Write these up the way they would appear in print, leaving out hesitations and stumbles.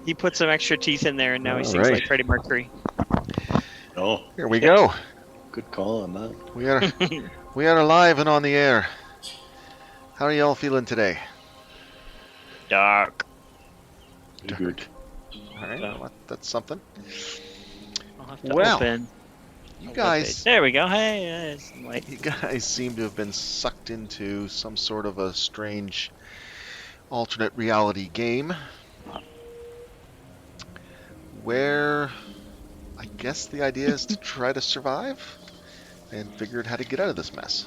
He put some extra teeth in there, and now he All sings right. like Freddie Mercury. Oh, Here we go. good call on that. We are alive and on the air. How are y'all feeling today? Dark. Pretty good. All right, well, that's something. I'll have to Well, open. You a guys, webpage. There we go. Hey, it's light. you guys seem to have been sucked into some sort of a strange alternate reality game where I guess the idea is to try to survive and figure out how to get out of this mess.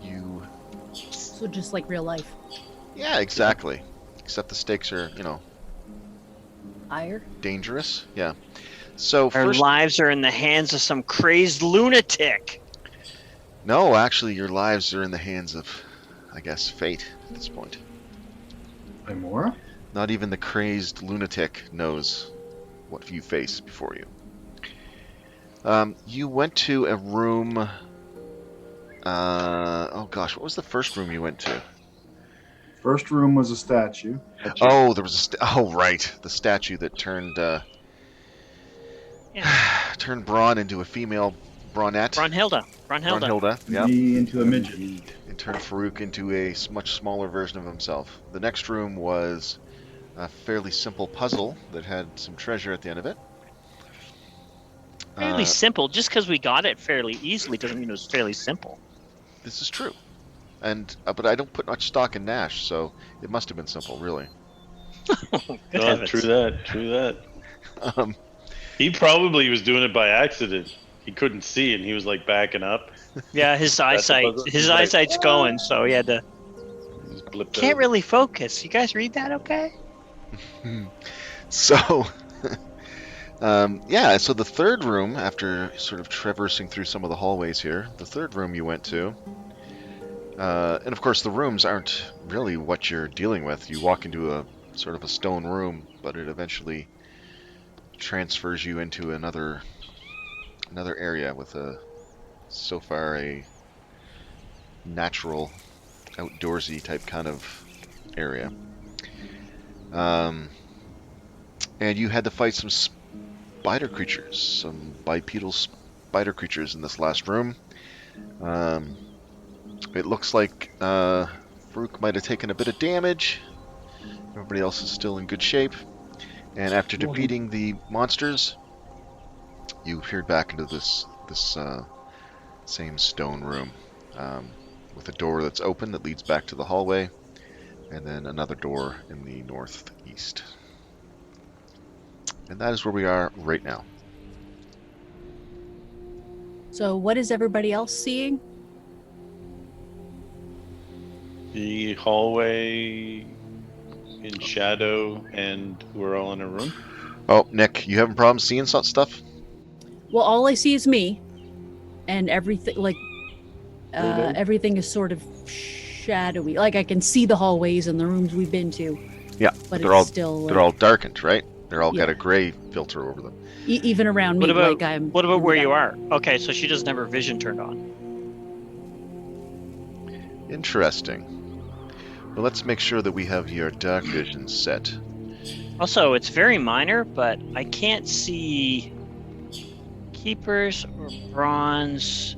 You So just like real life. Yeah, exactly. Except the stakes are, Higher? dangerous. Yeah. So Our first, lives are in the hands of some crazed lunatic. no, actually, your lives are in the hands of, I guess, fate at this point. Imora? Not even the crazed lunatic knows what you face before you. You went to a room. Oh gosh, what was the first room you went to? First room was a statue. Oh, there was oh right, the statue that turned turned Braun into a female Braunette. Brunhilde. Brunhilde, yeah. Me into a midget. And turned Farouk into a much smaller version of himself. The next room was a fairly simple puzzle that had some treasure at the end of it. Fairly simple. Just because we got it fairly easily doesn't mean it was fairly simple. This is true. And but I don't put much stock in Nash, so it must have been simple, really. Good Oh, heavens. true that. Um, He probably was doing it by accident. He couldn't see, and he was like backing up. Yeah, his puzzle. eyesight's going, so he had to. He just blipped Can't out. really focus. You guys read that, okay? So, yeah, so the third room, after sort of traversing through some of the hallways here, the third room you went to, and of course the rooms aren't really what you're dealing with. You walk into a sort of a stone room, but it eventually transfers you into another area with so far a natural, outdoorsy type kind of area. And you had to fight some spider creatures, some bipedal spider creatures in this last room. It looks like Farouk might have taken a bit of damage. Everybody else is still in good shape. And after defeating the monsters, you peered back into this same stone room with a door that's open that leads back to the hallway, and then another door in the northeast. And that is where we are right now. So what is everybody else seeing? The hallway in shadow, and we're all in a room. Oh, Nick, you having problems seeing stuff? Well, all I see is me, and everything everything is sort of shadowy. Like I can see the hallways and the rooms we've been to. Yeah, but they're it's still they're all darkened, right? They're all Yeah. got a gray filter over them. even around me. What about like I'm. what about in where that- you are? Okay, so she doesn't have her vision turned on. Interesting. Well, let's make sure that we have your dark vision set. Also, it's very minor, but I can't see keepers or bronze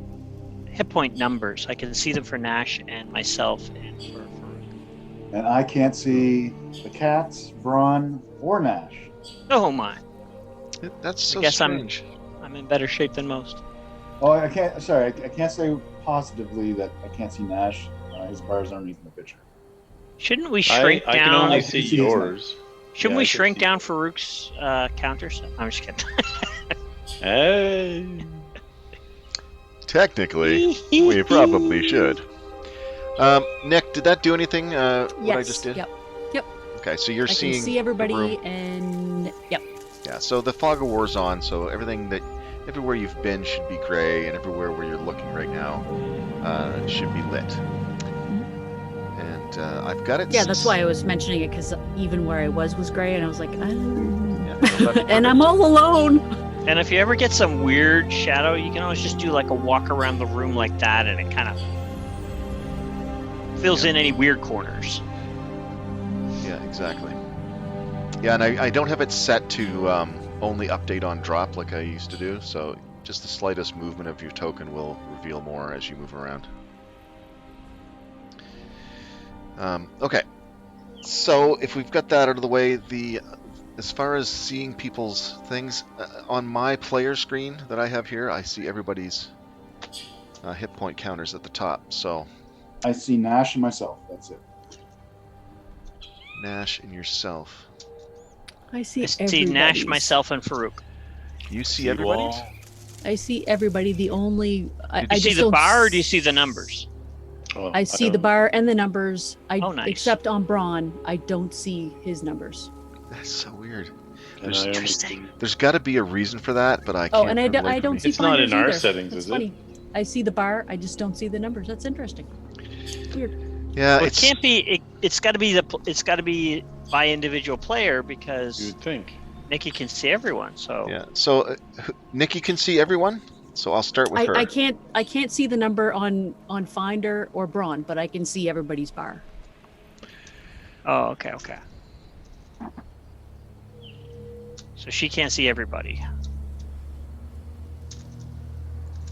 hit point numbers. I can see them for Nash and myself and for Farouk. And I can't see the cats, Braun, or Nash. Oh my. That's so guess strange. I'm in better shape than most. Oh, I can't. Sorry, I can't say positively that I can't see Nash. His bars underneath my picture. Shouldn't we shrink I down? can only I see can see his yours. Shouldn't Yeah, we I can shrink see- down Farouk's counter set? I'm just kidding. Hey. Technically, we probably should. Nick, did that do anything? What I just did? Yep. Okay, so you're I seeing can see the everybody, room. and yep. Yeah, so the fog of war's on, so everywhere you've been should be gray, and everywhere where you're looking right now should be lit. And I've got it. Yeah, that's why I was mentioning it, because even where I was gray, and I was like, Yeah, no, that's and I'm all alone. And if you ever get some weird shadow, you can always just do like a walk around the room like that, and it kind of fills in any weird corners. exactly. Yeah, and I don't have it set to only update on drop like I used to do, so just the slightest movement of your token will reveal more as you move around. Okay, so if we've got that out of the way, as far as seeing people's things, on my player screen that I have here, I see everybody's hit point counters at the top. So I see Nash and myself. That's it. Nash and yourself. I see I see Nash, everybody's. myself, and Farouk. You see You everybody's? all? I see everybody. The only I Do you see just the don't bar or do you see the numbers? Oh, I see the don't- bar and the numbers. Oh, nice. Except on Braun, I don't see his numbers. That's so weird. And There's I only Interesting. see- There's got to be a reason for that, but I can't. Oh, and for the life I of don't me. see It's not finders in our either. settings, That's is it? funny. I see the bar. I just don't see the numbers. That's interesting. Weird. Yeah, Well, it it's can't be. It's got to be It's got to be by individual player because You'd think. Nikki can see everyone. So yeah. So Nikki can see everyone. So I'll start with her. I can't see the number on Finder or Braun, but I can see everybody's bar. Oh, okay. So she can't see everybody.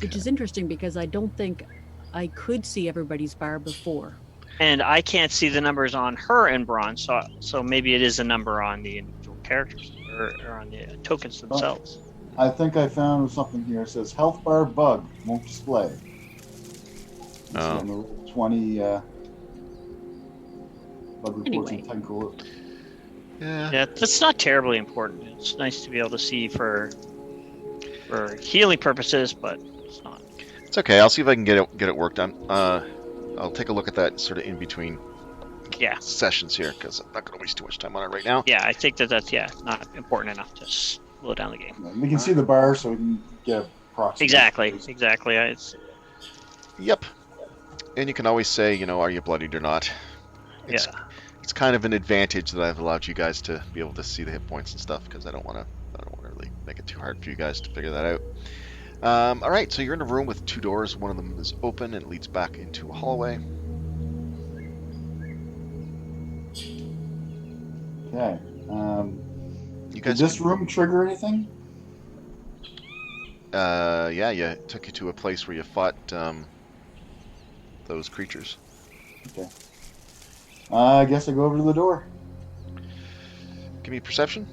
Which is interesting because I don't think I could see everybody's bar before. And I can't see the numbers on her and Braun, so maybe it is a number on the individual characters or on the tokens themselves. I think I found something here. It says health bar bug won't display. It's Oh. on the 20 bug reports Anyway. and technical. Yeah. Yeah, that's not terribly important. It's nice to be able to see for healing purposes, but it's not. It's okay. I'll see if I can get it worked on. I'll take a look at that sort of in between Yeah, sessions here because I'm not going to waste too much time on it right now. yeah. I think that's not important enough to slow down the game. We can see the bar, so we can get a proxy. Exactly. Yep. And you can always say, are you bloodied or not? Yeah. It's kind of an advantage that I've allowed you guys to be able to see the hit points and stuff because I don't want to really make it too hard for you guys to figure that out. All right, so you're in a room with two doors. One of them is open and it leads back into a hallway. Okay. You Did guys, this room trigger anything? yeah, it took you to a place where you fought those creatures. Okay. I guess I go over to the door. Give me perception.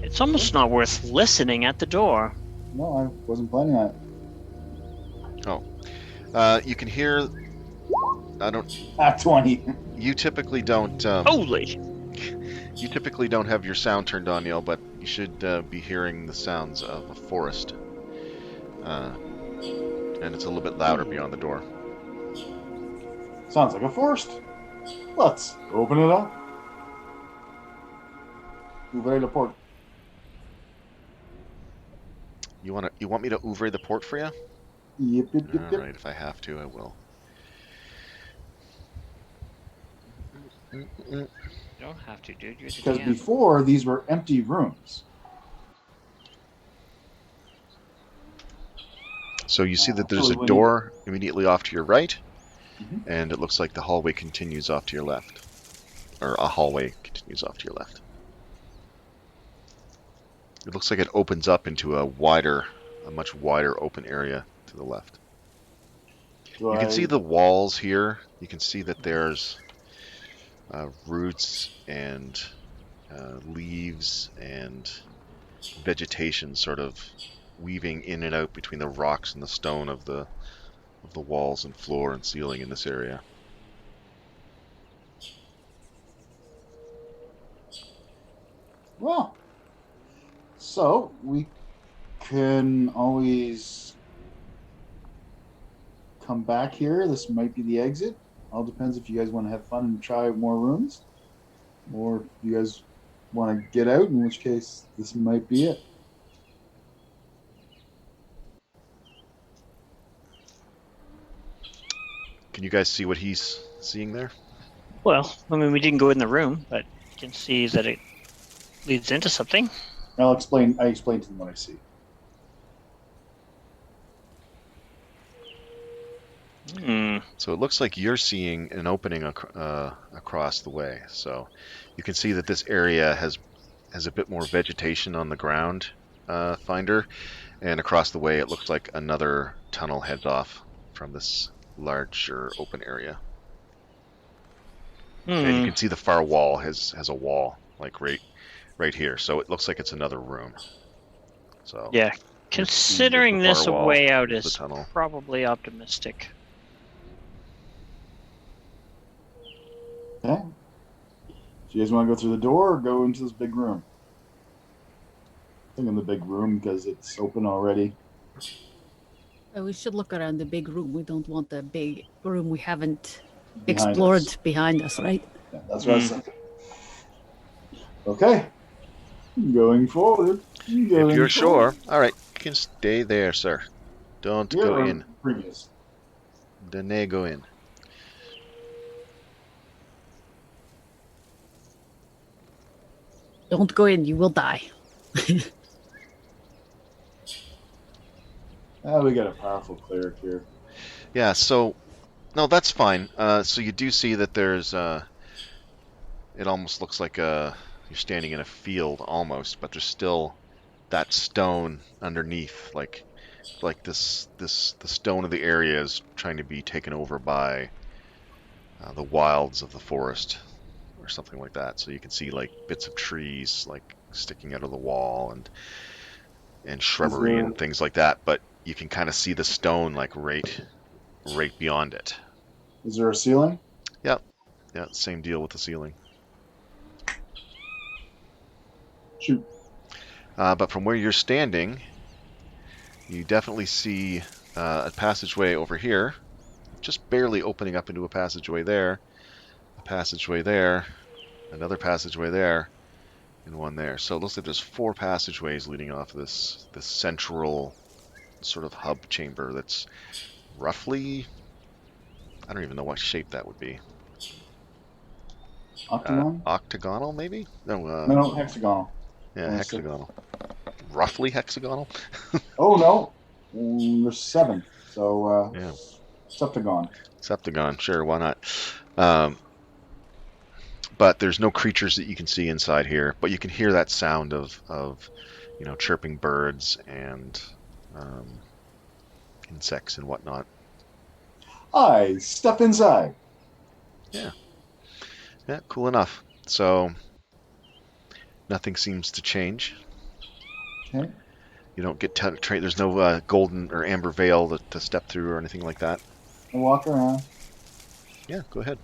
It's almost not worth listening at the door. No, I wasn't planning on it. You can hear. At 20. You typically don't. Holy! You typically don't have your sound turned on, Neil, but you should be hearing the sounds of a forest. And it's a little bit louder beyond the door. Sounds like a forest. Let's open it up. Ouvrez la porte. You want me to ouvre the port for you? Yep. All right, if I have to, I will. You don't have to, dude. You're the Because DM. before, these were empty rooms. So you see that there's Actually, a when door immediately off to your right, Mhm. and it looks like the hallway continues off to your left. Or a hallway continues off to your left. It looks like it opens up into a much wider open area to the left. Do You can I- see the walls here. You can see that there's roots and leaves and vegetation sort of weaving in and out between the rocks and the stone of the walls and floor and ceiling in this area. Well, so we can always come back here. This might be the exit. All depends if you guys want to have fun and try more rooms, or if you guys want to get out, in which case this might be it. Can you guys see what he's seeing there? Well, I mean, we didn't go in the room, but you can see that it leads into something. I explain to them what I see. Hmm. So it looks like you're seeing an opening across the way. So you can see that this area has a bit more vegetation on the ground, Finder, and across the way it looks like another tunnel heads off from this larger open area. And you Hmm. can see the far wall has a wall like right here. So it looks like it's another room. So Yeah. here's the Considering far this a wall. way out Here's the is tunnel. probably optimistic. Okay. Do you guys want to go through the door or go into this big room? I think in the big room because it's open already. We should look around the big room. We don't want the big room we haven't Behind explored us. behind us, right? Yeah, that's what I was thinking. Okay. Going forward. If Going you're forward. sure, all right, you can stay there, sir. Don't Here go or in. previous? Don't go in. Don't go in, you will die. We got a powerful cleric here. Yeah, so no, that's fine. So you do see that there's it almost looks like you're standing in a field almost, but there's still that stone underneath, like the stone of the area is trying to be taken over by the wilds of the forest or something like that. So you can see like bits of trees like sticking out of the wall and shrubbery and things like that, but you can kind of see the stone like right beyond it. Is there a ceiling? Yeah, same deal with the ceiling. Shoot. But from where you're standing, you definitely see a passageway over here, just barely opening up into a passageway there, another passageway there, and one there. So it looks like there's 4 passageways leading off this central sort of hub chamber that's roughly, I don't even know what shape that would be. Octagon? Octagonal, maybe? No, hexagonal. Yeah, Oh, hexagonal. Roughly hexagonal? Oh, no. There's 7. So, Yeah. septagon. Septagon, sure, why not? But there's no creatures that you can see inside here, but you can hear that sound of chirping birds and insects and whatnot. I step inside. Yeah, cool enough. So nothing seems to change. Okay. You don't get there's no golden or amber veil to step through or anything like that. I walk around. Yeah, go ahead.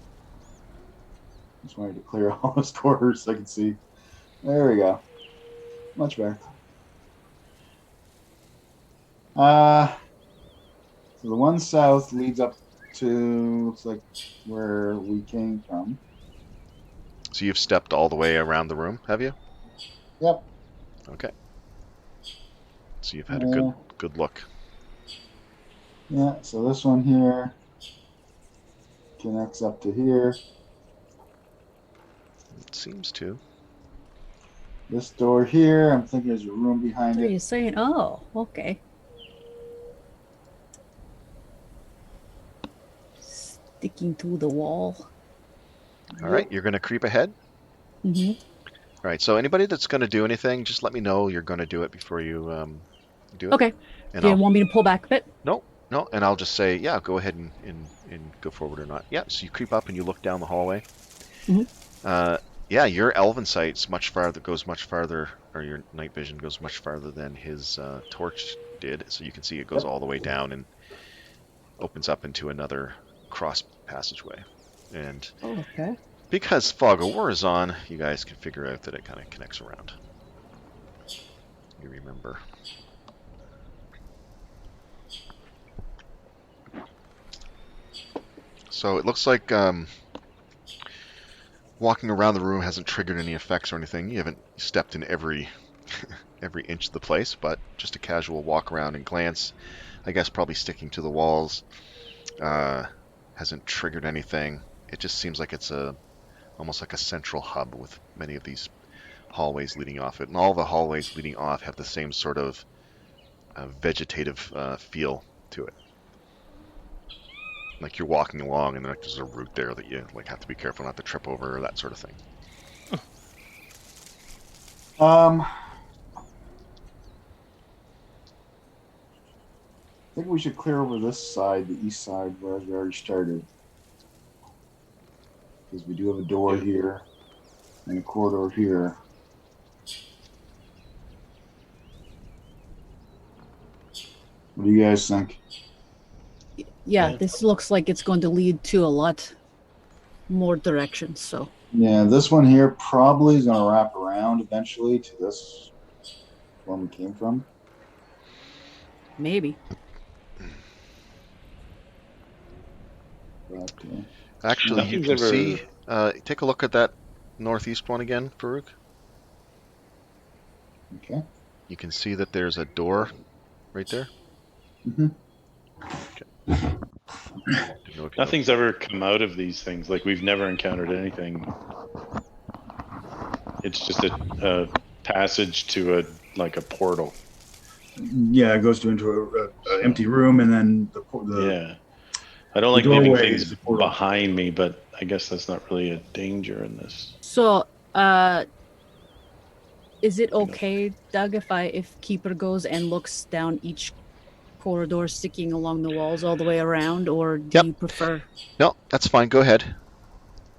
Just wanted to clear all those corners so I can see. There we go. Much better. So the one south leads up to, looks like where we came from. So you've stepped all the way around the room, have you? Yep. Okay. So you've had a good look. Yeah, so this one here connects up to here. It seems to. This door here, I'm thinking there's a room behind What are you it. saying? Oh, okay. Sticking to the wall. All right, you're going to creep ahead. Mm-hmm. All right, so anybody that's going to do anything, just let me know you're going to do it before you do it. Okay. And Do you want me to pull back a bit? No, and I'll just say, yeah, go ahead and go forward or not. Yeah, so you creep up and you look down the hallway. Mm-hmm. Yeah, your elven sight's goes much farther, or your night vision goes much farther than his torch did. So you can see it goes all the way down and opens up into another cross passageway. And Okay. because Fog of War is on, you guys can figure out that it kind of connects around. You remember. So it looks like walking around the room hasn't triggered any effects or anything. You haven't stepped in every every inch of the place, but just a casual walk around and glance. I guess probably sticking to the walls hasn't triggered anything. It just seems like it's almost like a central hub with many of these hallways leading off it, and all the hallways leading off have the same sort of vegetative feel to it. Like you're walking along, and like there's a route there that you like have to be careful not to trip over or that sort of thing. I think we should clear over this side, the east side, where we already started, because we do have a door Yeah. here and a corridor here. What do you guys think? Yeah, Yeah. this looks like it's going to lead to a lot more directions. So Yeah, this one here probably is going to wrap around eventually to this one we came from. maybe. But Actually, you Nothing's can ever. see. Take a look at that northeast one again, Farouk. okay. You can see that there's a door right there. hmm Didn't know if you Nothing's ever come out of these things. Like we've never encountered anything. It's just a passage to a portal. Yeah, it goes into a empty room, and then the Yeah. I don't the like leaving doorway things is a portal. behind me, but I guess that's not really a danger in this. So, is it okay, Doug, if Keeper goes and looks down each corridor sticking along the walls all the way around, or do Yep. you prefer? No, that's fine. Go ahead.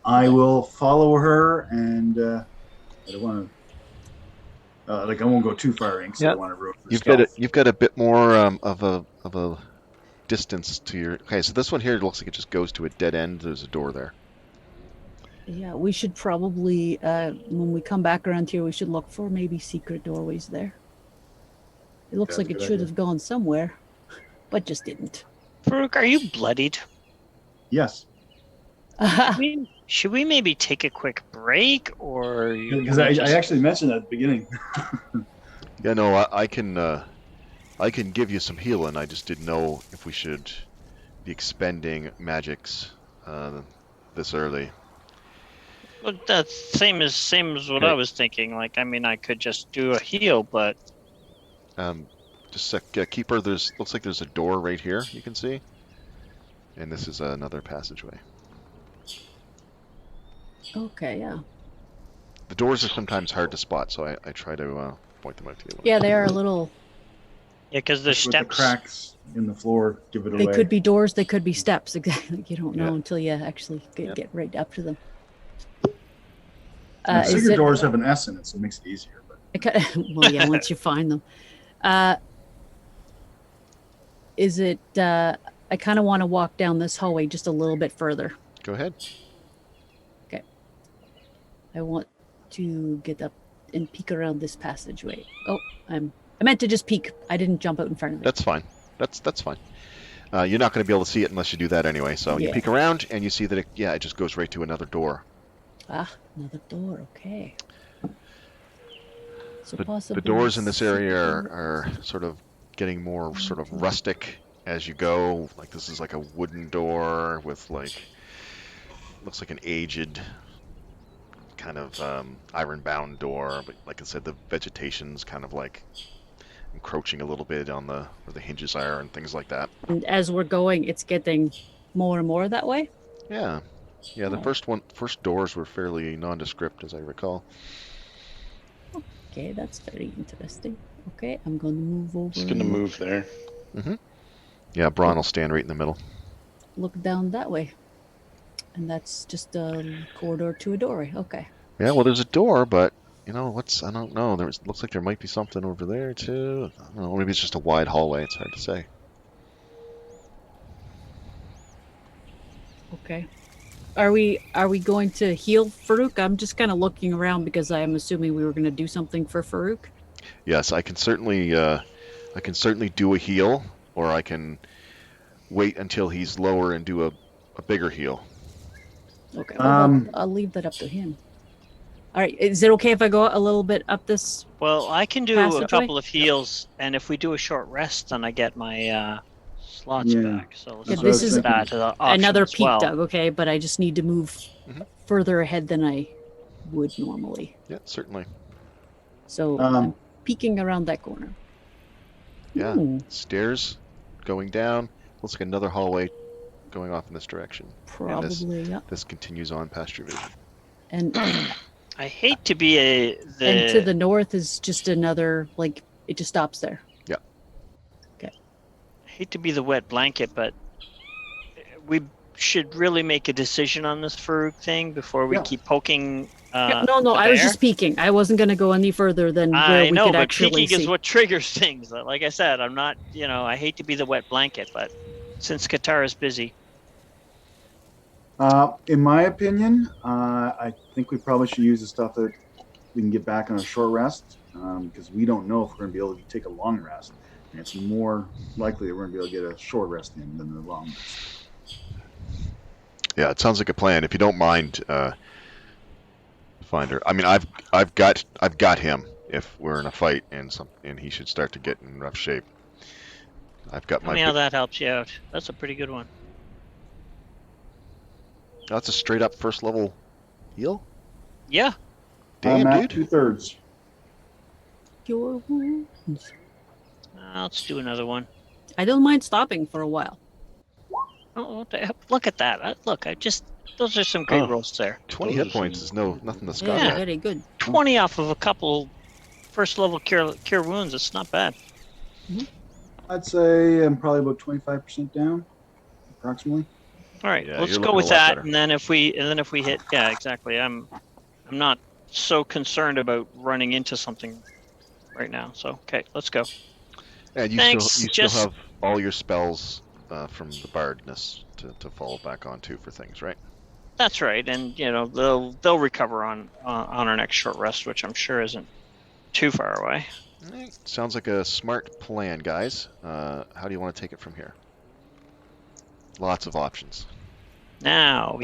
I will follow her, and I don't want to. I won't go too far in, so I Yeah. don't want to ruin her You've got a bit more of a distance to your. Okay, so this one here looks like it just goes to a dead end. There's a door there. Yeah, we should probably, when we come back around here, we should look for maybe secret doorways there. It looks That's like a it good should idea. have gone somewhere, but just didn't. Farouk, are you bloodied? Yes, Should we maybe take a quick break, or because I actually mentioned that at the beginning. Yeah, no, I can give you some healing. I just didn't know if we should be expending magics this early. Well, that's same as what Okay. I was thinking. Like, I mean, I could just do a heal, but Just a sec, Keeper. Looks like there's a door right here. You can see, and this is another passageway. Okay, yeah. The doors are sometimes hard to spot, so I try to point them out to you. Yeah, they are a little. yeah, because there's With the steps. cracks in the floor give it They away. could be doors, they could be steps. Exactly. You don't know Yeah. until you actually Yep. get right up to them. And Is secret it- doors have an S in it, so it makes it easier. But well, yeah, once you find them. Is it, I kind of want to walk down this hallway just a little bit further. Go ahead. I want to get up and peek around this passageway. Oh, I meant to just peek. I didn't jump out in front of it. That's fine. That's fine. You're not going to be able to see it unless you do that anyway. So you Yeah. peek around and you see that it just goes right to another door. Ah, another door. Okay. So The possibly doors in this area secret- are sort of getting more sort of rustic as you go. Like this is like a wooden door with looks like an aged kind of iron-bound door. But like I said, the vegetation's kind of like encroaching a little bit on where the hinges are and things like that. And as we're going, it's getting more and more that way. Yeah. Yeah, the first doors were fairly nondescript, as I recall. Okay, that's very interesting. Okay, I'm going to move over. Just gonna and move there. Yeah, Braun will stand right in the middle. Look down that way. And that's just a corridor to a doorway. Okay. Yeah, well, there's a door, but I don't know. Looks like there might be something over there too. I don't know. Maybe it's just a wide hallway. It's hard to say. Okay. Are we going to heal Farouk? I'm just kind of looking around because I am assuming we were going to do something for Farouk. Yes, I can certainly do a heal, or I can wait until he's lower and do a bigger heal. Okay. Well, I'll leave that up to him. All right. Is it okay if I go a little bit up this? Well, I can do a Passageway? couple of heals, and if we do a short rest, then I get my slots Yeah. back. So let's Yeah, look this at is that as an option Another as peek, well. Doug. Okay, but I just need to move Mhm. further ahead than I would normally. Yeah, certainly. So Um, I'm peeking around that corner. Yeah. Hmm. Stairs going down. Looks like another hallway going off in this direction. Probably, yeah. This continues on past your vision. And I hate to be and to the north is just another, like, it just stops there. Yeah. Okay. I hate to be the wet blanket, but we should really make a decision on this Farouk thing before we keep poking. No, I was just peeking. I wasn't going to go any further than where we could actually see. Peeking is what triggers things. Like I said, I'm not, I hate to be the wet blanket, but since Qatar is busy. In my opinion, I think we probably should use the stuff that we can get back on a short rest, because we don't know if we're going to be able to take a long rest. And it's more likely that we're going to be able to get a short rest in than the long rest. Yeah, it sounds like a plan. If you don't mind, Finder. I mean, I've got him. If we're in a fight and he should start to get in rough shape. I've got Tell me how that helps you out. That's a pretty good one. That's a straight up first level heal. Yeah. Damn, I'm at dude. 2/3. Your wounds. Let's do another one. I don't mind stopping for a while. Oh, what the hell? Look at that. Those are some great rolls there. 20 hit points is nothing to scoff Yeah, at. very good. 20 off of a couple first level cure wounds. It's not bad. I'd say I'm probably about 25% down, approximately. All right, Yeah, let's you're go looking with a lot that, better. and then if we hit, yeah, exactly. I'm not so concerned about running into something right now. So okay, let's go. And you Thanks, still have all your spells from the bardness to fall back on too for things, right? That's right, and they'll recover on our next short rest, which I'm sure isn't too far away. All right. Sounds like a smart plan, guys. How do you want to take it from here? Lots of options. Now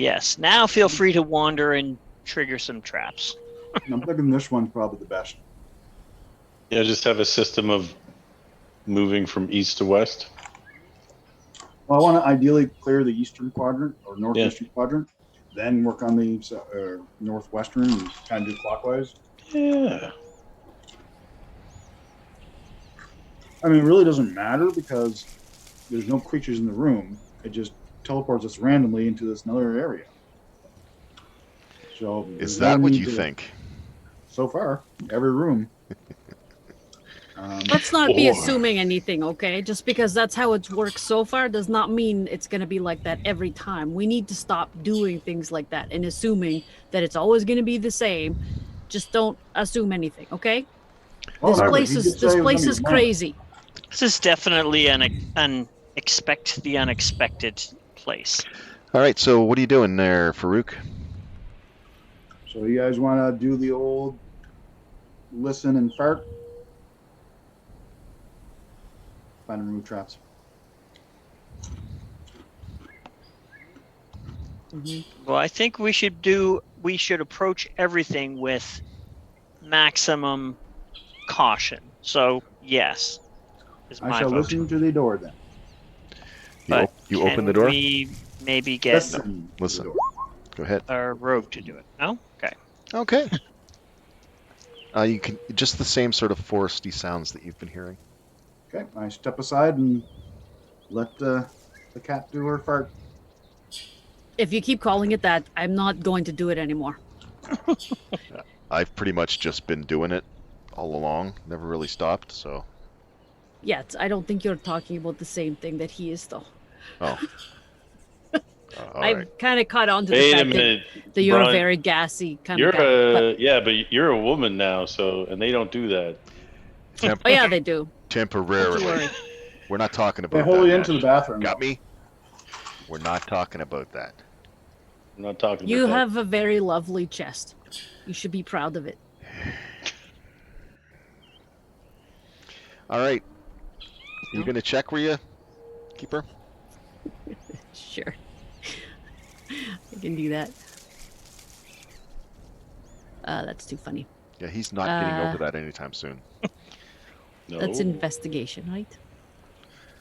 feel free to wander and trigger some traps. And I'm thinking this one's probably the best. Yeah, just have a system of moving from east to west. Well, I want to ideally clear the eastern quadrant or northeastern quadrant, then work on the northwestern and kind of do clockwise. Yeah. I mean, it really doesn't matter because there's no creatures in the room. It just teleports us randomly into this another area. So Is that what you think? So far, every room. Let's not be assuming anything, okay? Just because that's how it's worked so far does not mean it's going to be like that every time. We need to stop doing things like that and assuming that it's always going to be the same. Just don't assume anything, okay? This place is crazy. This is definitely an expect the unexpected place. All right, so what are you doing there, Farouk? So you guys want to do the old listen and fart? Find and remove traps. Well, I think we should approach everything with maximum caution. So yes, is my I shall vote. listen to the door then. But You can open the door? we maybe get Listen. Listen. To the door. Go ahead. our rogue to do it? No? Okay. Okay. You can just the same sort of foresty sounds that you've been hearing. Okay, I step aside and let the cat do her fart. If you keep calling it that, I'm not going to do it anymore. I've pretty much just been doing it all along, never really stopped, so. Yeah, I don't think you're talking about the same thing that he is, though. Oh. All I've right. kind of caught on to the Wait a fact minute. that you're Brian, a very gassy kind You're of guy. yeah, but you're a woman now, and they don't do that. Oh yeah, they do. Don't you Temporarily. worry. We're not talking They about hold that. you into the Ash. bathroom. Got me? We're not talking about that. I'm not talking You about that. have a very lovely chest. You should be proud of it. All right. You No? gonna check where you keep her? Sure. I can do that. That's too funny. Yeah, he's not getting over that anytime soon. No. That's investigation, right?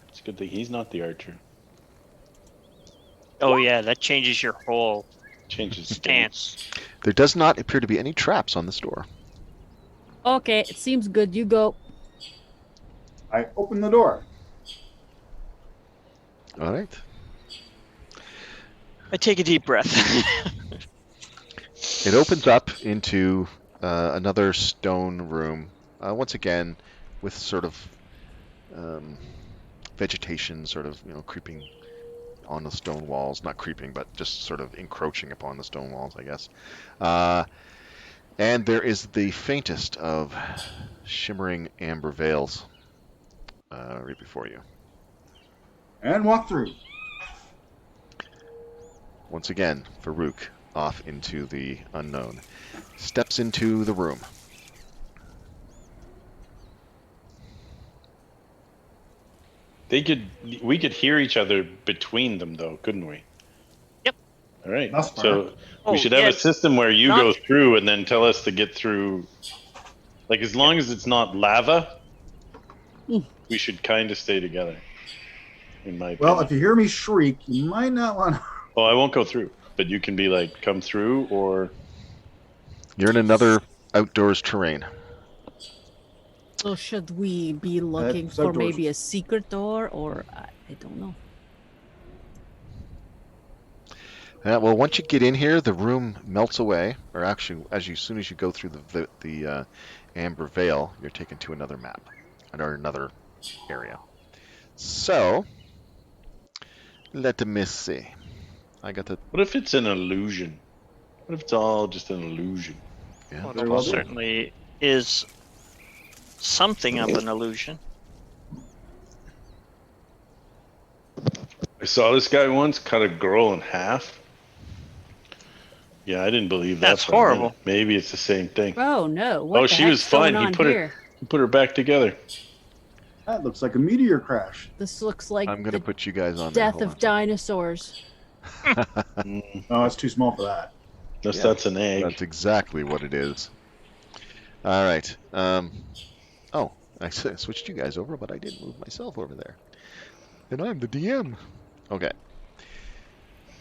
It's a good thing he's not the archer. Oh yeah, that changes your whole Changes stance. stance. There does not appear to be any traps on this door. Okay, it seems good. You go. I open the door. All right. I take a deep breath. It opens up into another stone room, once again with sort of vegetation sort of, creeping on the stone walls. Not creeping, but just sort of encroaching upon the stone walls, I guess. And there is the faintest of shimmering amber veils right before you. And walk through. Once again, Farouk off into the unknown. Steps into the room. We could hear each other between them, though, couldn't we? Yep. All right. Thus far. So Oh, we should have yeah, a system where you not- go through and then tell us to get through. Like, as long as it's not lava, we should kind of stay together. In my opinion. Well, if you hear me shriek, you might not want to. Oh, I won't go through, but you can be like, come through, or You're in another outdoors terrain. So should we be looking That's for outdoors. maybe a secret door, or I don't know. Well, once you get in here, the room melts away, or actually, as soon as you go through the amber veil, you're taken to another map, or another area. So, let me see. I got the. what if it's an illusion? What if it's all just an illusion? Yeah, Well, it's Very it well possible. certainly is something of an illusion. I saw this guy once cut a girl in half. Yeah, I didn't believe that. That's for a minute. horrible. Maybe it's the same thing. Oh no! What Oh, the she heck's was fine. going He on put her- here? Put her back together. That looks like a meteor crash. This looks like I'm going to the put you guys on there. death Hold of on. dinosaurs. Oh, that's too small for that. Unless Yeah, that's an egg. That's exactly what it is. All right. Oh, I switched you guys over, but I didn't move myself over there. And I'm the DM. Okay.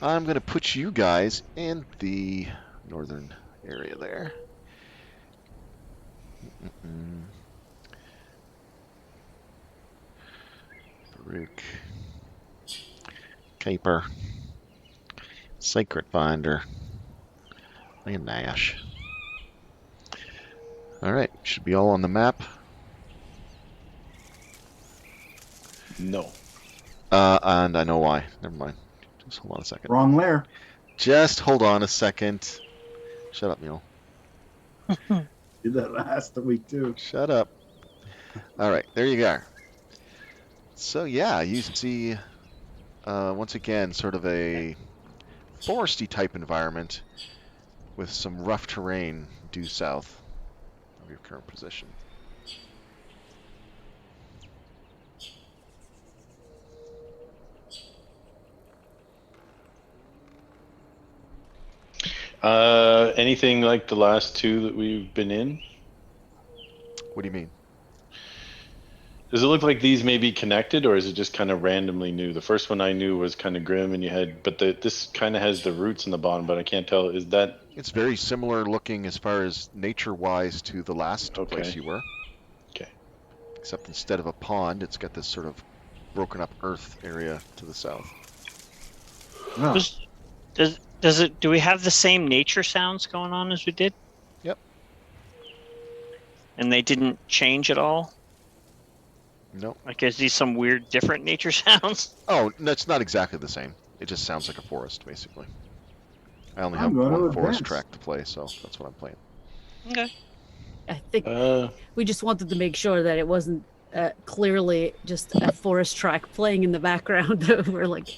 I'm going to put you guys in the northern area there. Baruch. Caper. Sacred Finder. And Nash. Alright, should be all on the map. No. And I know why. Never mind. Just hold on a second. Wrong layer. Just hold on a second. Shut up, Mule. Did that last week too. Shut up. Alright, there you go. So yeah, you see, once again, sort of a foresty type environment with some rough terrain due south of your current position. Anything like the last two that we've been in? What do you mean? Does it look like these may be connected, or is it just kind of randomly new? The first one I knew was kind of grim, and you had, but this kind of has the roots in the bottom, but I can't tell. Is that It's very similar looking as far as nature-wise to the last place Okay. you were. Okay. Except instead of a pond, it's got this sort of broken up earth area to the south. Oh, Do we have the same nature sounds going on as we did? Yep. And they didn't change at all? No. Like, is these some weird different nature sounds? Oh, no, it's not exactly the same. It just sounds like a forest, basically. I only have I'm gonna one forest advance. track to play, so that's what I'm playing. Okay. I think we just wanted to make sure that it wasn't clearly just a forest track playing in the background. We're like,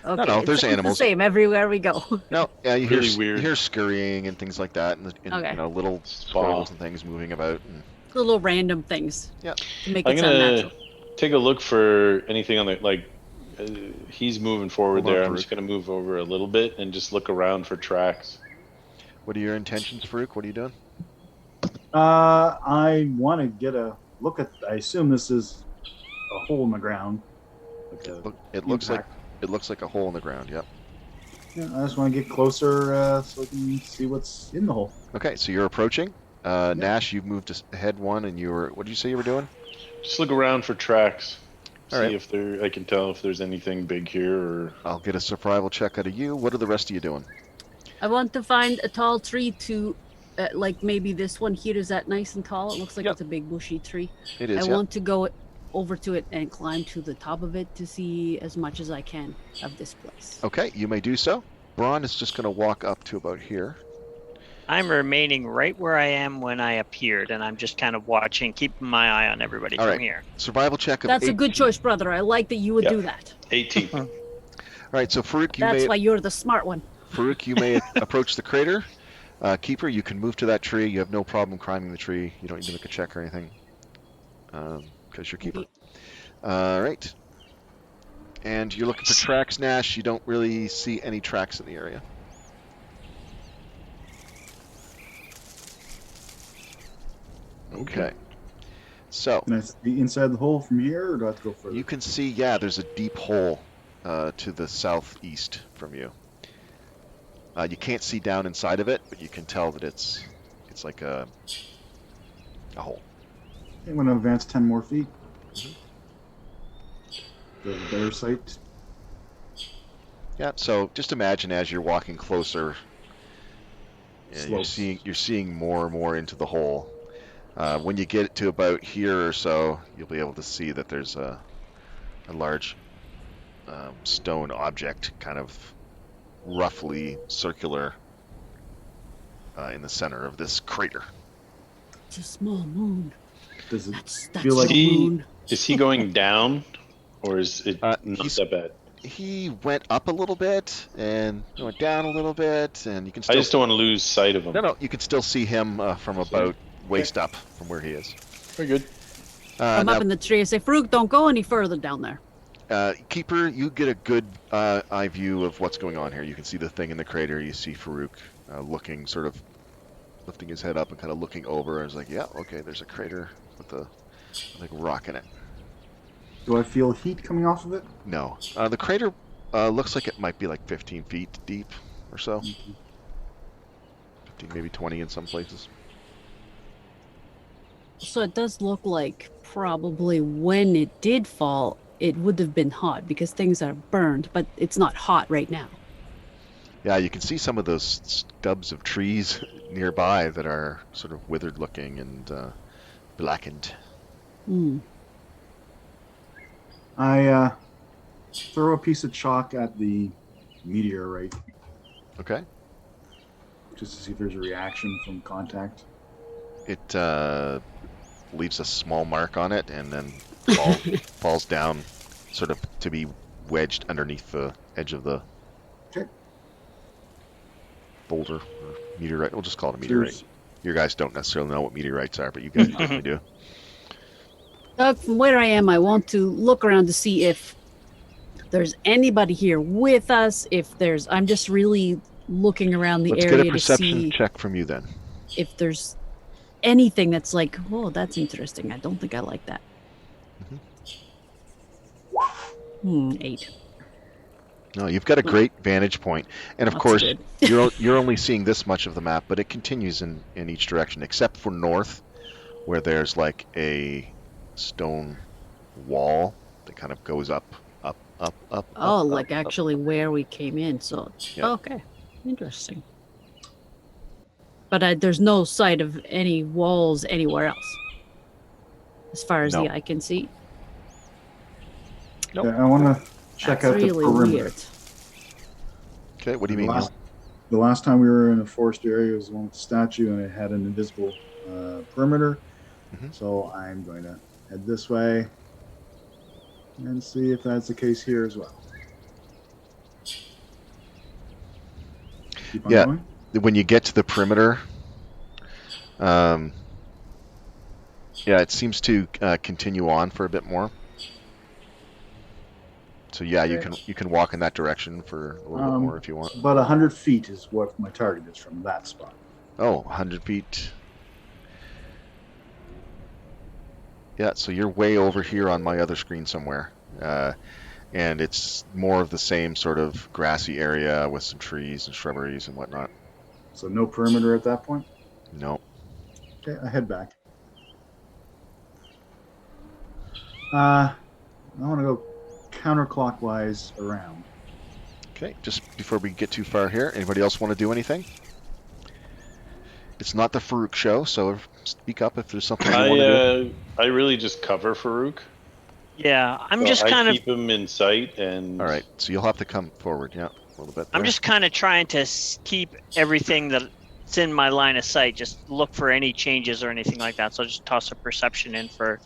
okay, no, there's it's animals. the same everywhere we go. No, yeah, you Really hear, weird. you hear scurrying and things like that, and Okay. little squirrels and things moving about. And Little random things. Yep. To make I'm it sound gonna natural. take a look for anything on the he's moving forward Hold on, there. I'm Farouk. just gonna move over a little bit and just look around for tracks. what are your intentions, Farouk? What are you doing? I want to get a look at. I assume this is a hole in the ground. Like a It looks like impact. a hole in the ground. Yep. Yeah, I just want to get closer so I can see what's in the hole. Okay, so you're approaching. Nash, you've moved ahead one, and you were. What did you say you were doing? Just look around for tracks. All See right. if I can tell if there's anything big here or. I'll get a survival check out of you. What are the rest of you doing? I want to find a tall tree to, like maybe this one here. Is that nice and tall? It looks like Yep. it's a big bushy tree. It I is, yeah. want to go over to it and climb to the top of it to see as much as I can of this place. Okay, you may do so. Braun is just going to walk up to about here. I'm remaining right where I am when I appeared, and I'm just kind of watching, keeping my eye on everybody All from right. here. Survival check of That's 18. a good choice, brother. I like that you would Yeah. do that. 18. All right, so Farouk, That's why you're the smart one. you may approach the crater. Keeper, you can move to that tree. You have no problem climbing the tree. You don't need to make a check or anything because you're Keeper. All right. And you're looking for tracks, Nash. You don't really see any tracks in the area. Okay. So Can I see inside the hole from here, or do I have to go further? you can see, yeah, there's a deep hole to the southeast from you. You can't see down inside of it, but you can tell that it's like a hole. I'm going to advance 10 more feet. Mhm. The better sight. Yeah. So just imagine as you're walking closer, you're Slopes. seeing more and more into the hole. When you get to about here or so, you'll be able to see that there's a large stone object, kind of roughly circular, in the center of this crater. It's a small moon. Does it That's feel like the moon. Is he going down, or is it not he's- that bad? He went up a little bit and went down a little bit, and you can I still just don't want to lose sight of him. no, you can still see him from about waist up from where he is. Very good. I'm Now, up in the tree. I say, Farouk, don't go any further down there. Keeper, you get a good eye view of what's going on here. You can see the thing in the crater. You see Farouk looking, sort of lifting his head up and kind of looking over. And it's like, yeah, okay, there's a crater with a rock in it. Do I feel heat coming off of it? No, the crater looks like it might be like 15 feet deep or so. 15, maybe 20 in some places. So it does look like probably when it did fall, it would have been hot because things are burned, but it's not hot right now. Yeah, you can see some of those stubs of trees nearby that are sort of withered looking and blackened. Hmm. I throw a piece of chalk at the meteorite Okay. just to see if there's a reaction from contact. It leaves a small mark on it and then falls down, sort of to be wedged underneath the edge of the Okay. boulder or meteorite. We'll just call it a meteorite. Cheers. You guys don't necessarily know what meteorites are, but you guys definitely do. Doug, from where I am, I want to look around to see if there's anybody here with us. I'm just really looking around the Let's area get a perception to see check from you then. if there's anything that's like, whoa, that's interesting. I don't think I like that. 8. No, you've got a great vantage point, and of That's course good. you're only seeing this much of the map, but it continues in each direction, except for north, where there's like a stone wall that kind of goes up. Oh, up, like up. actually where we came in. So, Yeah. okay. Interesting. But there's no sight of any walls anywhere else, as far as No. the eye can see. Nope. Yeah, I want to check That's out really the perimeter. weird. Okay, what do you mean? The last time we were in a forest area was the one with the statue, and it had an invisible perimeter. Mhm. So I'm going to head this way and see if that's the case here as well. Keep on Yeah. going. When you get to the perimeter, yeah, it seems to continue on for a bit more. So yeah, you can walk in that direction for a little bit more if you want. About 100 feet is what my target is from that spot. Oh, 100 feet. Yeah, so you're way over here on my other screen somewhere. And it's more of the same sort of grassy area with some trees and shrubberies and whatnot. So no perimeter at that point? No. Okay, I head back. I I want to go counterclockwise around. Okay, just before we get too far here, anybody else want to do anything? It's not the Farouk show, so speak up if there's something you want to do. I really just cover Farouk. Yeah, I'm So just I kind of keep him in sight, and All right, so you'll have to come forward, yeah, a little bit. I'm there. just kind of trying to keep everything that's in my line of sight. Just look for any changes or anything like that. So I'll just toss a perception in for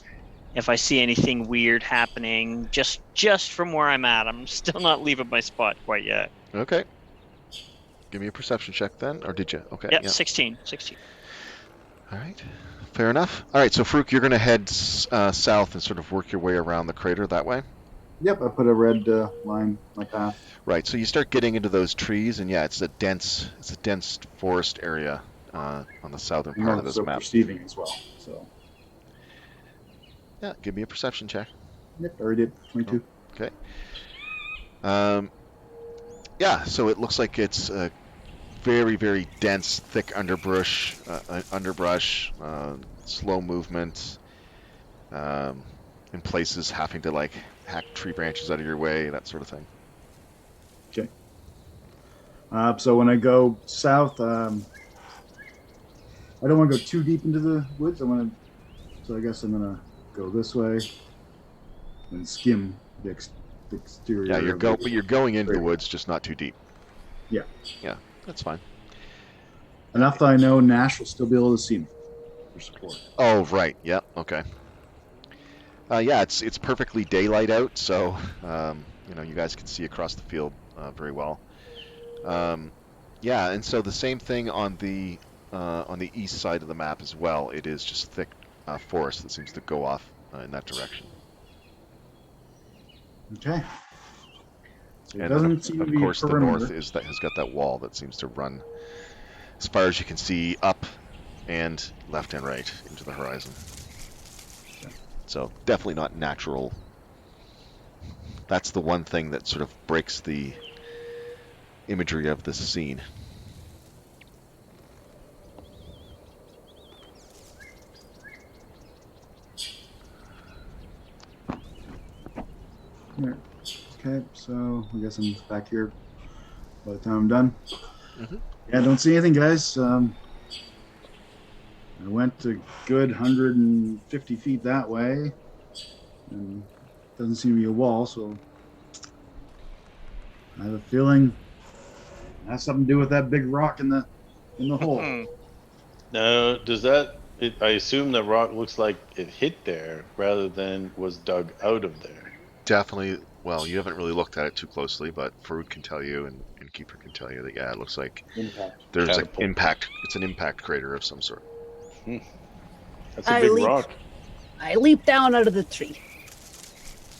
if I see anything weird happening. Just from where I'm at, I'm still not leaving my spot quite yet. Okay. Give me a perception check then, or did you? Okay. Yep, Yeah. 16. All right. Fair enough. All right, so Farouk, you're going to head south and sort of work your way around the crater that way. Yep, I put a red line my path. Right. So you start getting into those trees, and yeah, it's a dense forest area on the southern I'm part of this also map. perceiving as well. So, Yeah. Give me a perception check. yep, I already did 22. Okay. Yeah. So it looks like it's very, very dense, thick underbrush, slow movement. In places, having to like hack tree branches out of your way, that sort of thing. Okay. So when I go south, I don't want to go too deep into the woods. So I guess I'm gonna go this way and skim the exterior. Yeah, of you're going into the Great. woods, just not too deep. Yeah. Yeah, that's fine. Enough that I know Nash will still be able to see me for support. Oh, right. Yeah. Okay. Yeah, it's perfectly daylight out, so you guys can see across the field very well. Yeah, and so the same thing on the east side of the map as well. It is just thick forest that seems to go off in that direction. Okay. So it And doesn't of, seem to of be course, a the perimeter. north has got that wall that seems to run as far as you can see up and left and right into the horizon. So definitely not natural. That's the one thing that sort of breaks the imagery of this scene. There. Okay, so I guess I'm back here by the time I'm done. Mhm. Yeah, I don't see anything, guys. I went a good 150 feet that way, and doesn't seem to be a wall, so I have a feeling it has something to do with that big rock in the hole. now does that? I assume the rock looks like it hit there rather than was dug out of there. Definitely. Well, you haven't really looked at it too closely, but Farouk can tell you, and Keeper can tell you that yeah, it looks like Impact. there's an Catapult. impact. It's an impact crater of some sort. That's a I big leap. rock. I leap down out of the tree.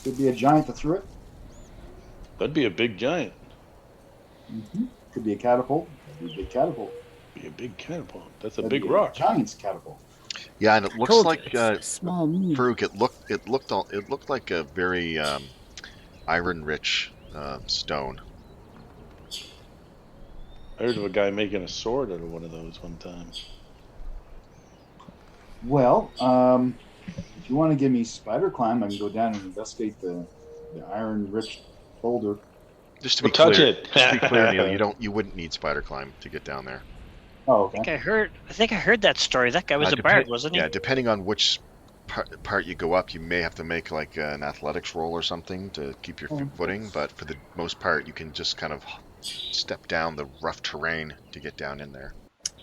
Could be a giant that threw it. That'd be a big giant. Could be a catapult. Could be a big catapult. Be a big catapult. That's a That'd big be rock. Giant's catapult. Yeah, and it looks Told you, like it's a small moon. Farouk. It looked like a very iron-rich stone. I heard of a guy making a sword out of one of those one time. Well, if you want to give me spider climb, I can go down and investigate the iron-rich boulder. Just to be Well, touch clear, it. just to be clear, Neil, you wouldn't need spider climb to get down there. Oh, I okay. think I heard that story. That guy was a bard, wasn't he? Yeah, depending on which part you go up, you may have to make like an athletics roll or something to keep your footing. But for the most part, you can just kind of step down the rough terrain to get down in there.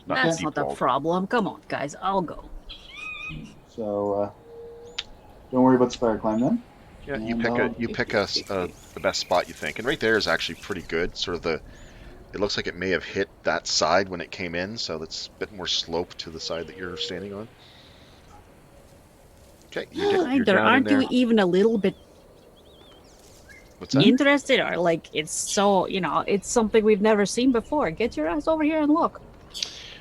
That's deep not the walled. problem. Come on, guys. I'll go. So don't worry about spider climb then. Yeah, And you pick the best spot you think, and right there is actually pretty good. Sort of it looks like it may have hit that side when it came in, so that's a bit more slope to the side that you're standing on. Okay, you're Either down in aren't there. you even a little bit What's that? interested, or like it's so it's something we've never seen before? Get your ass over here and look.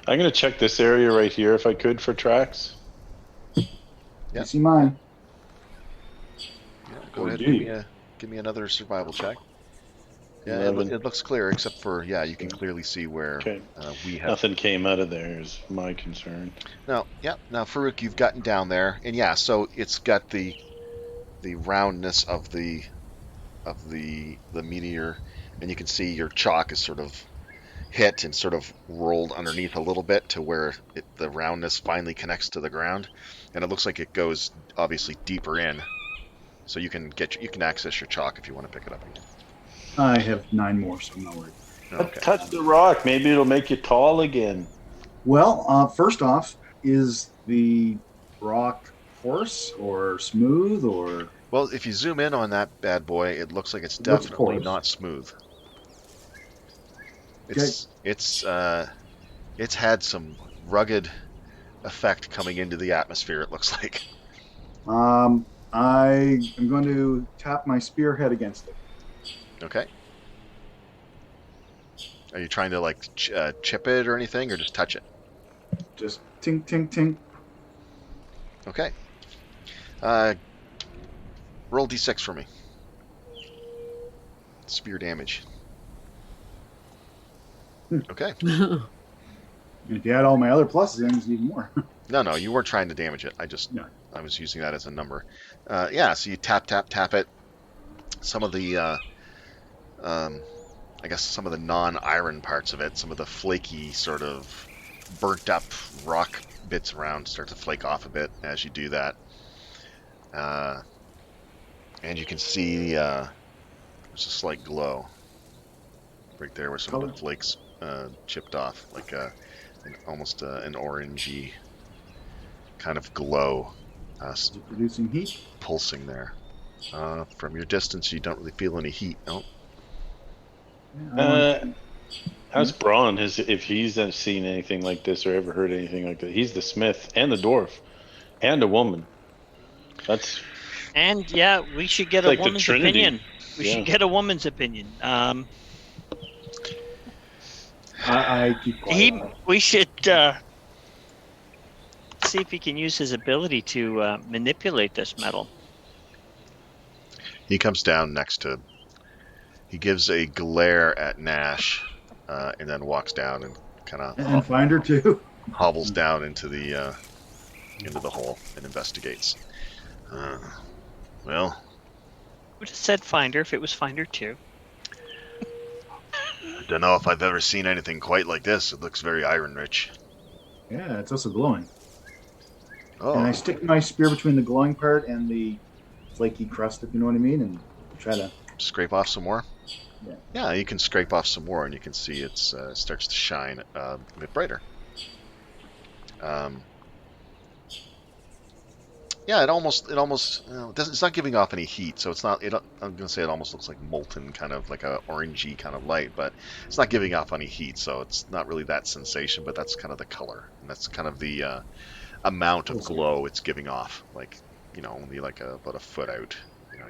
I'm gonna check this area right here if I could for tracks. Yeah. You see mine? Yeah, go Oh, ahead. gee. Give me another survival check. Yeah, 11. it looks clear, except for you can clearly see where Okay. we have. Nothing came out of there is my concern. Now, Farouk, you've gotten down there, and so it's got the roundness of the meteor, and you can see your chalk is sort of hit and sort of rolled underneath a little bit to where the roundness finally connects to the ground, and it looks like it goes obviously deeper in. So you can access your chalk if you want to pick it up again. I have 9 more, so I'm not worried. Okay. Touch the rock. Maybe it'll make you tall again. Well, first off, is the rock coarse or smooth or? Well, if you zoom in on that bad boy, it looks like it's It looks definitely porous. not smooth. It's had some rugged effect coming into the atmosphere. It looks like. I am going to tap my spearhead against it. Okay. Are you trying to like chip it or anything, or just touch it? Just tink, tink, tink. Okay. Roll d6 for me. Spear damage. Okay. And if you add all my other pluses in, it's even more. No, you weren't trying to damage it. No. I was using that as a number. Yeah, so you tap it. Some of the, I guess some of the non-iron parts of it, some of the flaky sort of burnt up rock bits around start to flake off a bit as you do that. And you can see there's a slight glow right there where some of the flakes chipped off, like almost an orangey kind of glow Is it producing heat? pulsing there. From your distance, you don't really feel any heat. No. Yeah, How's Braun? If he's seen anything like this or ever heard anything like that? He's the smith and the dwarf and a woman. And yeah, we should get Like a the woman's Trinity. opinion. We Yeah. should get a woman's opinion. I keep quiet. We should see if he can use his ability to manipulate this metal. He comes down next to. He gives a glare at Nash, and then walks down and kind of And find her too. hobbles down into the hole and investigates. Well, Would have said Finder if it was Finder 2. I don't know if I've ever seen anything quite like this. It looks very iron rich. Yeah, it's also glowing. Oh, And I stick my spear between the glowing part and the flaky crust, if you know what I mean, and try to. scrape off some more. Yeah. Yeah, you can scrape off some more, and you can see it starts to shine a bit brighter. Yeah, it almost it's not giving off any heat, so it's not. I'm gonna say it almost looks like molten, kind of like a orangey kind of light, but it's not giving off any heat, so it's not really that sensation. But that's kind of the color, and that's kind of the amount of glow it's giving off. Like, only like about a foot out.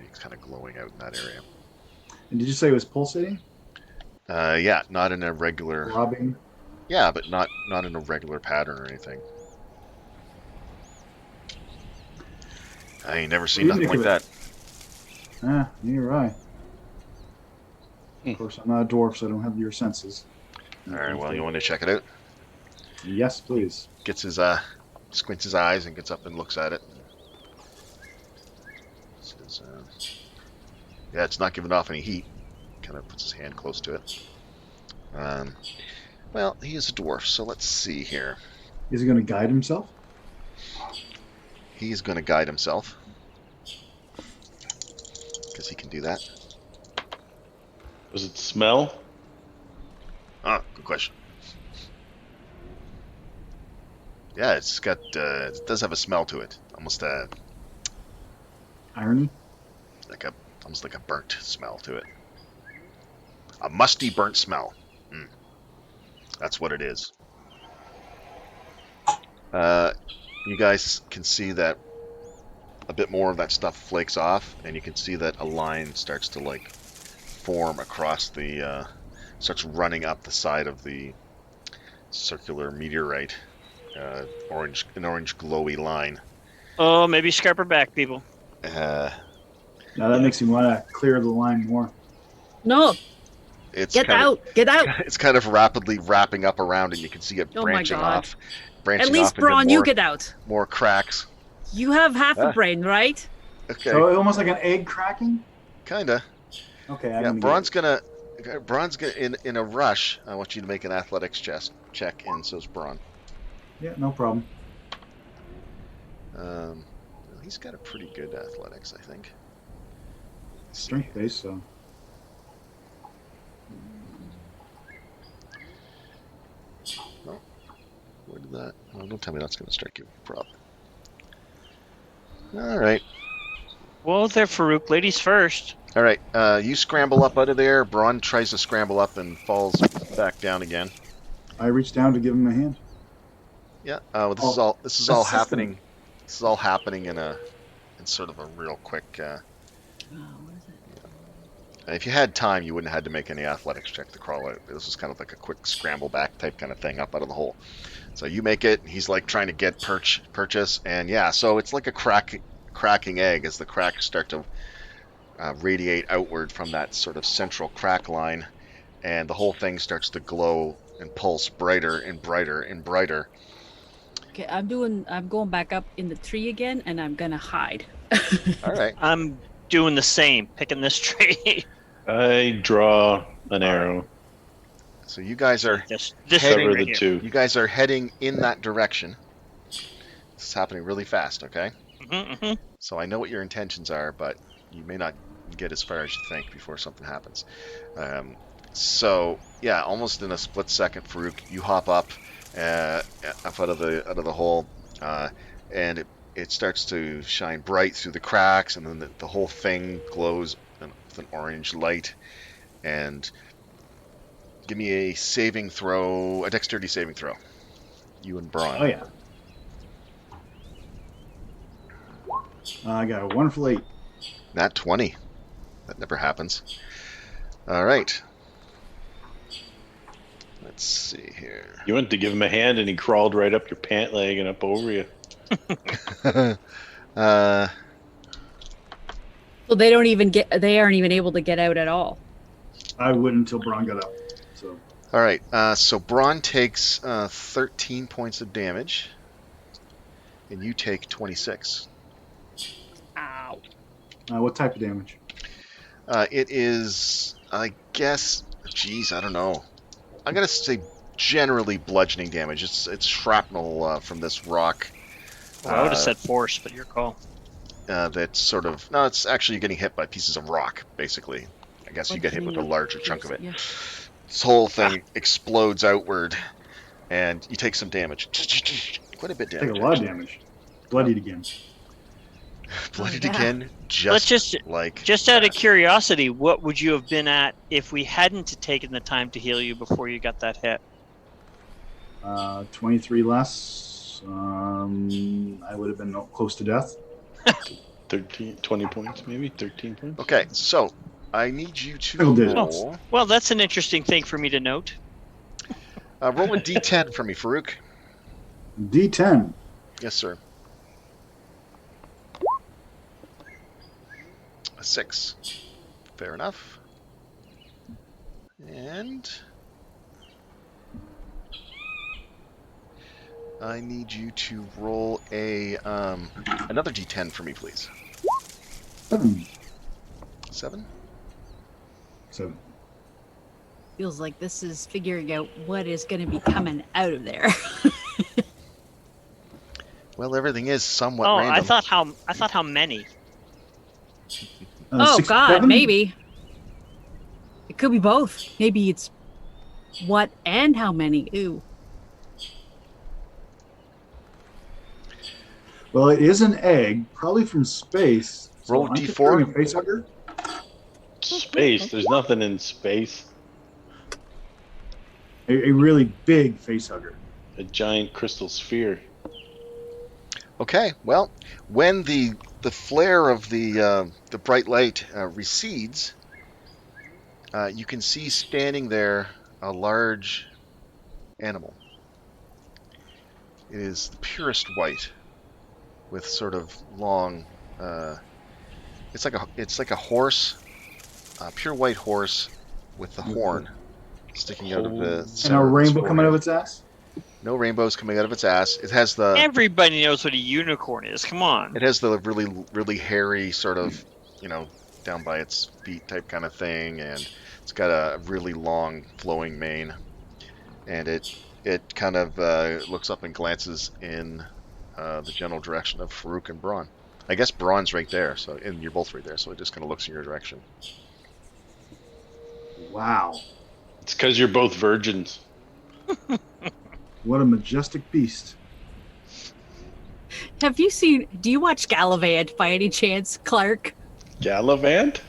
It's kind of glowing out in that area. And did you say it was pulsating? Yeah, not in a regular. Throbbing? Yeah, but not in a regular pattern or anything. I ain't never seen What do you nothing like make that. Neither I. Of course, I'm not a dwarf, so I don't have your senses. All right, well, you want to check it out? Yes, please. Gets his squints his eyes and gets up and looks at it. Says, yeah, it's not giving off any heat. Kind of puts his hand close to it. Well, he is a dwarf, so let's see here. Is he going to guide himself? He's going to guide himself. Because he can do that. Does it smell? Ah, good question. Yeah, it's got, it does have a smell to it. Almost Irony? almost like a burnt smell to it. A musty burnt smell. That's what it is. You guys can see that a bit more of that stuff flakes off, and you can see that a line starts to form across the, starts running up the side of the circular meteorite. An orange glowy line. Oh, maybe scrap her back, people. Now that makes me want to clear the line more. No, It's get kind out, get out. It's kind of rapidly wrapping up around, and you can see it Oh my branching God. off. Branching At least, off into Braun, you get out. more cracks. You have half a Huh? brain, right? Okay. So almost like an egg cracking. Kinda. Okay, I'm Yeah, gonna get Braun's gonna in a rush. I want you to make an athletics check, and so's Braun. Yeah, no problem. Well, he's got a pretty good athletics, I think. Let's see. Strength base, so Where did that? Oh, don't tell me that's gonna strike you. Problem. All right. Whoa there, Farouk. Ladies first. All right. You scramble up out of there. Braun tries to scramble up and falls back down again. I reached down to give him a hand. Yeah. Well, this is all assistant. happening. This is all happening in sort of a real quick. What is it? If you had time, you wouldn't have had to make any athletics check to crawl out. This was kind of like a quick scramble back type kind of thing up out of the hole. So you make it. He's like trying to get purchase, and yeah. So it's like a cracking egg as the cracks start to radiate outward from that sort of central crack line, and the whole thing starts to glow and pulse brighter and brighter and brighter. Okay, I'm going back up in the tree again, and I'm gonna hide. All right. I'm doing the same, picking this tree. I draw an arrow. So you guys are this heading right Cover the here. two. you guys are heading in that direction. This is happening really fast. Okay. Mm-hmm. So I know what your intentions are, but you may not get as far as you think before something happens. So yeah, almost in a split second, Farouk, you hop up out of the hole, and it starts to shine bright through the cracks, and then the whole thing glows with an orange light. And give me a dexterity saving throw. You and Braun. Oh yeah. I got a wonderful 8. Nat 20. That never happens. All right. Let's see here. You went to give him a hand, and he crawled right up your pant leg and up over you. So they aren't even able to get out at all. I wouldn't until Braun got up. So All right. So Braun takes 13 points of damage, and you take 26. Ow. what type of damage? It is, I guess, geez, I don't know. I'm gonna say generally bludgeoning damage. It's shrapnel from this rock. Well, I would have said force, but your call. That's sort of no. It's actually getting hit by pieces of rock, basically. I guess you get hit with a larger chunk of it. Yeah. This whole thing explodes outward, and you take some damage. Quite a bit of damage. Take a lot of damage. Bloodied again. Bloodied Yeah. again. Let's just like out of curiosity, what would you have been at if we hadn't taken the time to heal you before you got that hit? 23 less. I would have been close to death. 20 points, maybe 13 points. Okay, so I need you to Single digits. roll. Well, that's an interesting thing for me to note. Roll a d10 for me, Farouk. D10. Yes, sir. A 6. Fair enough. And I need you to roll a another d10 for me, please. 7. 7? 7. Feels like this is figuring out what is going to be coming out of there. Well, everything is somewhat Oh, random. I thought how many. Oh 6, God, 7? maybe it could be both. Maybe it's what and how many. Ooh. Well, it is an egg, probably from space. So Roll I'm D4. considering a facehugger. Space. There's nothing in space. A really big facehugger. A giant crystal sphere. Okay, well, when the flare of the bright light recedes, you can see standing there a large animal. It is the purest white, with sort of long. It's like a horse, a pure white horse with the horn sticking out of the. And center a of its rainbow coming out of forehead. its ass. No rainbows coming out of its ass. It has the Everybody knows what a unicorn is. Come on. really hairy sort of, down by its feet type kind of thing, and it's got a really long flowing mane, and it kind of looks up and glances in the general direction of Farouk and Braun. I guess Braun's right there, and you're both right there, so it just kind of looks in your direction. Wow. It's because you're both virgins. What a majestic beast. Have you seen? Do you watch Gallivant by any chance, Clark? Gallivant?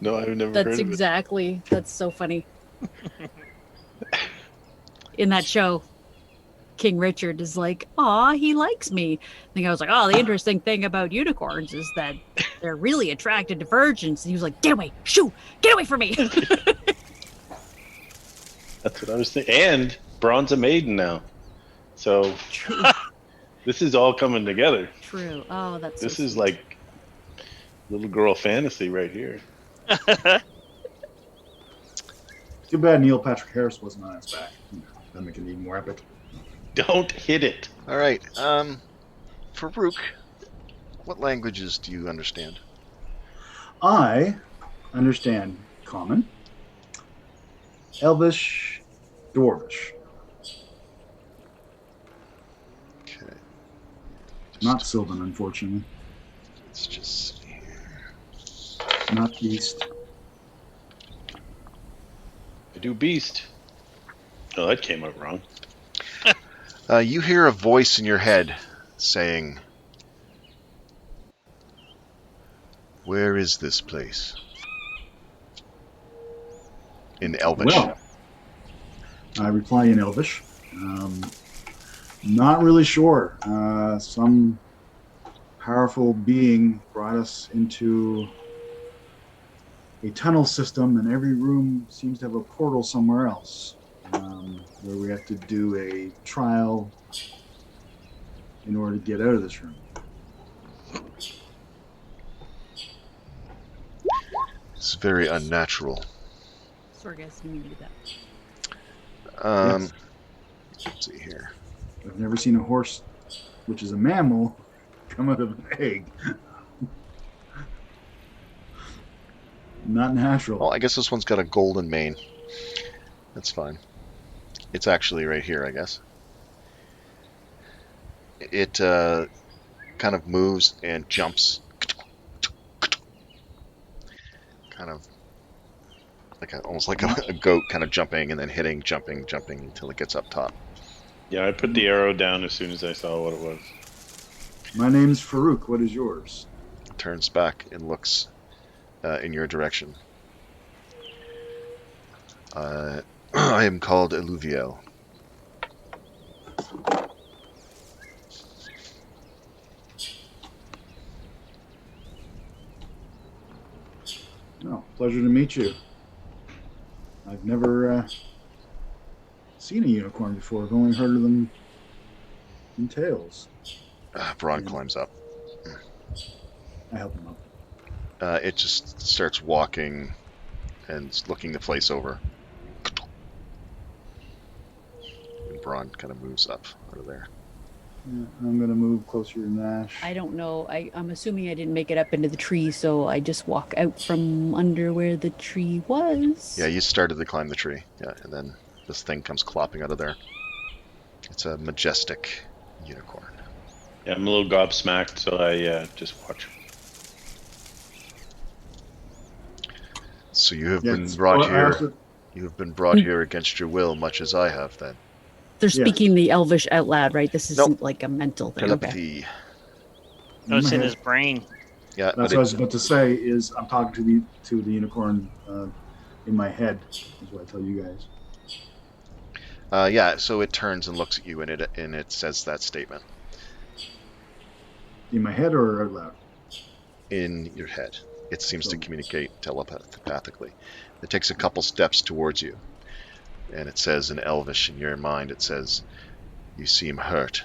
No, I've never heard That's of exactly. That's so funny. In that show, King Richard is like, "Aw, he likes me." And I was like, "Oh, the interesting thing about unicorns is that they're really attracted to virgins." And he was like, "Get away! Shoo! Get away from me!" it. That's what I was thinking. And Braun's a maiden now. So True. this is all coming together. True. Oh, that's. This so is sweet. like little girl fantasy right here. Too bad Neil Patrick Harris wasn't on its back. That make it even more epic. Don't hit it. All right, Farouk, what languages do you understand? I understand Common, Elvish, Dwarvish. Okay. Not Sylvan, unfortunately. Let's just see here. Not Beast. I do beast. Oh, that came out wrong. You hear a voice in your head saying, "Where is this place?" In Elvish. Well, I reply in Elvish. Not really sure. Some powerful being brought us into a tunnel system, and every room seems to have a portal somewhere else, where we have to do a trial in order to get out of this room. It's very unnatural. Sorry, guys, you muted that. Yes. Let's see here. I've never seen a horse, which is a mammal, come out of an egg. Not natural. Well, I guess this one's got a golden mane. That's fine. It's actually right here, I guess. It kind of moves and jumps. Kind of almost like a goat kind of jumping and then hitting, jumping until it gets up top. Yeah, I put the arrow down as soon as I saw what it was. My name's Farouk. What is yours? Turns back and looks in your direction. I am called Eluviel. Oh, pleasure to meet you. I've never seen a unicorn before. I've only heard of them in tales. Braun climbs up. I help him up. It just starts walking and looking the place over. And Braun kind of moves up out of there. Yeah, I'm going to move closer to Nash. I don't know. I'm assuming I didn't make it up into the tree, so I just walk out from under where the tree was. Yeah, you started to climb the tree. Yeah, and then this thing comes clopping out of there. It's a majestic unicorn. Yeah, I'm a little gobsmacked, so I just watch. So you have Yeah, been brought here. also- You have been brought here against your will, much as I have. Then They're Yeah. speaking the Elvish out loud, right? This isn't Nope. like a mental thing. Okay. telepathy. No, it's in my his head. brain. Yeah, That's but what I was about to say. Is I'm talking to the unicorn in my head. Is what I tell you guys. yeah. So it turns and looks at you, and it says that statement In my head or out loud? in your head. It seems to So- communicate telepathically. It takes a couple steps towards you, and it says in Elvish in your mind. It says, "You seem hurt."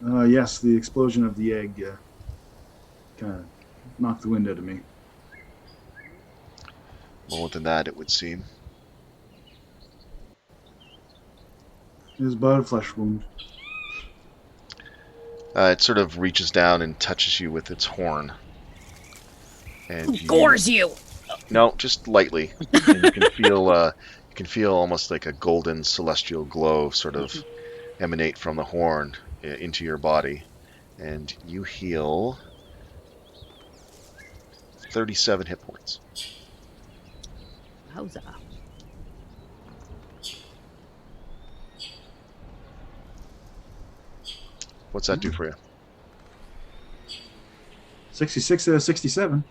Yes, the explosion of the egg kind of knocked the wind out of me. More than that, it would seem. It was about a flesh wound. It sort of reaches down and touches you with its horn. And Gores you. No, just lightly. And you can feel almost like a golden celestial glow sort of emanate from the horn into your body. And you heal 37 hit points. Howza. What's that do for you? 66 out of 67.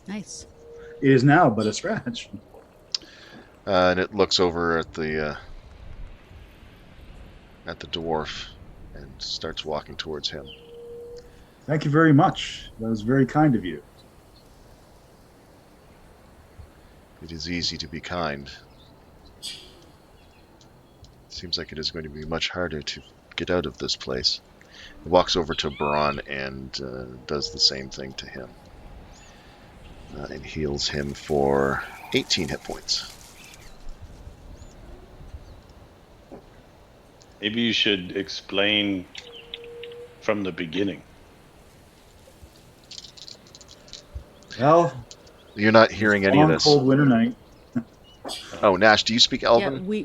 Nice. It is now but a scratch. And it looks over at the dwarf and starts walking towards him. Thank you very much. That was very kind of you. It is easy to be kind. Seems like it is going to be much harder to get out of this place. He walks over to Braun and does the same thing to him. And heals him for 18 hit points. Maybe you should explain from the beginning. Well, You're not hearing any of long, this. cold winter night. Oh, Nash, do you speak Elven? Yeah,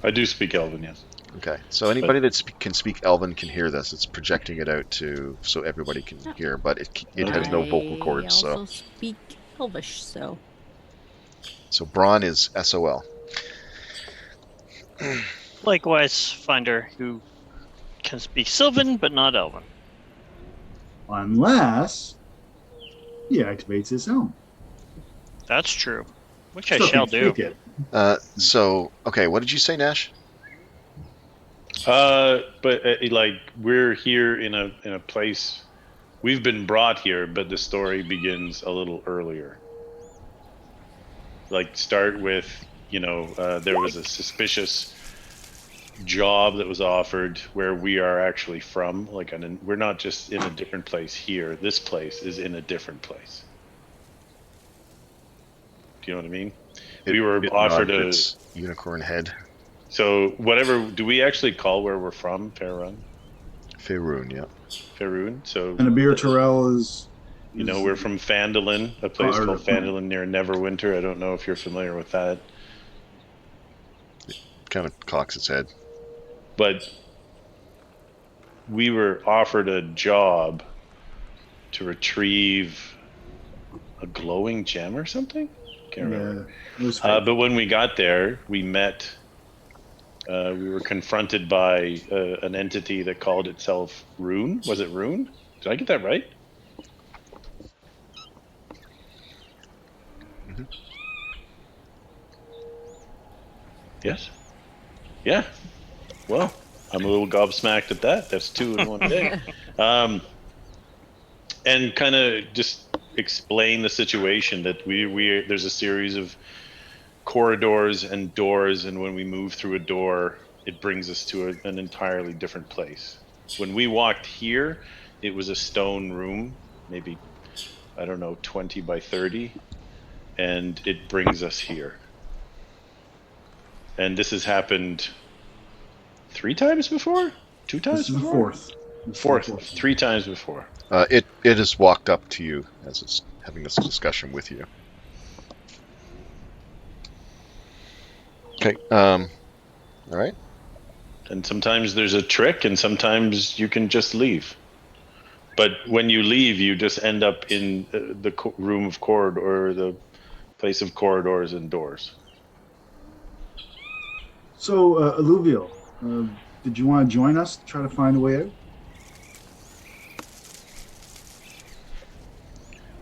I do speak Elven, yes. Okay, so anybody that can speak Elven can hear this. It's projecting it out so everybody can hear, but it has no vocal cords. I also speak Elvish, so. So Braun is SOL. Likewise, Finder, who can speak Sylvan but not Elven. Unless he activates his helm. That's true. Which I Still shall can't do. speak it. Okay, what did you say, Nash? Like we're here in a place. We've been brought here, but the story begins a little earlier. Like start with, there was a suspicious job that was offered where we are actually from. We're not just in a different place here. This place is in a different place. Do you know what I mean? We were offered a unicorn head. So whatever, do we actually call where we're from Faerun? Faerun, yeah. Faerun. So And a beer Terrell is. we're from Phandalin, a place called Phandalin near Neverwinter. I don't know if you're familiar with that. It kind of cocks its head. But we were offered a job to retrieve a glowing gem or something. Can't remember. It was But when we got there, we met. We were confronted by an entity that called itself Rune. Was it Rune? Did I get that right? Mm-hmm. Yes. Yeah. Well, I'm a little gobsmacked at that. That's two in one day. And kind of just explain the situation that there's a series of corridors and doors, and when we move through a door, it brings us to an entirely different place. When we walked here, it was a stone room, maybe, 20 by 30, and it brings us here. And this has happened 3 times before? 2 times This is the before? fourth. This is the Fourth. 3 times before. It has walked up to you as it's having this discussion with you. Okay. All right. And sometimes there's a trick, and sometimes you can just leave. But when you leave, you just end up in the room of corridor, or the place of corridors and doors. So, Alluvial, did you want to join us to try to find a way out?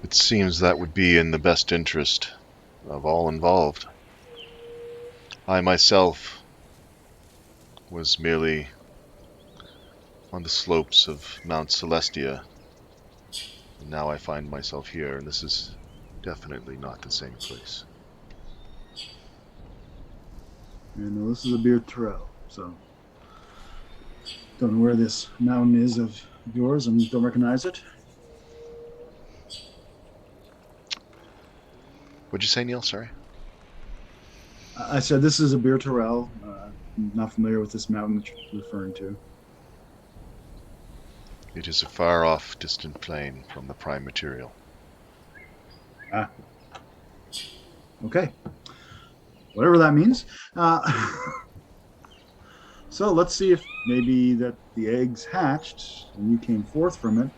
It seems that would be in the best interest of all involved. I myself was merely on the slopes of Mount Celestia, and now I find myself here, and this is definitely not the same place. And this is a beer Terrell, so don't know where this mountain is of yours and don't recognize it. What'd you say, Neil? Sorry. I said this is a beer Terrell. not familiar with this mountain that you're referring to. It is a far off, distant plane from the prime material. Ah. Okay. Whatever that means. So let's see if maybe that the eggs hatched and you came forth from it.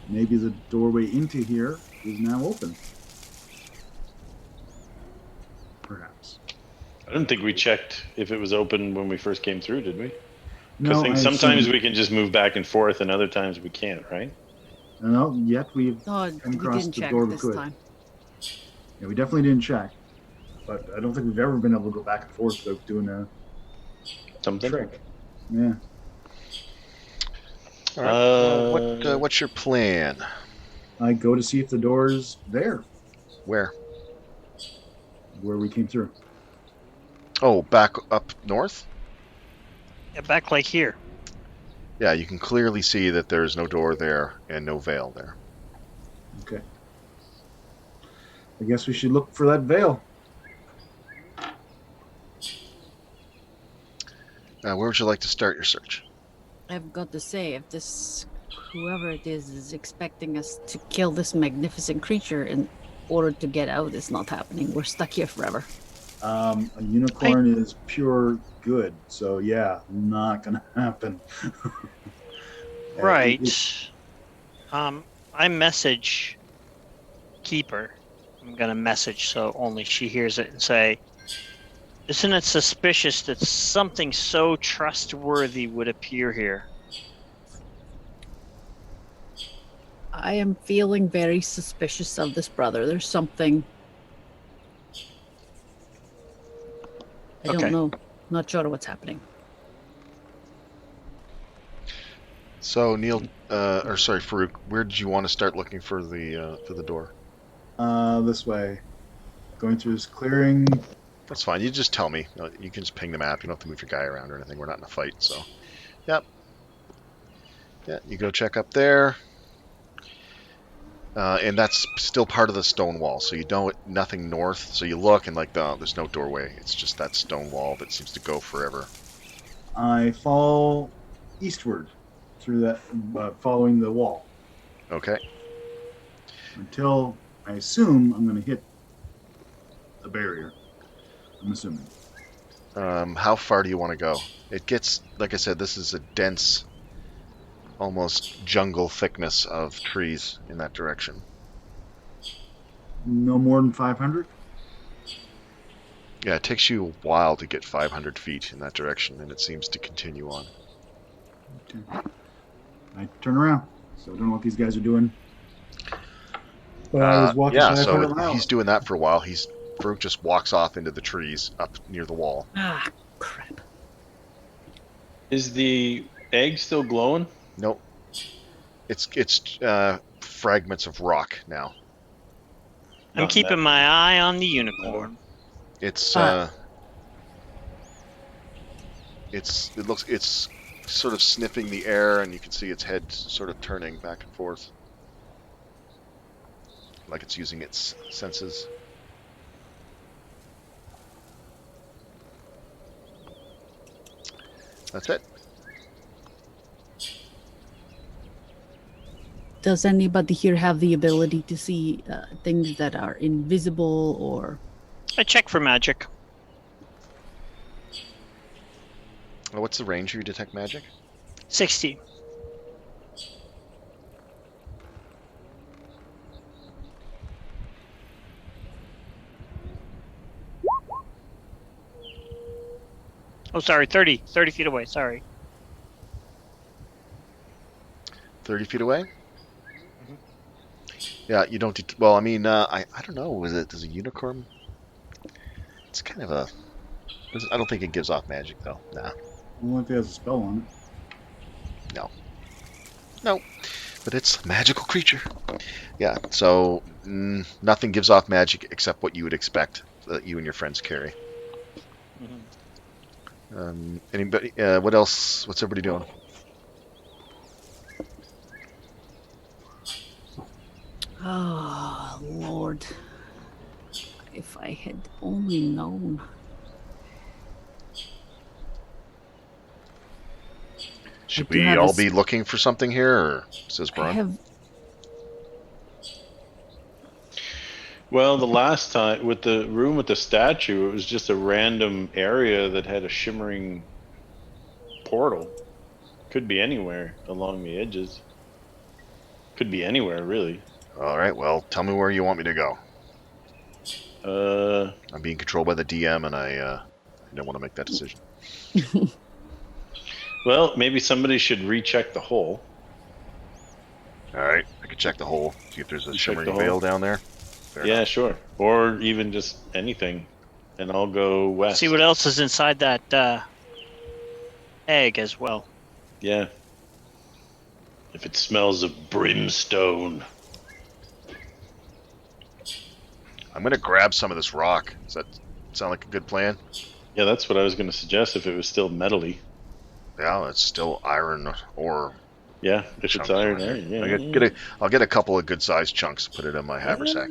Maybe the doorway into here is now open. Perhaps. I don't think we checked if it was open when we first came through, did we? Because No, I think I sometimes assume- we can just move back and forth, and other times we can't, right? No, yet we've No, come we across didn't the check door we this could. time. Yeah, we definitely didn't check. But I don't think we've ever been able to go back and forth without doing a Something. trick. Yeah. All right. Well, what's your plan? I go to see if the door's there Where? where we came through. Oh, back up north? Yeah, back like here. Yeah, you can clearly see that there's no door there and no veil there. Okay. I guess we should look for that veil. Where would you like to start your search? I've got to say, if this, whoever it is expecting us to kill this magnificent creature in order to get out, it's not happening. We're stuck here forever. A unicorn is pure good, so yeah, not gonna happen. Right. I message Keeper. I'm gonna message so only she hears it and say, "Isn't it suspicious that something so trustworthy would appear here?" I am feeling very suspicious of this brother. There's something. I Okay. don't know. Not sure what's happening. So Neil, or sorry, Farouk, where did you want to start looking for the door? This way. Going through this clearing. That's fine. You just tell me. You can just ping the map. You don't have to move your guy around or anything. We're not in a fight, so. Yep. Yeah, you go check up there. And that's still part of the stone wall, so you don't nothing north. So you look and like, no, there's no doorway. It's just that stone wall that seems to go forever. I fall eastward through that, following the wall Okay. until I assume I'm going to hit the barrier. I'm assuming. How far do you want to go? It gets, like I said, this is a dense, almost jungle thickness of trees in that direction. No more than 500. Yeah, it takes you a while to get 500 feet in that direction, and it seems to continue on. Okay. I turn around, so I don't know what these guys are doing. But I was walking yeah, 500 so miles. he's doing that for a while. Farouk just walks off into the trees up near the wall. Ah, crap. Is the egg still glowing? Nope. It's fragments of rock now. I'm Not keeping that- my eye on the unicorn. It's it's sort of sniffing the air, and you can see its head sort of turning back and forth, like it's using its senses. That's it. Does anybody here have the ability to see things that are invisible or? I check for magic. What's the range you detect magic? 60. Oh, sorry, 30. 30 feet away, sorry. 30 feet away? Yeah, you don't. Well, I mean, I don't know. Does a unicorn? It's kind of a. I don't think it gives off magic though. Nah. Only if it has a spell on it. No. But it's a magical creature. Yeah. So nothing gives off magic except what you would expect that you and your friends carry. Anybody? What else? What's everybody doing? Oh, Lord. If I had only known. Should do we have all this- be looking for something here, or says I Braun? have. Well, the last time with the room with the statue, it was just a random area that had a shimmering portal. Could be anywhere along the edges. Could be anywhere, really. All right. Well, tell me where you want me to go. I'm being controlled by the DM, and I don't want to make that decision. Well, maybe somebody should recheck the hole. All right. I can check the hole, see if there's a You check the shimmering hole? veil down there. Fair Yeah, enough. sure. Or even just anything. And I'll go west. See what else is inside that egg as well. Yeah. If it smells of brimstone. I'm gonna grab some of this rock. Does that sound like a good plan? Yeah, that's what I was going to suggest if it was still metally. Yeah, it's still iron ore. Yeah, if chunks it's iron, right here. yeah. I'll get a couple of good-sized chunks. Put it in my haversack.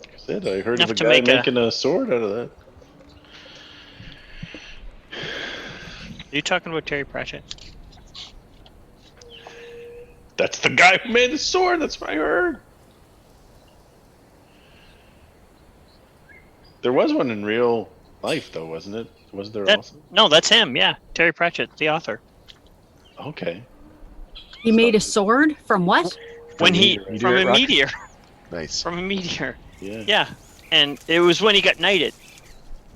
Like I said, I heard Enough of a to guy make a- making a sword out of that. Are you talking about Terry Pratchett? That's the guy who made the sword. That's what I heard. There was one in real life, though, wasn't it? Was there also? No, that's him. Yeah, Terry Pratchett, the author. Okay. He made a sword from what? When he meteorite. from a Meteorite rock? meteor, Nice. from a meteor. Yeah. Yeah, and it was when he got knighted.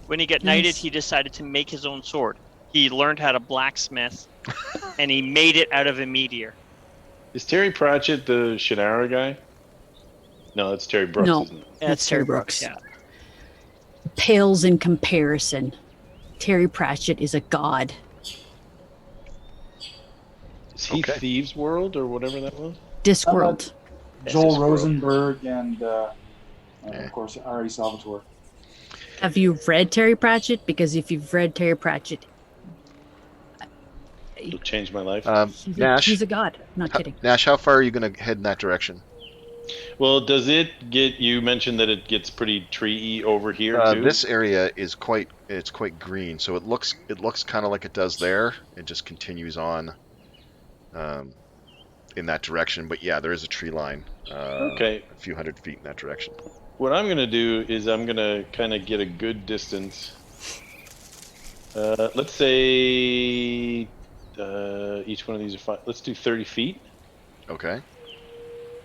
When he got knighted, Nice. he decided to make his own sword. He learned how to blacksmith, and he made it out of a meteor. Is Terry Pratchett the Shannara guy? No, that's Terry Brooks, No. isn't it? Yeah, That's it's Terry Terry Brooks. Brooks. Yeah. Pales in comparison. Terry Pratchett is a god. Is he Okay. Thieves World or whatever that was? Discworld. Joel Yes, it's Rosenberg and Yeah. of course Ari Salvatore. Have you read Terry Pratchett? Because if you've read Terry Pratchett, It'll change my life. Nash, he's a god. Not kidding. Nash, how far are you going to head in that direction? Well, does it get? You mentioned that it gets pretty tree-y over here too. This area is quite green, so it looks kind of like it does there. It just continues on in that direction. But yeah, there is a tree line. Okay. A few hundred feet in that direction. What I'm gonna do is I'm gonna kind of get a good distance. Let's say each one of these are fine. Let's do 30 feet, Okay.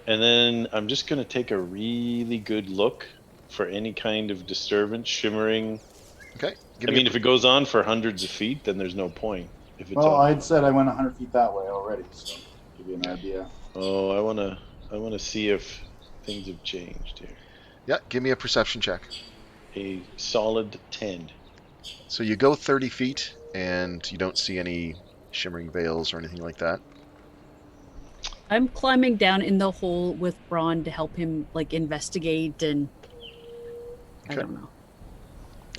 and then I'm just gonna take a really good look for any kind of disturbance, shimmering. Okay. I mean, if it goes on for hundreds of feet, then there's no point. If it's Well, on- I'd said I went 100 feet that way already, so give you an idea. Oh, I wanna see if things have changed here. Yeah, give me a perception check. A solid 10. So you go 30 feet, and you don't see any shimmering veils or anything like that. I'm climbing down in the hole with Braun to help him like investigate and I Okay. don't know.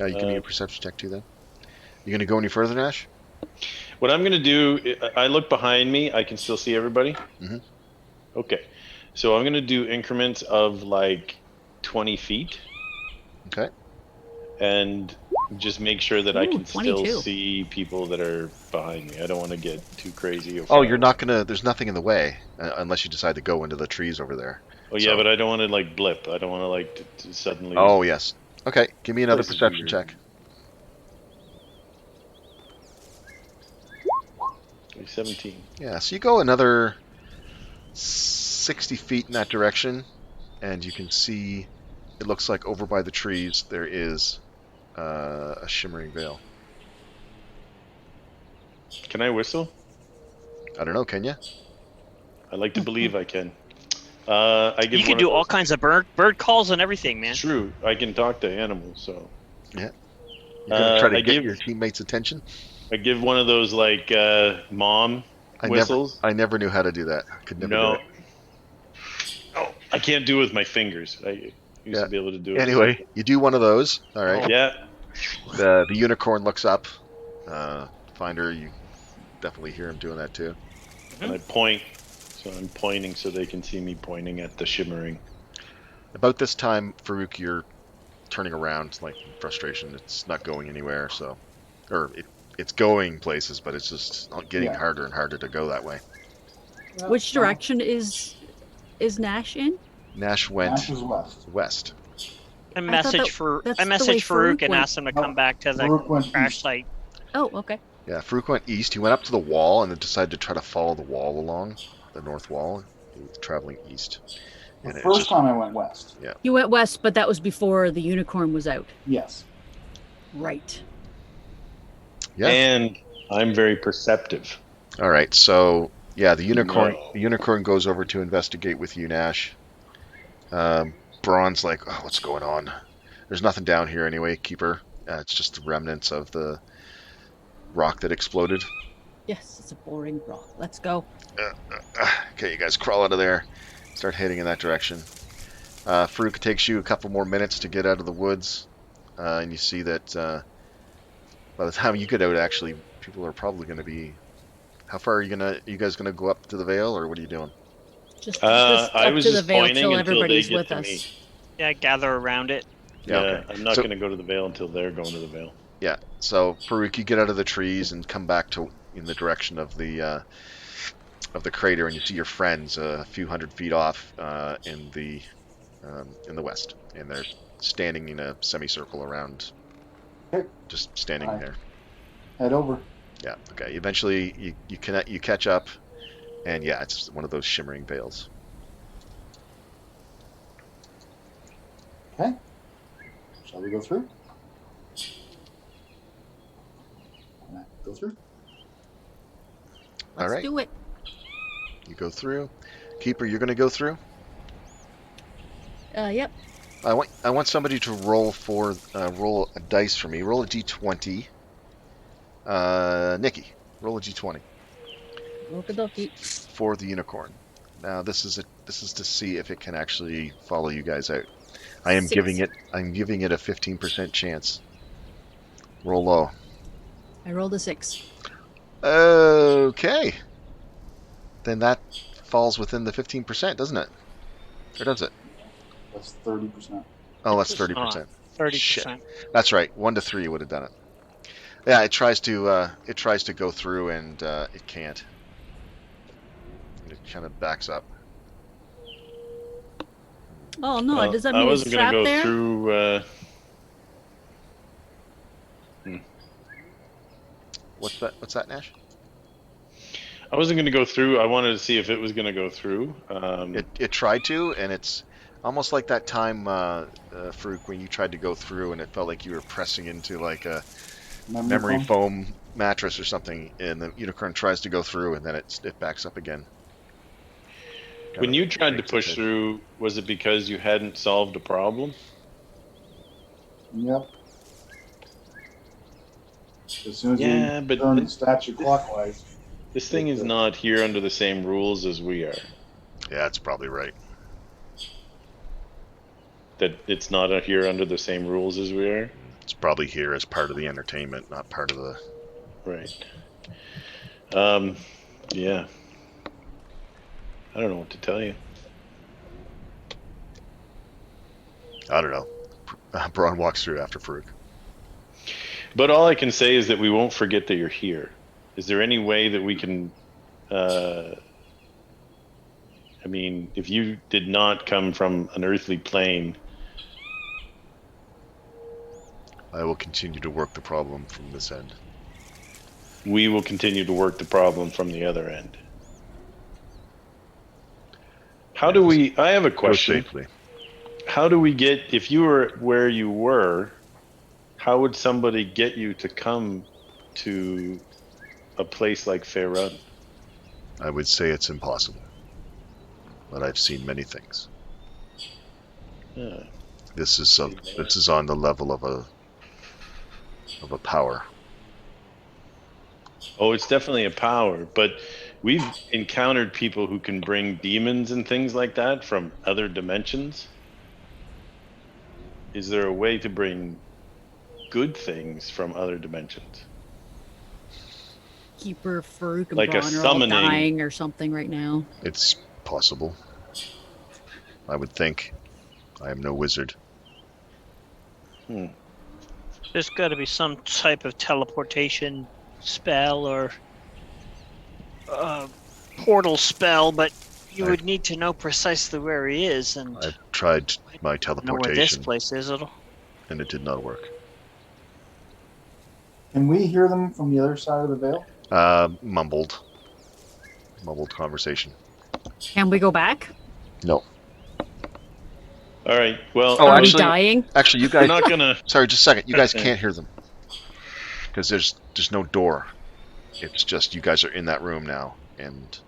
You give me a perception check too, then. You going to go any further, Nash? What I'm gonna do, I look behind me. I can still see everybody. Mhm. Okay, so I'm gonna do increments of like 20 feet. Okay. And just make sure that I Ooh, can 22. still see people that are behind me. I don't want to get too crazy. Oh, you're not going to... There's nothing in the way, unless you decide to go into the trees over there. Oh yeah, so- but I don't want to like blip. I don't want to like to suddenly. Oh, yes. Okay, give me another This is perception weird. check. 17. Yeah, so you go another 60 feet in that direction, and you can see, it looks like over by the trees, there is a shimmering veil. Can I whistle? I don't know, can you? I like to believe I can. I give You can one do of all those- kinds of bird calls and everything, man. True, I can talk to animals, so You're going to try to I get give- your teammates' attention? I give one of those like mom whistles. I never knew how to do that. I could never No. do Oh, I can't do it with my fingers. I used to be able to do it. it. Anyway, you do one of those. All right. Yeah. The unicorn looks up. Finder, you definitely hear him doing that too. And I point. So I'm pointing so they can see me pointing at the shimmering. About this time, Farouk, you're turning around like in frustration. It's not going anywhere, so, or it's going places, but it's just getting Yeah. harder and harder to go that way. Which direction is Nash in? Nash went Nash is west. west. I I thought messaged for that's I the way messaged Farouk Farouk and went. asked him to No, come back to the Farouk went crash east. site. Oh, okay. Yeah, Farouk went east. He went up to the wall and then decided to try to follow the wall along, the north wall. He was traveling east. The And it was first just, time I went west. You went west, but that was before the unicorn was out. Yes. Right. yeah. And I'm very perceptive. All right, so yeah, the unicorn No. goes over to investigate with you, Nash. Braun's like, oh, what's going on? There's nothing down here anyway, Keeper. It's just the remnants of the rock that exploded. Yes, it's a boring rock. Let's go. Okay, you guys crawl out of there. Start heading in that direction. Farouk, it takes you a couple more minutes to get out of the woods. And you see that by the time you get out, actually, people are probably going to be... How far are you guys gonna go up to the Vale, or what are you doing? Just I up was to the just Vale pointing till until they everybody's get with to us. me. Yeah, gather around it. Yeah, Yeah, okay. I'm not So- going to go to the Vale until they're going to the Vale. Yeah, so Farouk, you get out of the trees and come back to in the direction of the crater, and you see your friends a few hundred feet off in the west, and they're standing in a semicircle around, Okay. just standing Hi. there. Head over. Yeah. Okay. Eventually, you catch up, and yeah, it's one of those shimmering veils. Okay. Shall we go through? Go through. All Let's right. do it. You go through. Keeper, you're going to go through. Yep. I want somebody to roll a dice for me. Roll a d20. Nikki, roll a d20 Okie dokie. for the unicorn. Now this is to see if it can actually follow you guys out. I'm 6. giving it a 15% chance. Roll low. I rolled a 6. Okay. Then that falls within the 15%, doesn't it? Or does it? That's 30%. Oh, that's It does 30%. 30%. That's right. 1 to 3 would have done it. Yeah, it tries to go through and it can't. It kind of backs up. Oh no! Well, Does that I mean it's wasn't going trapped to go there? through. What's that, Nash? I wasn't going to go through. I wanted to see if it was going to go through. It tried to, and it's almost like that time, Farouk, when you tried to go through, and it felt like you were pressing into like a memory foam mattress or something, and the unicorn tries to go through, and then it backs up again. When you tried to shakes its push head. through, was it because you hadn't solved a problem? Yep. As soon as Yeah, you but turn the statue clockwise. This thing is not here under the same rules as we are. Yeah, that's probably right. That it's not here under the same rules as we are. It's probably here as part of the entertainment, not part of the... Right. Yeah. I don't know what to tell you. I don't know. Braun walks through after Farouk. But all I can say is that we won't forget that you're here. Is there any way that we can... I mean, if you did not come from an earthly plane... I will continue to work the problem from this end. We will continue to work the problem from the other end. How do we... I have a Go question. safely. How do we get... If you were where you were, how would somebody get you to come to a place like Faerun? I would say it's impossible. But I've seen many things. Yeah. This is on the level of a power. Oh, it's definitely a power, but we've encountered people who can bring demons and things like that from other dimensions. Is there a way to bring good things from other dimensions? Keeper, Farouk, and Like a Braun are all summoning. dying or something right now. It's possible. I would think. I am no wizard. Hmm. There's got to be some type of teleportation spell or portal spell, but you would need to know precisely where he is, and I've tried my I don't know where this teleportation, place is. and it did not work. Can we hear them from the other side of the veil? Mumbled conversation. Can we go back? No. All right. Well, Oh, Are actually- we dying? Actually, you we're guys. not gonna. Sorry, just a second. You guys Okay. can't hear them because there's no door. It's just you guys are in that room now, and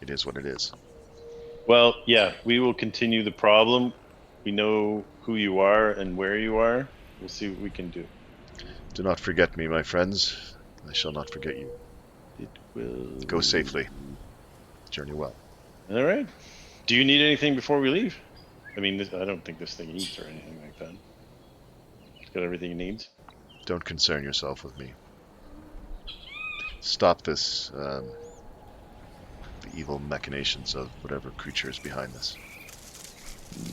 it is what it is. Well, yeah, we will continue the problem. We know who you are and where you are. We'll see what we can do. Do not forget me, my friends. I shall not forget you. It will Go safely. Journey well. All right. Do you need anything before we leave? I mean, I don't think this thing eats or anything like that. It's got everything it needs. Don't concern yourself with me. Stop this, the evil machinations of whatever creature is behind this.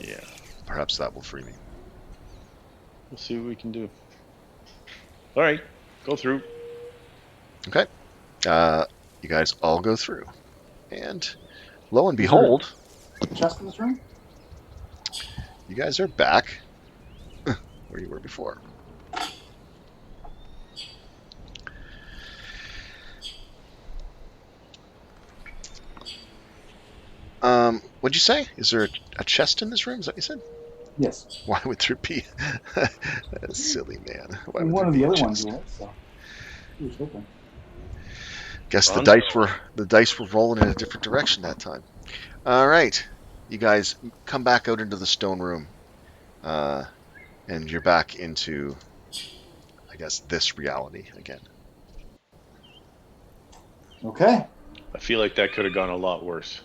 Yeah. Perhaps that will free me. We'll see what we can do. All right. Go through. Okay. You guys all go through. And lo and behold, Chest in this room? you guys are back where you were before. What'd you say? Is there a chest in this room? Is that what you said? Yes. Why would there be? That's silly, man. Why And would one there of be the a other ones chest? was, so. He was hoping. Guess the Fun. dice were rolling in a different direction that time. All right, you guys come back out into the stone room, and you're back into, I guess, this reality again. Okay. I feel like that could have gone a lot worse.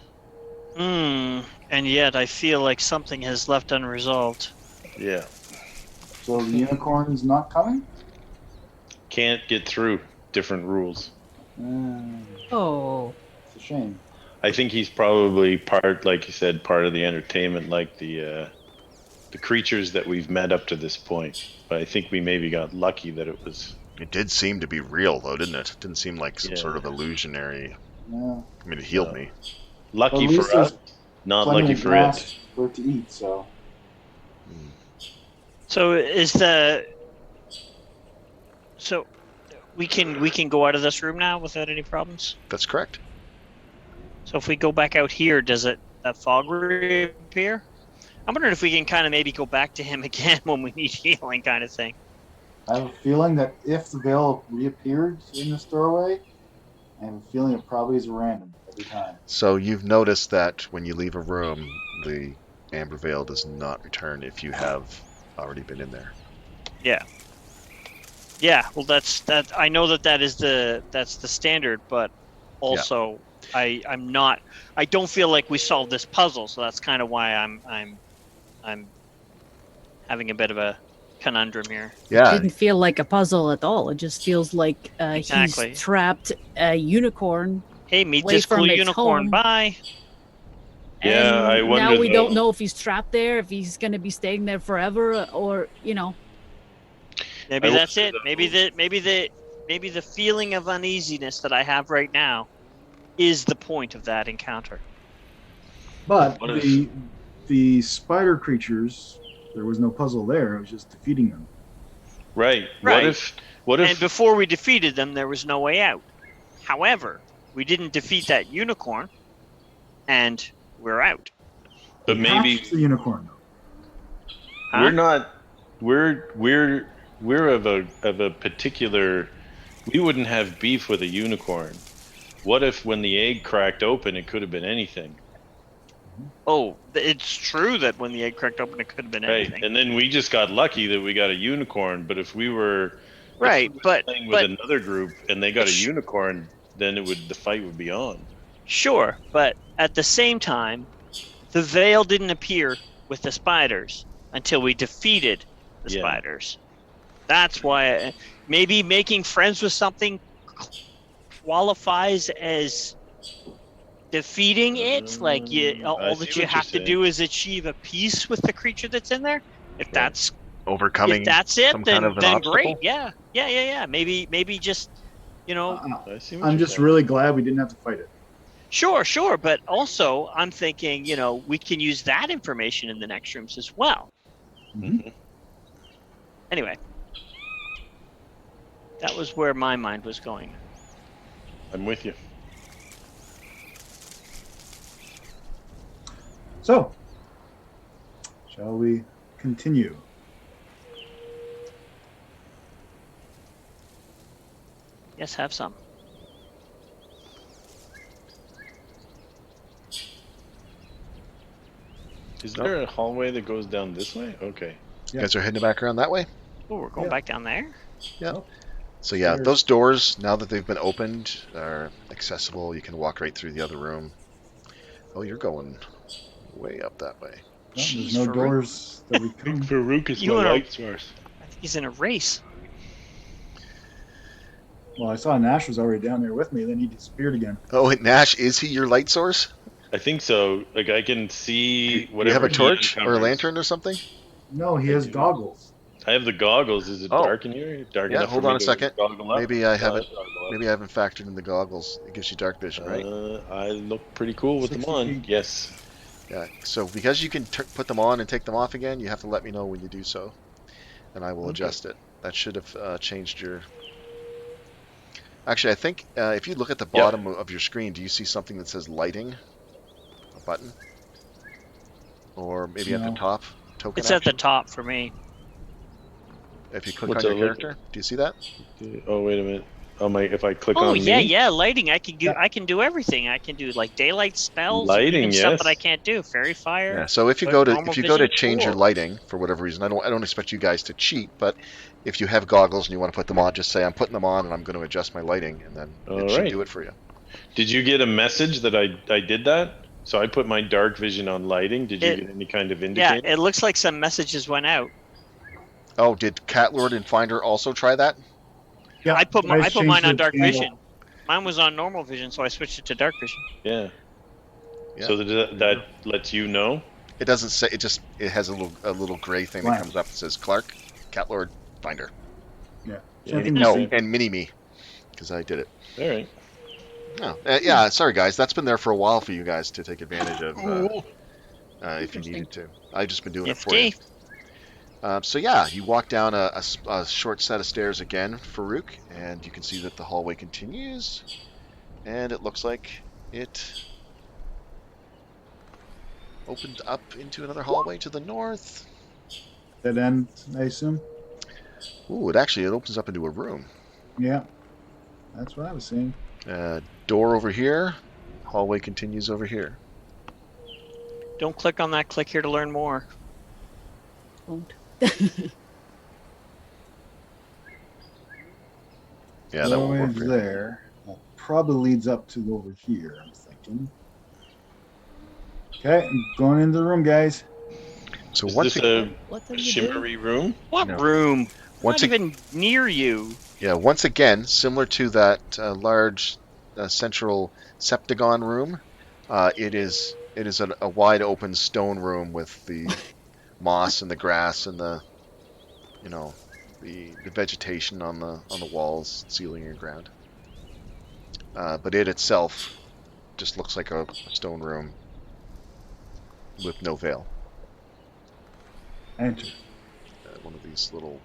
And yet I feel like something has left unresolved. Yeah. So the unicorn's not coming? Can't get through. Different rules. Oh. It's a shame. I think he's probably part, like you said, part of the entertainment, like the creatures that we've met up to this point. But I think we maybe got lucky that it was. It did seem to be real, though, didn't it? It didn't seem like some Yeah. sort of illusionary. Yeah. I mean, it healed No. me. Lucky Well, at for least there's us, not plenty lucky of for grass it. for it to eat, so. So we can go out of this room now without any problems. That's correct. So if we go back out here, does that fog reappear? I'm wondering if we can kind of maybe go back to him again when we need healing, kind of thing. I have a feeling that if the veil reappeared in this doorway, I have a feeling it probably is random every time. So you've noticed that when you leave a room, the amber veil does not return if you have already been in there. Yeah, well, that's that. I know that's the standard, but also I'm not. I don't feel like we solved this puzzle, so that's kind of why I'm having a bit of a conundrum here. Yeah, Didn't feel like a puzzle at all. It just feels like Exactly. he's trapped a unicorn. Hey, meet Away this cool from its unicorn. home. Bye. Yeah, and I wonder, now we don't though. know if he's trapped there, if he's going to be staying there forever, or Maybe I that's wonder, it. though. Maybe the feeling of uneasiness that I have right now is the point of that encounter. But What if- the spider creatures, there was no puzzle there. It was just defeating them. Right. Right. What if? And before we defeated them, there was no way out. However, we didn't defeat that unicorn, and we're out. But maybe Hatched the unicorn, though. Huh? we're not. We're of a particular. We wouldn't have beef with a unicorn. What if when the egg cracked open, it could have been anything? Oh, it's true that when the egg cracked open, it could have been Right. anything. And then we just got lucky that we got a unicorn. But if we were Right, but playing with but another group and they got a Sh- unicorn, then the fight would be on. sure. But at the same time, the veil didn't appear with the spiders until we defeated the Yeah. spiders. That's why maybe making friends with something qualifies as defeating it. Like I all see that you what have you're to do is achieve a peace with the creature that's in there. If Right. overcoming if that's it, some then kind of an then obstacle? great. Yeah. Maybe just You know, I see what I'm you're just saying. really glad we didn't have to fight it. sure, but also I'm thinking, we can use that information in the next rooms as well. Mhm. Anyway, that was where my mind was going. I'm with you. So, shall we continue? Yes, have some. Is there a hallway that goes down this way? Okay. You guys are heading back around that way? Oh, we're going Yeah. back down there? Yeah. Oh, So yeah, stairs. those doors, now that they've been opened, are accessible. You can walk right through the other room. Oh, you're going way up that way. Well, Jeez, there's no Farouk. doors that we come. Farouk is You my and a- light source. I think he's in a race. Well, I saw Nash was already down there with me. Then he disappeared again. Oh, and Nash, is he your light source? I think so. Like I can Do see you whatever have a he torch or a uncovers. lantern or something? No, he I has do. goggles. I have the goggles. Is it Oh. dark in here? Dark Yeah, enough hold for me on a to second. goggle up? Maybe I haven't. Goggle up. Maybe I haven't factored in the goggles. It gives you dark vision, right? I look pretty cool with them 60 on. feet. Yes. Yeah. So because you can put them on and take them off again, you have to let me know when you do so, and I will Okay. adjust it. That should have changed your. Actually, I think if you look at the bottom of your screen, do you see something that says lighting? A button? Or maybe at the No. top? Token It's at the action? top for me. If you click What's on it your look character, do you see that? Oh wait a minute. Oh my! If I click Oh on yeah, me, yeah, lighting. I can do. Yeah. I can do everything. I can do like daylight spells, Lighting, even stuff yes. that I can't do. Fairy fire. Yeah. So if you but go to normal to vision, change your cool. lighting for whatever reason, I don't expect you guys to cheat, but if you have goggles and you want to put them on, just say I'm putting them on and I'm going to adjust my lighting, and then it All should right. do it for you. Did you get a message that I did that? So I put my dark vision on lighting. Did you It- get any kind of Yeah, indicator? it looks like some messages went out. Oh, did Catlord and Finder also try that? Yeah, I put guys mine changed on the dark candle. vision. Mine was on normal vision, so I switched it to dark vision. Yeah. Yeah. So that lets you know. It doesn't say. It has a little gray thing that Blank. comes up that says Clark, Catlord, Finder, Yeah. Yeah. Same thing no, you see. and Mini Me, because I did it. All right. No, yeah. Sorry, guys. That's been there for a while for you guys to take advantage of if you needed to. I've just been doing it for you. Nifty. So yeah, you walk down a short set of stairs again, Farouk, and you can see that the hallway continues, and it looks like it opened up into another hallway to the north. Dead end, I assume. Ooh, it opens up into a room. Yeah, that's what I was saying. Door over here. Hallway continues over here. Don't click on that. Click here to learn more. Won't. Yeah, that will work. Going for you. there. That probably leads up to over here, I'm thinking. Okay, I'm going into the room, guys. So Is once this again, a What are you doing? shimmery room? What No. room? once Not ag- even near you. once again, similar to that large central septagon room, it is a wide open stone room with the moss and the grass and the vegetation on the walls, ceiling, and ground. But it itself just looks like a stone room with no veil. Enter. One of these little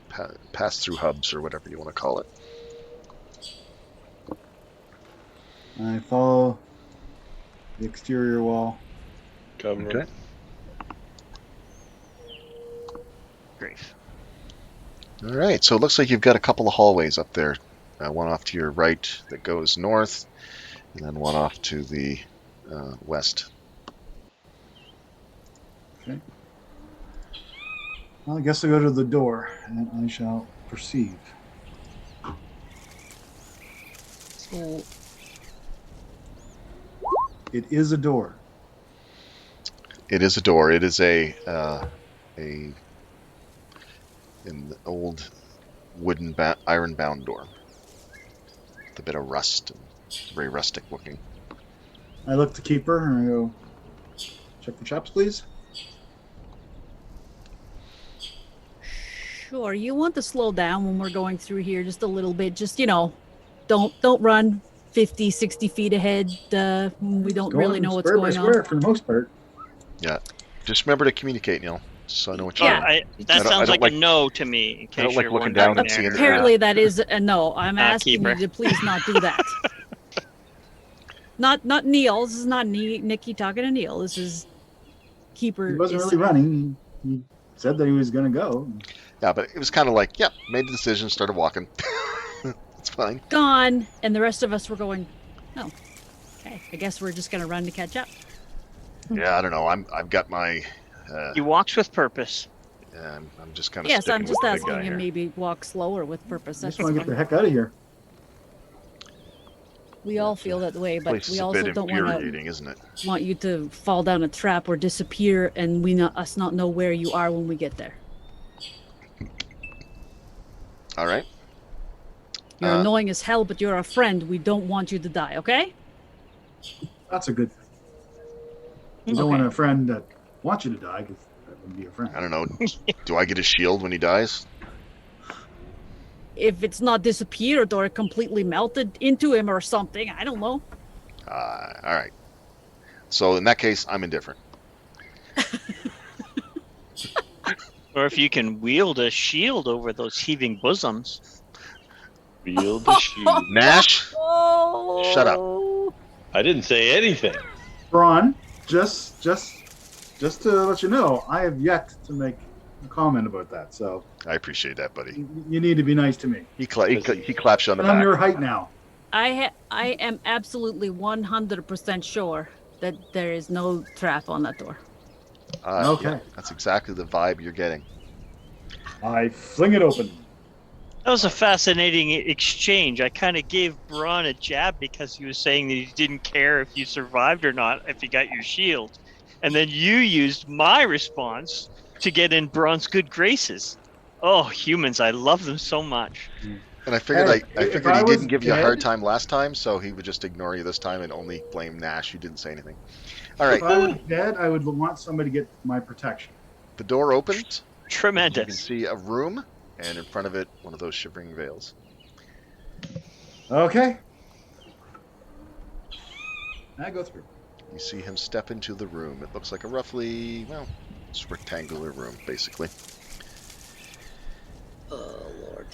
pass-through hubs or whatever you want to call it. I follow the exterior wall. Cover. Okay. Grief. All right, so it looks like you've got a couple of hallways up there. One off to your right that goes north, and then one off to the west. Well, I guess I'll go to the door, and I shall perceive. So It is a door. It is a door. It is an old wooden iron-bound door with a bit of rust. And it's very rustic looking. I look to keeper and I go, check the traps, please. sure, you want to slow down when we're going through here just a little bit. Just, don't don't run 50, 60 feet ahead. We don't really know what's square by going square on. for the most part. Yeah. Just remember to communicate, Neil. So I know what Oh, you're Yeah. doing. that I sounds don't like like- a no to me. In case don't like you're looking wondering down and there. seeing- Apparently, that is a no. I'm asking Keeper. you to please not do that. Not Neil. This is not Nikki talking to Neil. This is Keeper. He wasn't is really running. He said that he was going to go. Yeah, but it was kind of like, yeah, made the decision, started walking. It's fine. gone, and the rest of us were going, oh, okay. I guess we're just gonna run to catch up. Yeah, I don't know. I've got my. He walks with purpose. I'm just kind of. Yes, I'm just with the big asking guy you here. maybe walk slower with purpose. I That's just want to get the fine. heck out of here. We all feel that way, but Place we is a also bit don't want infuriating, isn't it? you to fall down a trap or disappear, and us not know where you are when we get there. All right. You're annoying as hell, but you're a friend. We don't want you to die, okay? That's a good thing. You don't Okay. want a friend that wants you to die, because that wouldn't be a friend. I don't know. Do I get a shield when he dies? If it's not disappeared or completely melted into him or something, I don't know. All right. So in that case, I'm indifferent. Or if you can wield a shield over those heaving bosoms. Wield the shield. Nash, Oh, Shut up. I didn't say anything. Braun, just to let you know, I have yet to make a comment about that. So I appreciate that, buddy. you need to be nice to me. He claps you on the And I'm back. your height now. I am absolutely 100% sure that there is no trap on that door. Okay. Yeah, that's exactly the vibe you're getting. I fling it open. That was a fascinating exchange. I kind of gave Braun a jab because he was saying that he didn't care if you survived or not if you got your shield. And then you used my response to get in Braun's good graces. Oh, humans, I love them so much. And I figured Hey, I if figured I he was didn't give you a hard dead- time last time, so he would just ignore you this time and only blame Nash. You didn't say anything. All right. If I was dead, I would want somebody to get my protection. The door opens. You can Tremendous. see a room, and in front of it, one of those shivering veils. Okay. I go through. You see him step into the room. It looks like a roughly, well, it's a rectangular room, basically. Oh Lord!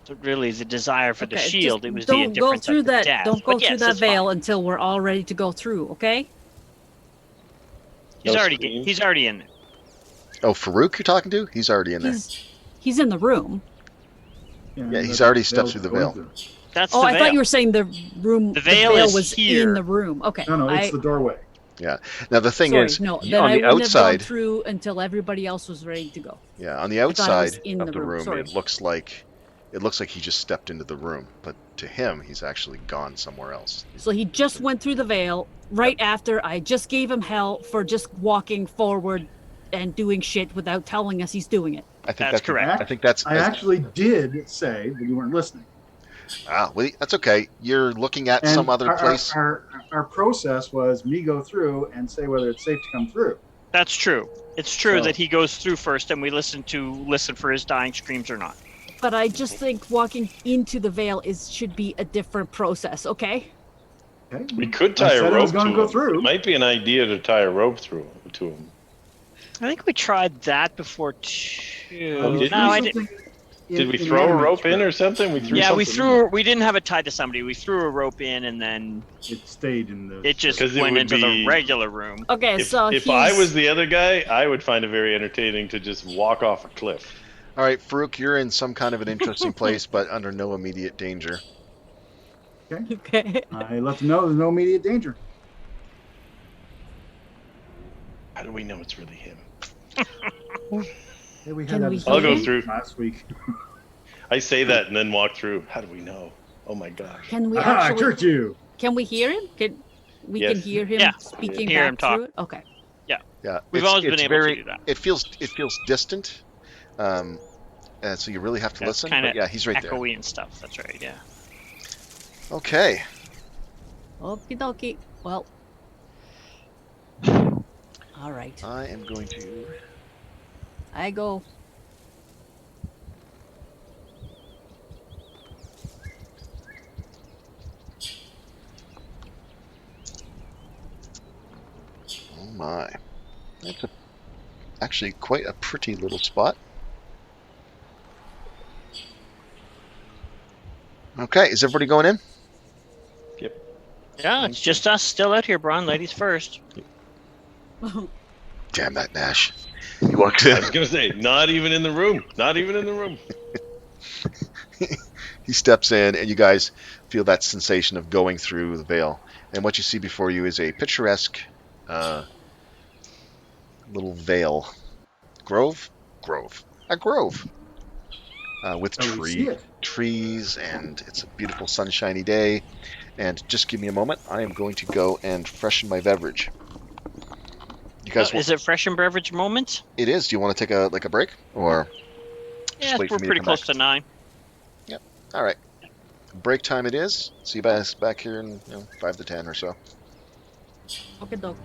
So really, the desire for the Okay, shield, just it was the don't go indifference through at the that. death. Don't go But yes, through that that's fine. veil until we're all ready to go through. Okay? He's No already scream. he's already in there. Oh, Farouk you're talking to? He's already in there. He's in the room. Yeah, he's already stepped through the veil. That's Oh, the I veil. thought you were saying the room. The veil is was here. in the room. Okay. No, it's the doorway. Now the thing Sorry, is, no. on Then I the wouldn't have gone outside, through until everybody else was ready to go. yeah, on the thought it was outside in of the the room, room, sorry. it looks like he just stepped into the room, but to him, he's actually gone somewhere else. So he just went through the veil right after I just gave him hell for just walking forward and doing shit without telling us he's doing it. I think That's correct. I think that's. I actually did say that you weren't listening. Well, that's okay. You're looking at And some other place. Our process was me go through and say whether it's safe to come through. That's true. It's true So- that he goes through first, and we listen for his dying screams or not. But I just think walking into the veil should be a different process, okay? Okay. We could I tie said a I rope was to gonna him. go through. It might be an idea to tie a rope to him. I think we tried that before too. Oh, did no, we? I didn't. Did we throw a rope in or something? We threw Yeah, we something in. we didn't have it tied to somebody. We threw a rope in, and then It stayed in the. it just 'Cause it went would into be- the regular room. Okay, so If I was the other guy, I would find it very entertaining to just walk off a cliff. All right, Farouk, you're in some kind of an interesting place, but under no immediate danger. Okay. I let them know there's no immediate danger. How do we know it's really him? Hey, we Can had we that I'll go discussion through. last week. I say that and then walk through. How do we know? Oh my gosh. Can we Aha, I actually tricked you. can we hear him? Can we Yes. can hear him Yeah. speaking Hear back him talk. through it? Okay. Yeah, We've always been able to do that. It feels distant, and so you really have to Yeah, it's listen. kinda But yeah, he's right there. Echoey and stuff. That's right. Yeah. Okay. Okie dokie. Well. All right. I am going to. I go. actually quite a pretty little spot. Okay, is everybody going in? Yep. Yeah, it's just us still out here, Bron. Ladies first. Damn that Nash. He walks I in. was gonna say, not even in the room. Not even in the room. He steps in, and you guys feel that sensation of going through the veil. And what you see before you is a picturesque little vale. Grove? Grove. A grove. With Oh, we see it. trees, and it's a beautiful sunshiny day. And just give me a moment. I am going to go and freshen my beverage. You guys, Is it fresh and beverage moment? it is. Do you want to take a break, or just Yeah, wait for we're me to pretty come close back? to 9. Yep. All right. Break time it is. See you guys back here in 5 to 10 or so. Okay, doc.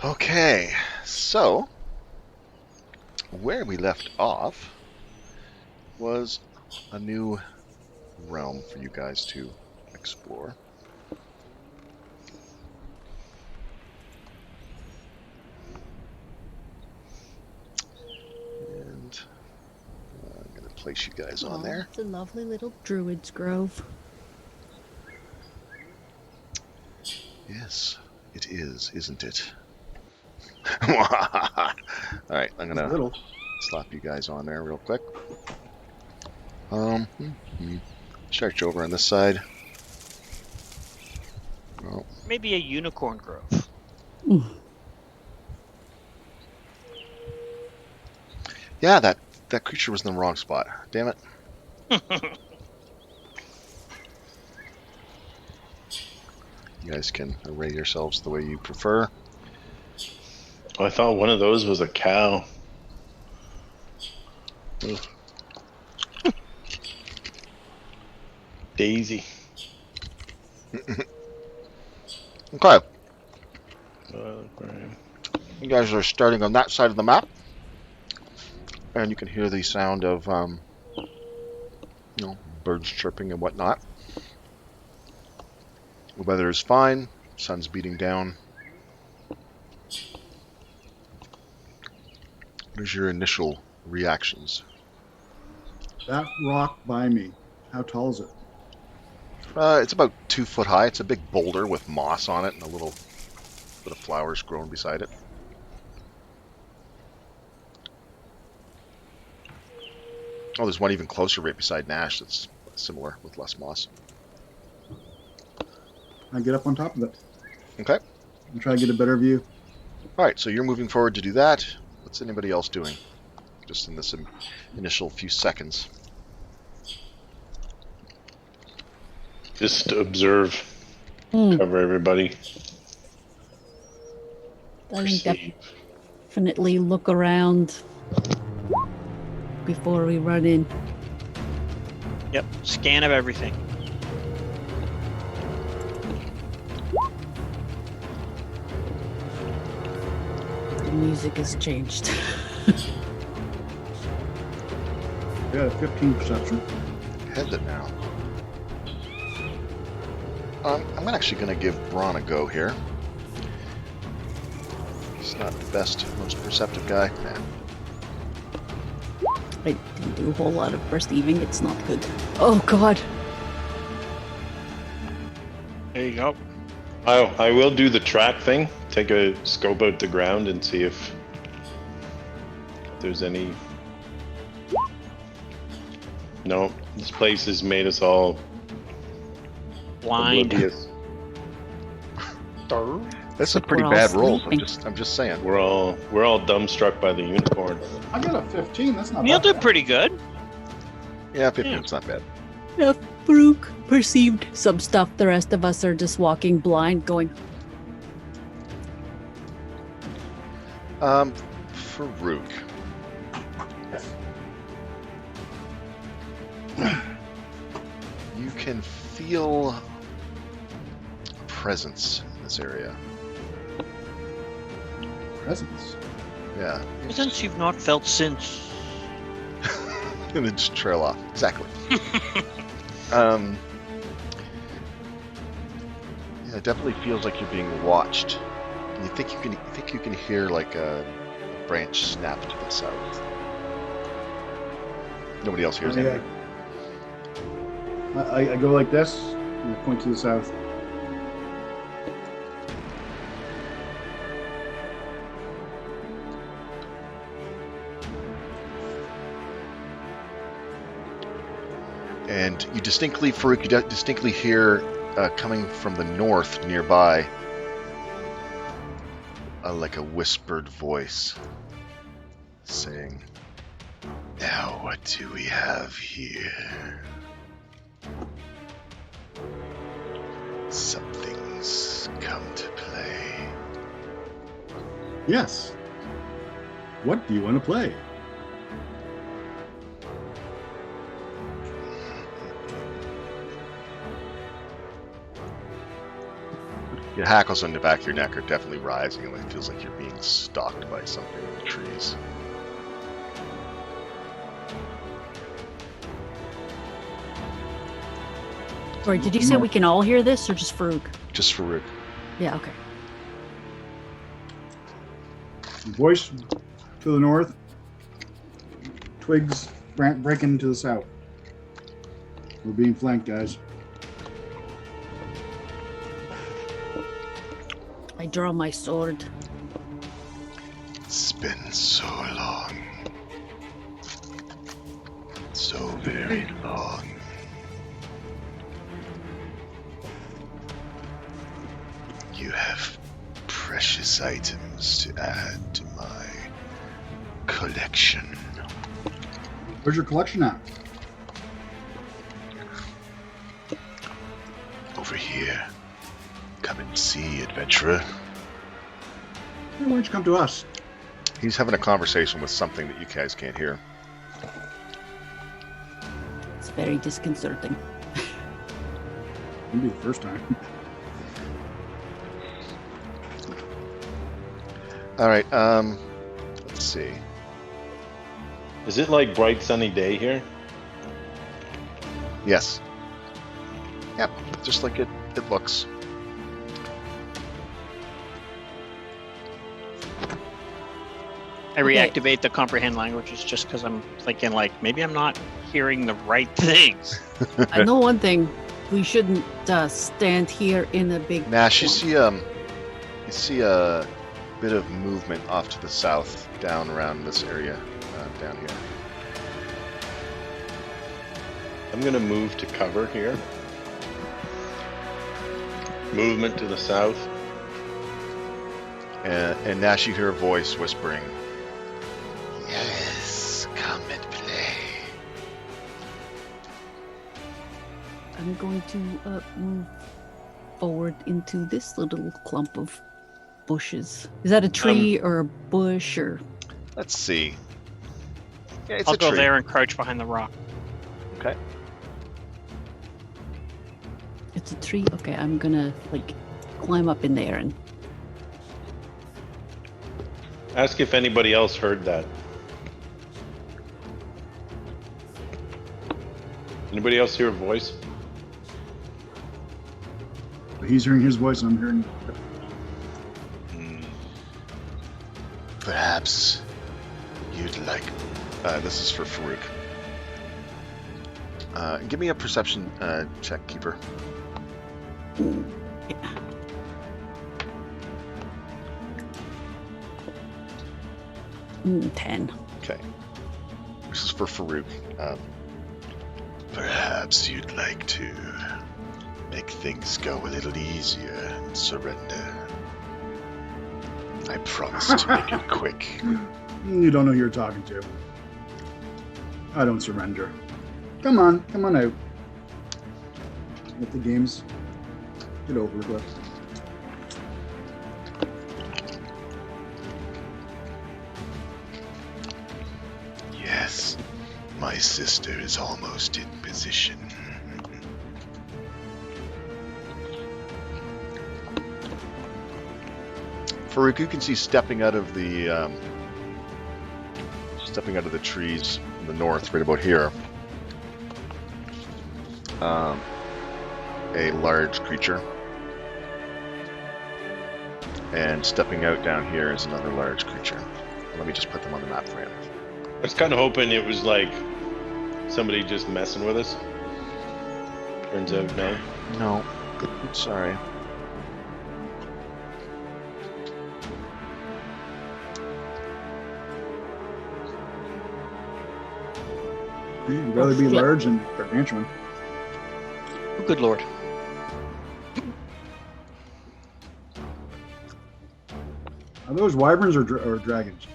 Okay, so where we left off was a new realm for you guys to explore. And I'm going to place you guys on there. It's a lovely little druid's grove. Yes, it is, isn't it? Alright, I'm It's going to little. slap you guys on there real quick. Start you over on this side. Oh, Maybe a unicorn grove. yeah, that creature was in the wrong spot. Damn it. You guys can array yourselves the way you prefer. Oh, I thought one of those was a cow. Ugh. Daisy. Okay, Right. you guys are starting on that side of the map, and you can hear the sound of, birds chirping and whatnot. The weather is fine. Sun's beating down. What is your initial reactions? That rock by me. How tall is it? It's about 2 foot high. It's a big boulder with moss on it and a little bit of flowers growing beside it. Oh, there's one even closer right beside Nash that's similar with less moss. I get up on top of it. Okay. And try to get a better view. Alright, so you're moving forward to do that. What's anybody else doing? Just in this initial few seconds. Just observe. Hmm. Cover everybody. I think Perceive. definitely look around before we run in. Yep, scan of everything. The music has changed. Yeah, 15 perception. Head it now. I'm actually going to give Braun a go here. He's not the best, most perceptive guy. Nah. I didn't do a whole lot of perceiving. It's not good. Oh God. There you go. I will do the track thing. Take a scope out the ground and see if there's any. No, this place has made us all Blind. oblivious. That's a pretty We're all bad roll. sleeping. I'm just saying. We're all dumbstruck by the unicorn. I got a 15. That's not Neil bad. did pretty good. Yeah, 15's not bad. If Farouk perceived some stuff, the rest of us are just walking blind, going, Farouk. You can feel a presence in this area. Presents. Yeah. Since you've not felt since. And then just trail off. Exactly. Yeah, it definitely feels like you're being watched. And you think you can hear like a branch snap to the south. Nobody else hears anything. I go like this and I point to the south. And you distinctly, Farouk, you distinctly hear coming from the north nearby, like a whispered voice saying, "Now what do we have here? Something's come to play." Yes. What do you want to play? Your hackles on the back of your neck are definitely rising, and it feels like you're being stalked by something in the trees. Sorry, did you say we can all hear this or just Farouk? Just Farouk. Yeah, okay. Voice to the north. Twigs breaking to the south. We're being flanked, guys. I draw my sword. It's been so long. So very long. You have precious items to add to my collection. Where's your collection at? Over here. Come and see, adventurer. Why don't you come to us? He's having a conversation with something that you guys can't hear. It's very disconcerting. It'll be the first time. All right, let's see. Is it like bright sunny day here? Yes. Yep, just like it looks. I reactivate the comprehend languages just because I'm thinking, like, maybe I'm not hearing the right things. I know one thing. We shouldn't stand here in a big... Nash, you see a bit of movement off to the south, down around this area, down here. I'm gonna move to cover here. Movement to the south. And Nash, you hear a voice whispering, "Yes, come and play." I'm going to move forward into this little clump of bushes. Is that a tree or a bush or... Let's see. Yeah, it's I'll a go tree. there and crouch behind the rock. Okay. It's a tree? Okay, I'm gonna, like, climb up in there and... Ask if anybody else heard that. Anybody else hear a voice? He's hearing his voice, and I'm hearing... Perhaps you'd like... this is for Farouk. Give me a perception check, Keeper. Yeah. Mm, 10. Okay. This is for Farouk. Perhaps you'd like to make things go a little easier and surrender. I promise to make it quick. You don't know who you're talking to. I don't surrender. Come on out. Let the games get over with. Yes, my sister is almost in position. Farouk, you can see stepping out of the trees in the north, right about here, a large creature, and stepping out down here is another large creature. Let me just put them on the map for you. I was kind of hoping it was like somebody just messing with us. Turns out no. No, sorry. You'd rather be large and gargantuan. Oh, good lord. Are those wyverns or dragons?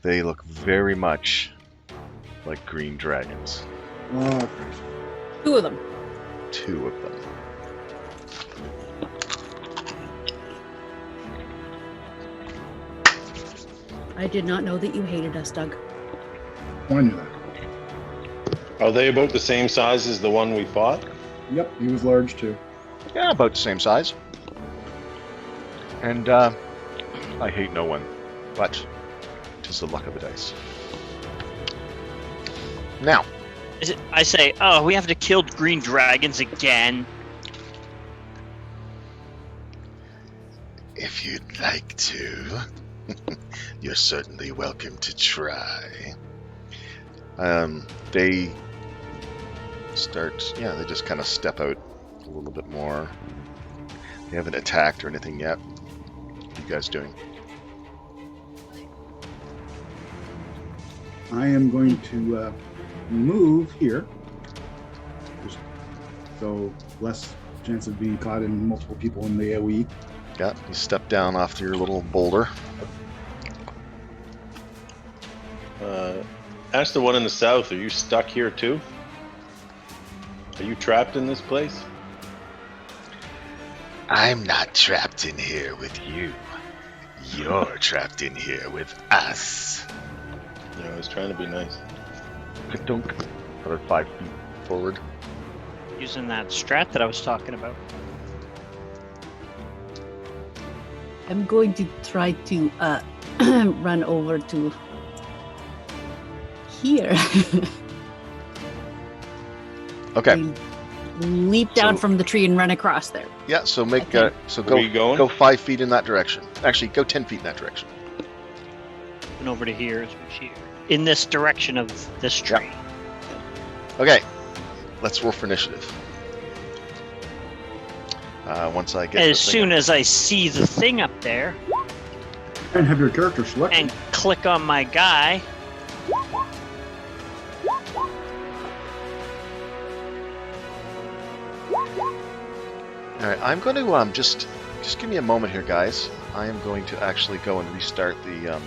They look very much like green dragons. Oh, okay. 2 of them. 2 of them. I did not know that you hated us, Doug. Oh, I knew that. Are they about the same size as the one we fought? Yep, he was large too. Yeah, about the same size. And I hate no one, but 'tis the luck of the dice. Now, I say, oh, we have to kill green dragons again. if you'd like to, you're certainly welcome to try. They start, they just kind of step out a little bit more. They haven't attacked or anything yet. What are you guys doing? I am going to move here, just so less chance of being caught in multiple people in the AoE. Yeah, you step down off your little boulder. Ask the one in the south, are you stuck here too? Are you trapped in this place? I'm not trapped in here with you. You're trapped in here with us. Yeah, I was trying to be nice. Dunk. Another 5 feet forward. Using that strat that I was talking about. I'm going to try to run over to here. Okay. I leap down So- from the tree and run across there. Yeah, so make Okay. Where are you going? go 5 feet in that direction. Actually, go 10 feet in that direction. And over to here is what's here. In this direction of this tree. Okay, let's roll for initiative. Once I get As this thing soon up. as I see the thing up there And have your character selected. and click on my guy, All right, I'm going to just give me a moment here, guys. I am going to actually go and restart the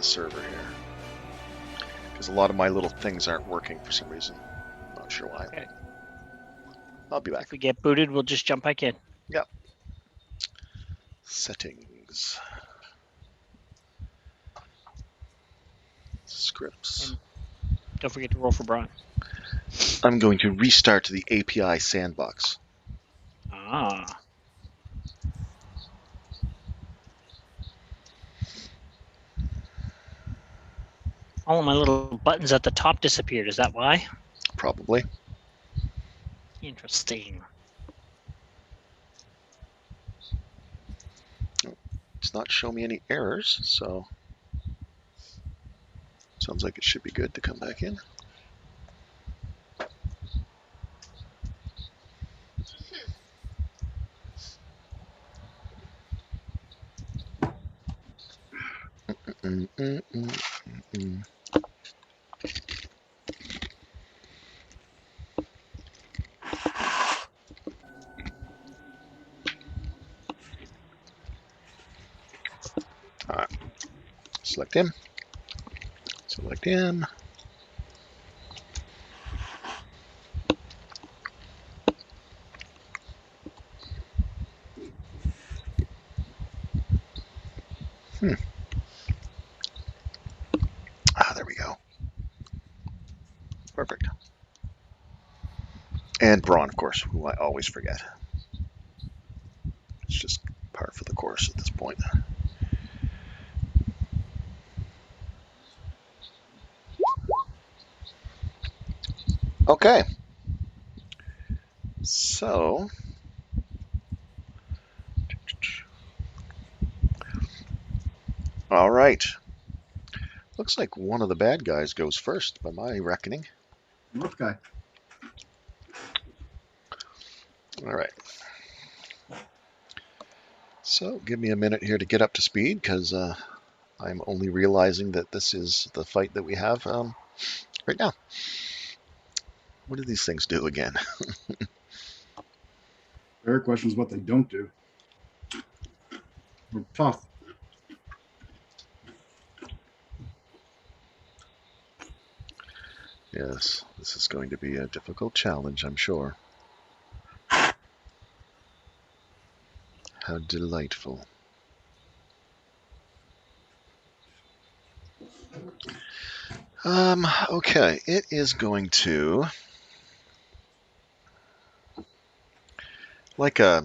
server here because a lot of my little things aren't working for some reason. Not sure why. Okay. I'll be back. if we get booted, we'll just jump back in. Settings. Scripts. And don't forget to roll for Braun. I'm going to restart the API sandbox. Ah. All of my little buttons at the top disappeared. Is that why? Probably. Interesting. It's not showing me any errors, so sounds like it should be good to come back in. All right. Select him. Select him. There we go. Perfect. And Braun, of course, who I always forget. It's just par for the course at this point. Okay. So, all right. Looks like one of the bad guys goes first, by my reckoning. North guy. All right. So, give me a minute here to get up to speed, because I'm only realizing that this is the fight that we have right now. What do these things do again? Fair question is what they don't do. We're tough. Yes, this is going to be a difficult challenge, I'm sure. How delightful. Okay, it is going to, like a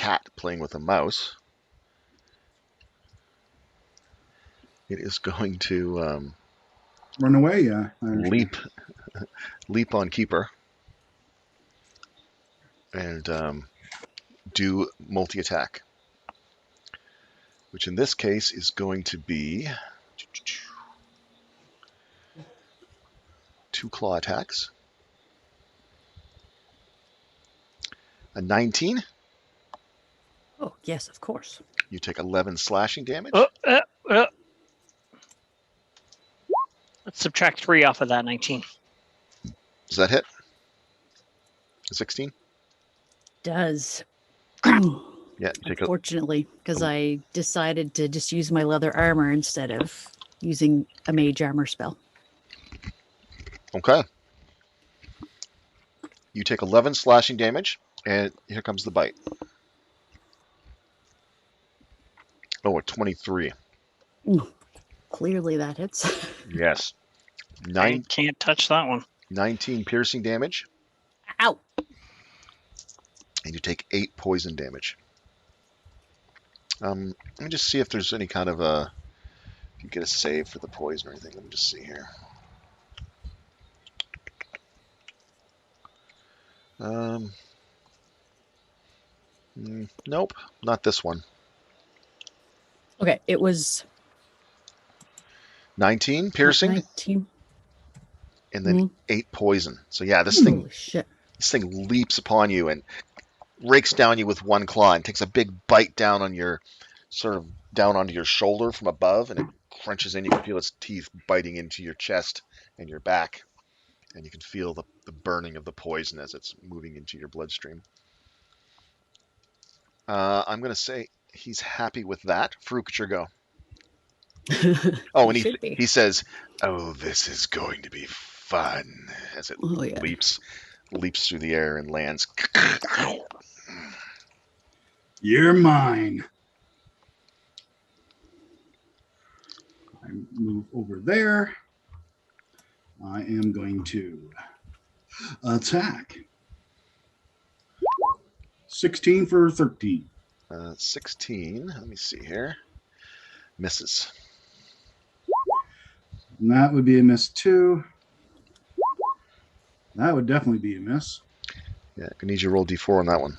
cat playing with a mouse. It is going to Run away, yeah. I understand. leap on Keeper and do multi-attack, which in this case is going to be 2 claw attacks. A 19. Oh, yes, of course. You take 11 slashing damage. Let's subtract 3 off of that 19. Does that hit? 16? Does. Yeah, you take Unfortunately, because I decided to just use my leather armor instead of using a mage armor spell. Okay. You take 11 slashing damage, and here comes the bite. Oh, a 23. Clearly that hits. Yes. I can't touch that one. 19 piercing damage, Ow! and you take 8 poison damage. Let me just see if there's any kind of a... If you get a save for the poison or anything. Let me just see here. Nope, not this one. Okay, it was 19 piercing, 19. and then 8 poison. So yeah, this Holy shit. thing leaps upon you and rakes down you with one claw and takes a big bite down on your down onto your shoulder from above, and it crunches in. You can feel its teeth biting into your chest and your back, and you can feel the burning of the poison as it's moving into your bloodstream. I'm going to say he's happy with that. Farouk, it's your go. Oh, and he says, "Oh, this is going to be fun," as it leaps through the air and lands. You're mine. I move over there. I am going to attack. 16 for 13. 16. Let me see here. Misses. And that would be a miss too. That would definitely be a miss. Yeah, I need you to roll d4 on that one.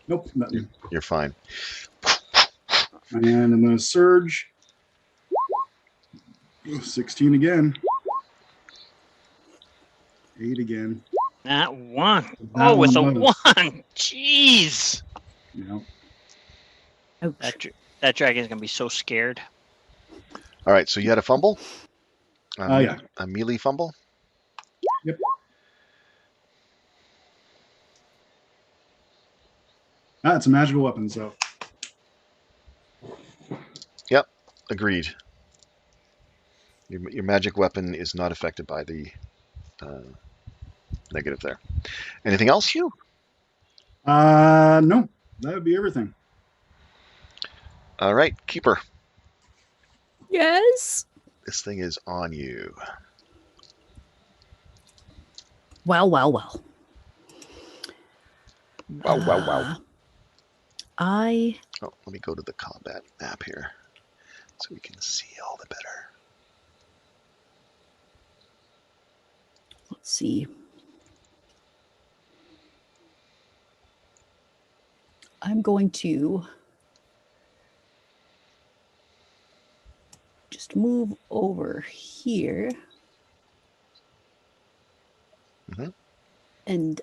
Nope, nothing. You're fine. And I'm going to surge. 16 again. 8 again. That one. That With a one was. 1. Jeez. Yeah. Ouch. That dragon's going to be so scared. All right, so you had a fumble? Yeah. A melee fumble? Yep. It's a magical weapon, so. Yep, agreed. Your magic weapon is not affected by the negative there. Anything else? Phew. No, that would be everything. All right, Keeper. Yes. This thing is on you. Well. Wow. Let me go to the combat map here so we can see all the better. Let's see. I'm going to just move over here and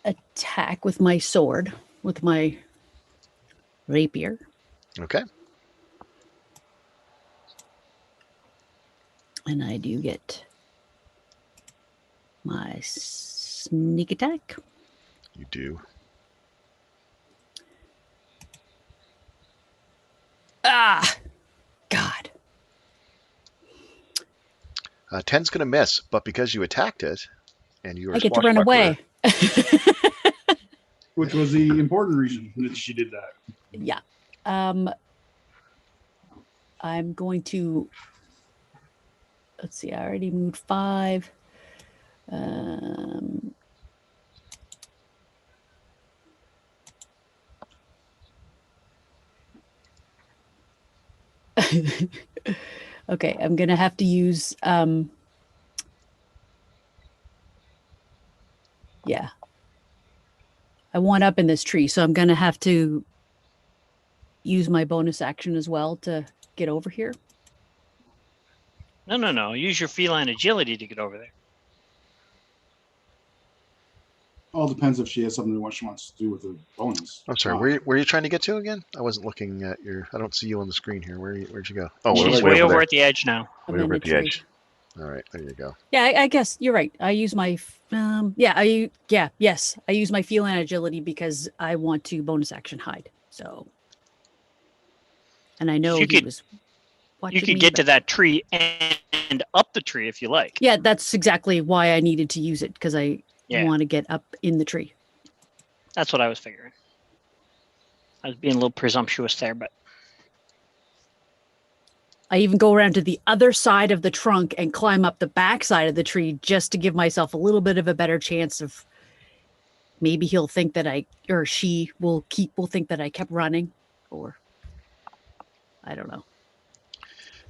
attack with my sword, with my rapier. Okay. And I do get my sneak attack. You do. Ah! God. 10's going to miss, but because you attacked it, and you were I get to run away. Which was the important reason that she did that. Yeah. I'm going to... Let's see, I already moved 5. Okay, I'm gonna have to use yeah. I want up in this tree, so I'm gonna have to use my bonus action as well to get over here. No. Use your feline agility to get over there. All depends if she has something what she wants to do with the bonus. I'm sorry. Where are you trying to get to again? I wasn't looking at your. I don't see you on the screen here. Where'd you go? Oh, She's She's way way over over there. at the edge now. I'm Way in over the at the tree. edge. All right, there you go. Yeah, I guess you're right. I use my yes, I use my feline agility because I want to bonus action hide. So, and I know You he could- was You watching could me, get to but- that tree and up the tree if you like. Yeah, that's exactly why I needed to use it because I Yeah. want to get up in the tree. That's what I was figuring. I was being a little presumptuous there, but I even go around to the other side of the trunk and climb up the back side of the tree just to give myself a little bit of a better chance of maybe he'll think that she will think that I kept running, or I don't know.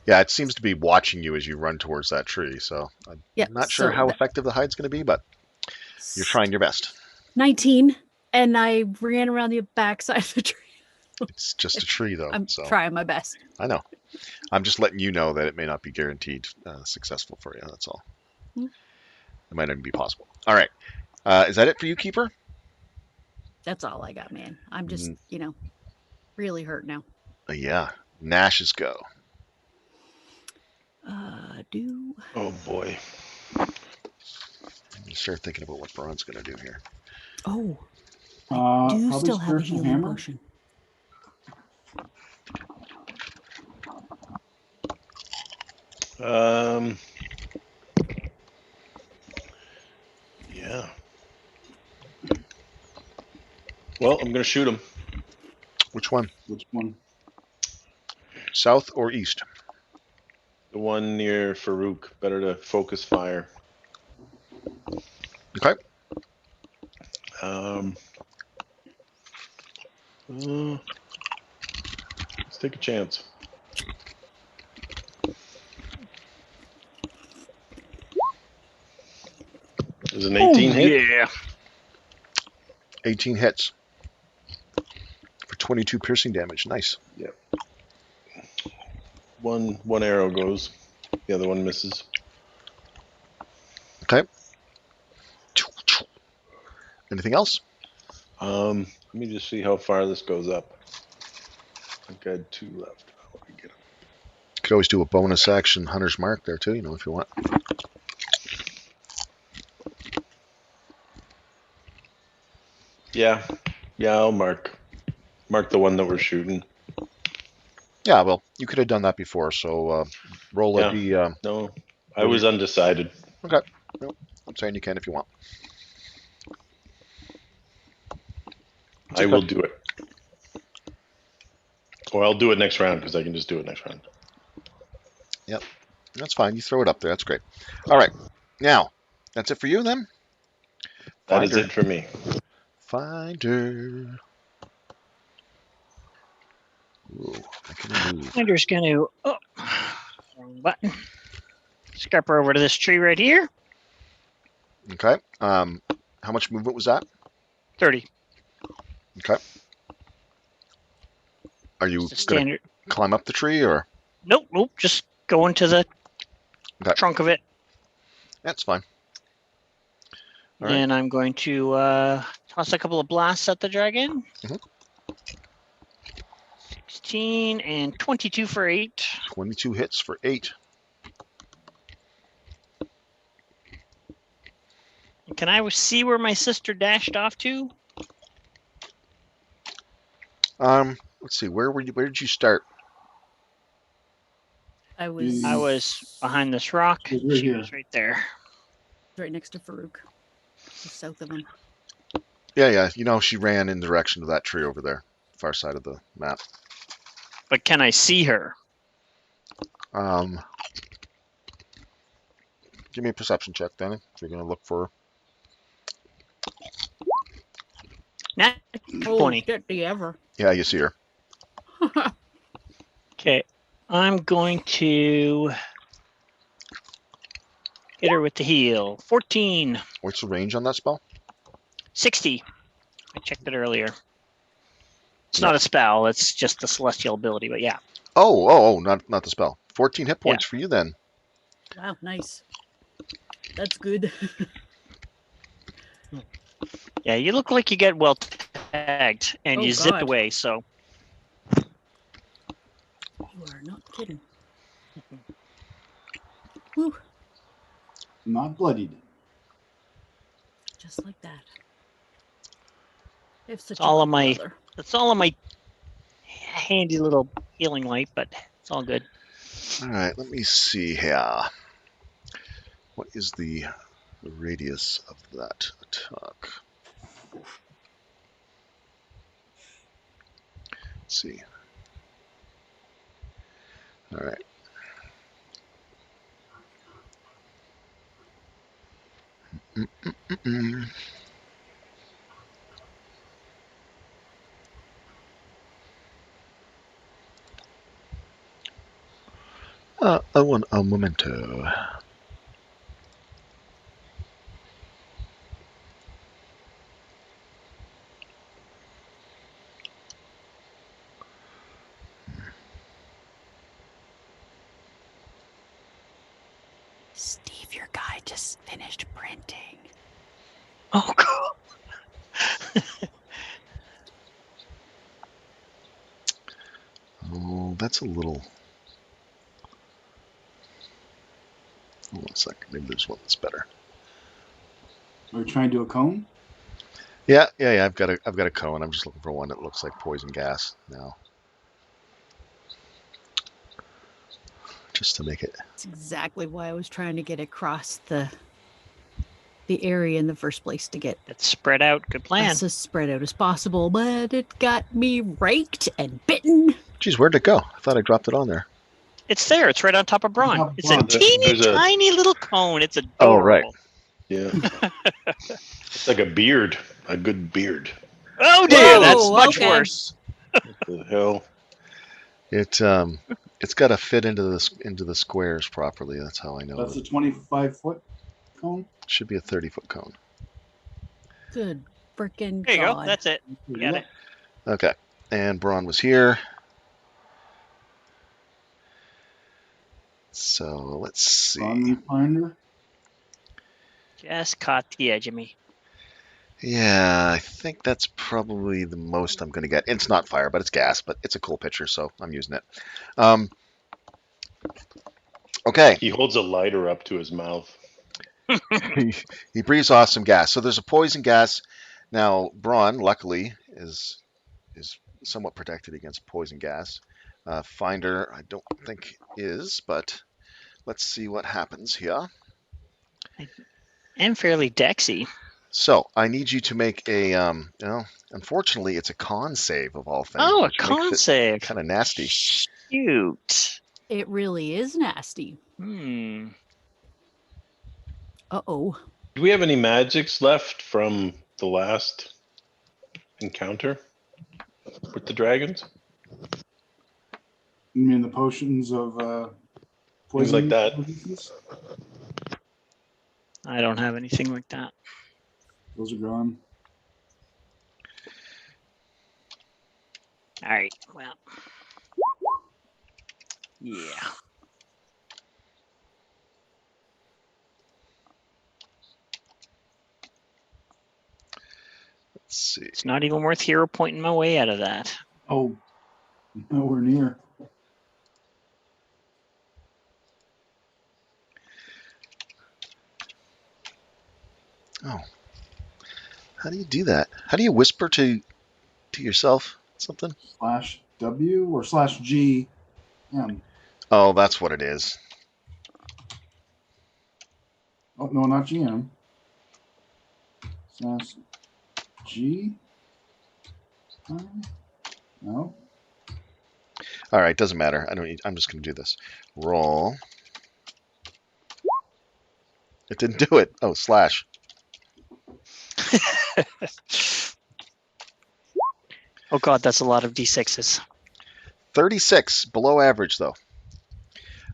Yeah, it seems to be watching you as you run towards that tree. So I'm Yeah, not sure so how that- effective the hide's going to be, but you're trying your best. 19, and I ran around the back side of the tree. It's just a tree, though. I'm so trying my best. I know. I'm just letting you know that it may not be guaranteed successful for you. That's all. Hmm. It might even be possible. All right. Is that it for you, Keeper? That's all I got, man. I'm just, Mm. really hurt now. Yeah. Nash's go. Oh boy. Let me start thinking about what Braun's going to do here. Oh, do Probably still have a spiritual healing hammer. potion. Yeah. Well, I'm gonna shoot him. Which one? Which one? South or east? The one near Farouk. Better to focus fire. Okay. Let's take a chance. Is an 18 hit? Yeah. 18 hits for 22 piercing damage. Nice. Yep. One arrow goes. The other one misses. Okay. Anything else? Let me just see how far this goes up. I think I had 2 left. How do I get 'em? Could always do a bonus action Hunter's Mark there too, if you want. Yeah, I'll mark the one that we're shooting. Yeah, well, you could have done that before, so roll Yeah. a D. No, I was undecided. Okay. No, I'm saying you can if you want. I will do it. Or I'll do it next round because I can just do it next round. Yep. That's fine. You throw it up there. That's great. All right. Now, that's it for you then? That is Finder. it for me. Finder. Ooh, I can move. Finder's going to. Oh, wrong button. Scupper over to this tree right here. Okay. How much movement was that? 30. Okay. Are you Just a going standard. to climb up the tree or? Nope. Just go into the Okay. trunk of it. That's fine. All right. And I'm going to toss a couple of blasts at the dragon. Mhm. 16 and 22 for 8. 22 hits for 8. Can I see where my sister dashed off to? Let's see. Where did you start? I was I was behind this rock. She was right She here. was right there. right next to Farouk, just south of him. Yeah. She ran in the direction of that tree over there, far side of the map. But can I see her? Give me a perception check, Danny, if you're going to look for her. Nat 20. Shit, do you ever? Yeah, you see her. Okay. I'm going to hit her with the heal. 14. What's the range on that spell? 60. I checked it earlier. It's Yeah. not a spell. It's just a celestial ability, but yeah. Oh, not the spell. 14 hit points Yeah. for you then. Wow, nice. That's good. Yeah, you look like you get well tagged, and Oh, you zipped God. away, so... You are not kidding. Woo, Not bloodied. just like that. I have such It's a all good on my... brother. It's all on my handy little healing light, but it's all good. All right, let me see here. What is the radius of that attack? Let's see. All right. Mm-mm-mm-mm. Un momento. Steve, your guy just finished printing. Oh, God. Oh, that's a little. Hold on a second. Maybe there's one that's better. Are we trying to do a cone? Yeah. I've got a cone. I'm just looking for one that looks like poison gas now, just to make it. That's exactly why I was trying to get across the area in the first place, to get It's spread out. Good plan. us as spread out as possible, but it got me raked and bitten. Geez, where'd it go? I thought I dropped it on there. It's there. It's right on top of Braun. Yeah, It's a Braun. teeny There's a- tiny little cone. It's Oh, right. adorable. Yeah. It's like a beard. A good beard. Oh dear, that's Whoa, much okay. worse. What the hell? It's got to fit into the squares properly. That's how I know That's it. a 25-foot cone. Should be a 30-foot cone. Good freaking There you God. go. That's it. Got it. Okay, and Braun was here. So let's see. Phandalin Finder. Just caught the edge of me. Yeah, I think that's probably the most I'm going to get. It's not fire, but it's gas, but it's a cool picture, so I'm using it. Okay. He holds a lighter up to his mouth. He breathes off some gas. So there's a poison gas. Now, Braun, luckily, is somewhat protected against poison gas. Finder, I don't think is, but let's see what happens here. And fairly dexy. So I need you to make a, unfortunately, it's a con save of all things. Oh, a which makes con it save. kind of nasty. Shoot. It really is nasty. Uh-oh. Do we have any magics left from the last encounter with the dragons? You mean the potions of Things poison? like that. Resistance? I don't have anything like that. Those are gone. All right. Well. Yeah. Let's see. It's not even worth hero pointing my way out of that. Oh, nowhere near. Oh, how do you do that? How do you whisper to yourself something? /W or /G. Oh, that's what it is. Oh, no, not GM. /G. No. All right, doesn't matter. I'm just going to do this. Roll. It didn't do it. Oh, slash. Oh god, that's a lot of d6s. 36, below average though.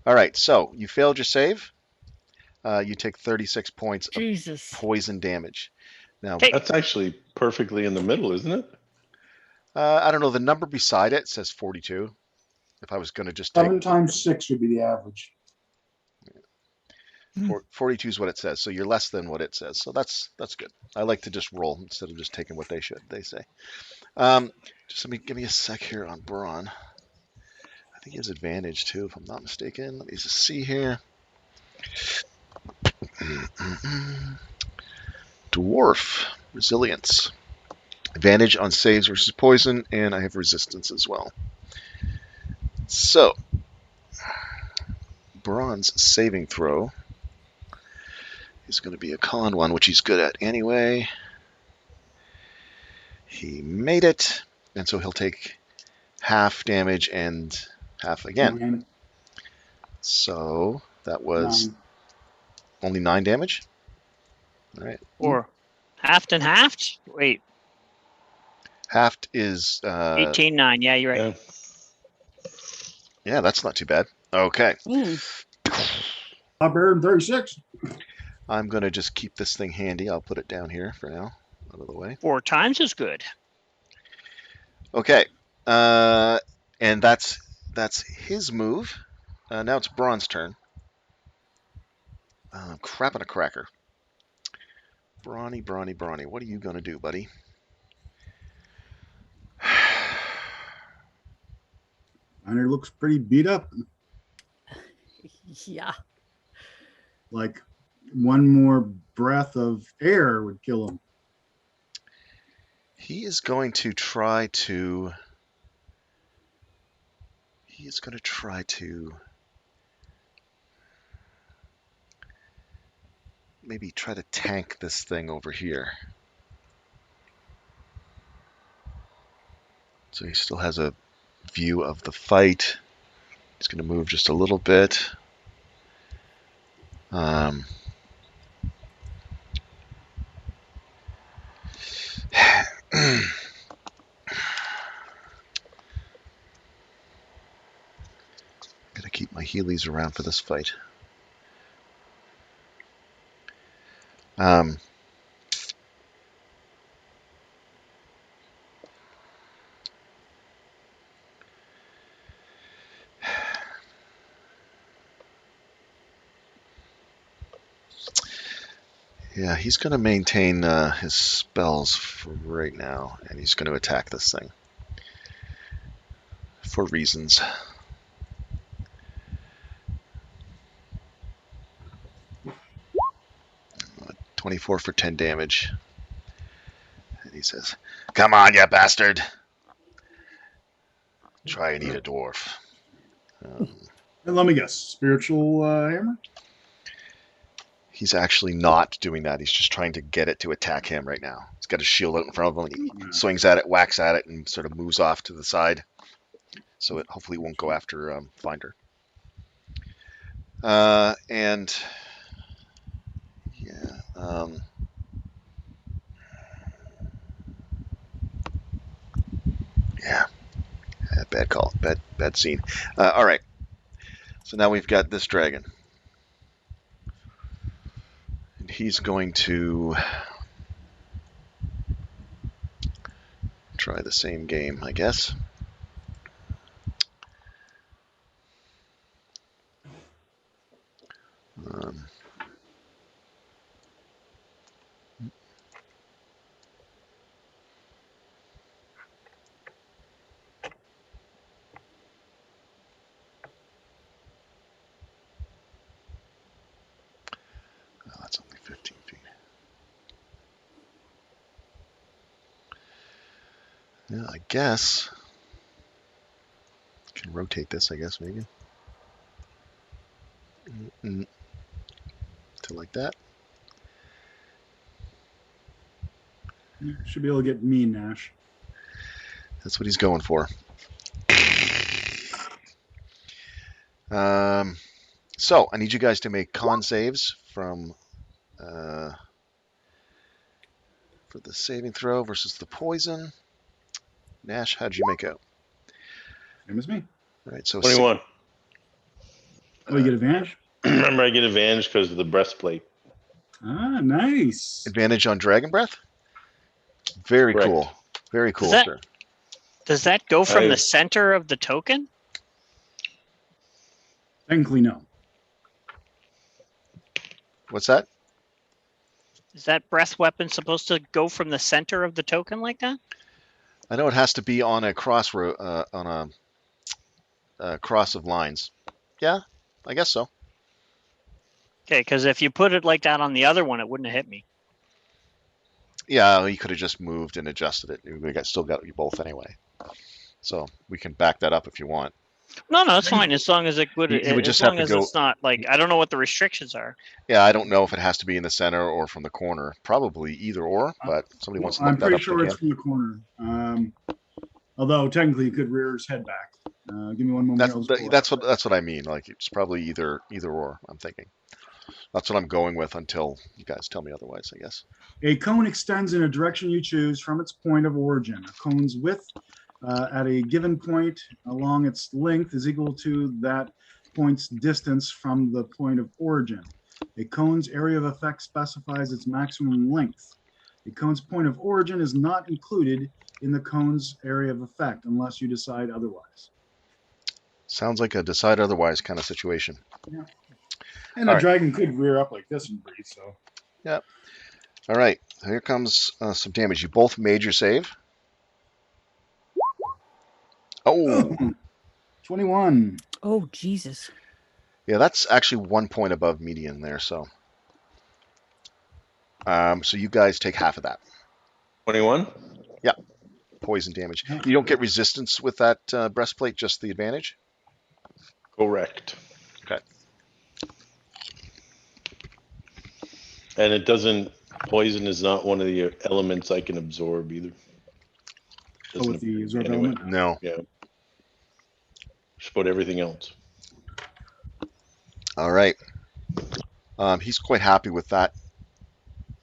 All right, so you failed your save. You take 36 points of Jesus. poison damage. Now, Okay. That's actually perfectly in the middle, isn't it? I don't know. The number beside it says 42. If I was going to just take 7 times 6 would be the average. 42 is what it says, so you're less than what it says. So that's good. I like to just roll instead of just taking what they say. Just give me a sec here on Braun. I think he has advantage too, if I'm not mistaken. Let me just see here. Dwarf resilience, advantage on saves versus poison, and I have resistance as well. So, Braun's saving throw is going to be a con one, which he's good at anyway. He made it, and so he'll take half damage and half again. 9. So that was 9. only 9 damage. All right. Or halved and halved? Wait, Halved is 18-9. Yeah, you're right. yeah, that's not too bad. Okay. Barbarian 36. I'm going to just keep this thing handy. I'll put it down here for now, out of the way. 4 times is good. Okay. And that's his move. Now it's Braun's turn. Crap on a cracker. Brawny. What are you going to do, buddy? Miner looks pretty beat up. Yeah. Like one more breath of air would kill him. He is going to try to maybe try to tank this thing over here. So he still has a view of the fight. He's going to move just a little bit. Gotta keep my Heelys around for this fight. Yeah, he's going to maintain his spells for right now, and he's going to attack this thing. For reasons. 24 for 10 damage. And he says, "Come on, you bastard. Try and eat a dwarf." And let me guess, spiritual hammer? He's actually not doing that. He's just trying to get it to attack him right now. He's got his shield out in front of him. He swings at it, whacks at it, and sort of moves off to the side. So it hopefully won't go after Finder. And yeah, yeah, bad call, bad scene. All right, so now we've got this dragon, and he's going to try the same game, I guess. That's only 15 feet. Yeah, I guess. Can rotate this, I guess, maybe. To like that. Should be able to get me, Nash. That's what he's going for. So I need you guys to make con saves from for the saving throw versus the poison. Nash, how'd you make out? Same as me. All right, so 21. Oh, you get advantage? Remember, I get advantage because of the breastplate. Ah, nice. Advantage on Dragon Breath? Very Correct. cool. Very cool, that- sir. Does that go from the I've- center of the token? Technically, no. What's that? Is that breath weapon supposed to go from the center of the token like that? I know it has to be on a cross on a cross of lines. Yeah, I guess so. Okay, because if you put it like that on the other one, it wouldn't have hit me. Yeah, you could have just moved and adjusted it. Still got you both anyway. So we can back that up if you want. No, it's fine as long as it would. You would just as long have to as go- it's not like I don't know what the restrictions are. Yeah, I don't know if it has to be in the center or from the corner. Probably either or, but somebody wants to look I'm that pretty up. sure it's Again. from the corner. Although technically, you could rear his head back. Give me one moment. here, I'll just pull it up. That's what I mean. Like it's probably either or. I'm thinking. That's what I'm going with until you guys tell me otherwise, I guess. A cone extends in a direction you choose from its point of origin. A cone's width at a given point along its length is equal to that point's distance from the point of origin. A cone's area of effect specifies its maximum length. A cone's point of origin is not included in the cone's area of effect unless you decide otherwise. Sounds like a decide otherwise kind of situation. And All a right. dragon could rear up like this and breathe, so. Yep. All right. Here comes some damage. You both made your save. Oh, 21. Oh, Jesus. yeah. That's actually 1 point above median there. So, so you guys take half of that 21. poison damage. Yeah. You don't get resistance with that breastplate, just the advantage. Correct. Okay. And it doesn't. Poison is not one of the elements I can absorb either. Oh, with the absorb anyway. element? No. Yeah. Just about everything else. All right. He's quite happy with that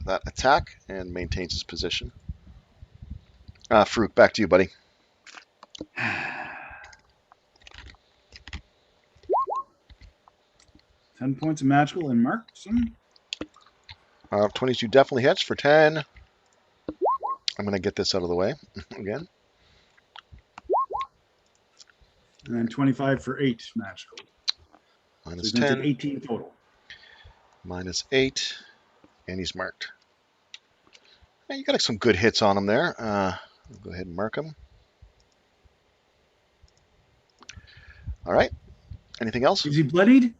attack and maintains his position. Farouk, back to you, buddy. 10 points of magical and marksman. 22 definitely hits for 10. I'm going to get this out of the way again. And then 25 for 8 magical. So Minus he's going to 10, take 18 total. minus 8, and he's marked. Yeah, you got some good hits on him there. I'll go ahead and mark him. All right. Anything else? Is he bloodied?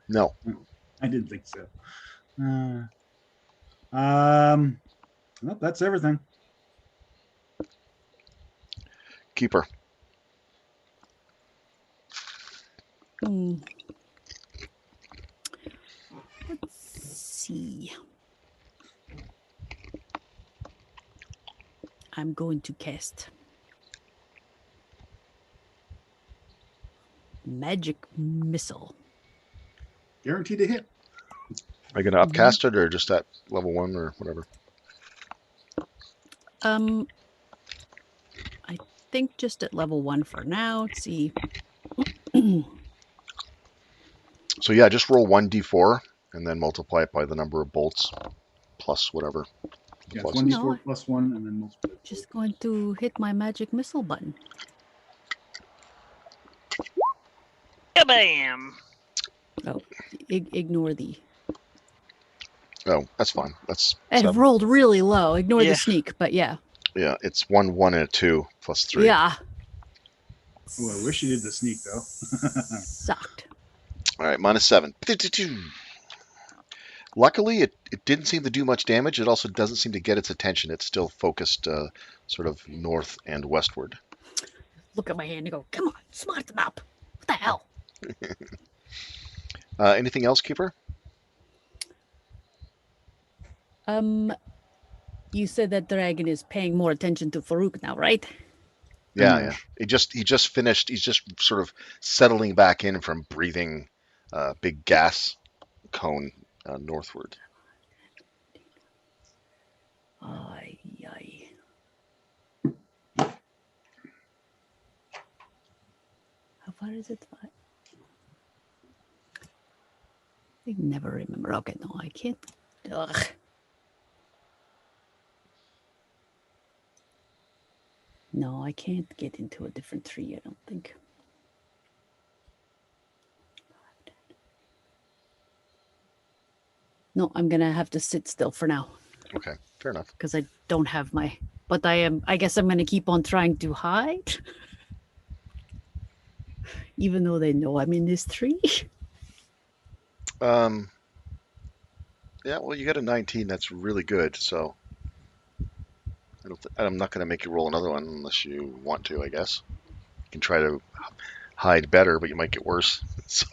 No. I didn't think so. Well, that's everything. Keeper. Hmm. Let's see. I'm going to cast Magic Missile. Guaranteed to hit. Are you going to upcast it or just at level 1 or whatever? I think just at level 1 for now. Let's see. So yeah, just roll 1d4 and then multiply it by the number of bolts plus whatever. Yeah, Plus. it's 1d4 No. plus 1 and then multiply. Just going to hit my Magic Missile button. Kabam! Oh, ignore the. Oh, that's fine. That's It 7. rolled really low. Ignore Yeah. the sneak, but yeah. Yeah, it's 1, 1, and a 2 plus 3. Yeah. Oh, I wish you did the sneak, though. Sucked. All right, minus 7. Luckily, it didn't seem to do much damage. It also doesn't seem to get its attention. It's still focused sort of north and westward. Look at my hand and go, come on, smarten up. What the hell? Anything else, Keeper? You said that dragon is paying more attention to Farouk now, right? Yeah. He just finished. He's just sort of settling back in from breathing big gas cone northward. Ay, ay. How far is it? I never remember. Okay, no, I can't. Ugh. No, I can't get into a different tree, I don't think. No, I'm gonna have to sit still for now Okay, fair enough. because I don't have my. But I guess I'm gonna keep on trying to hide, even though they know I'm in this tree. Yeah, well, you got a 19. That's really good. So I'm not going to make you roll another one unless you want to, I guess. You can try to hide better, but you might get worse. So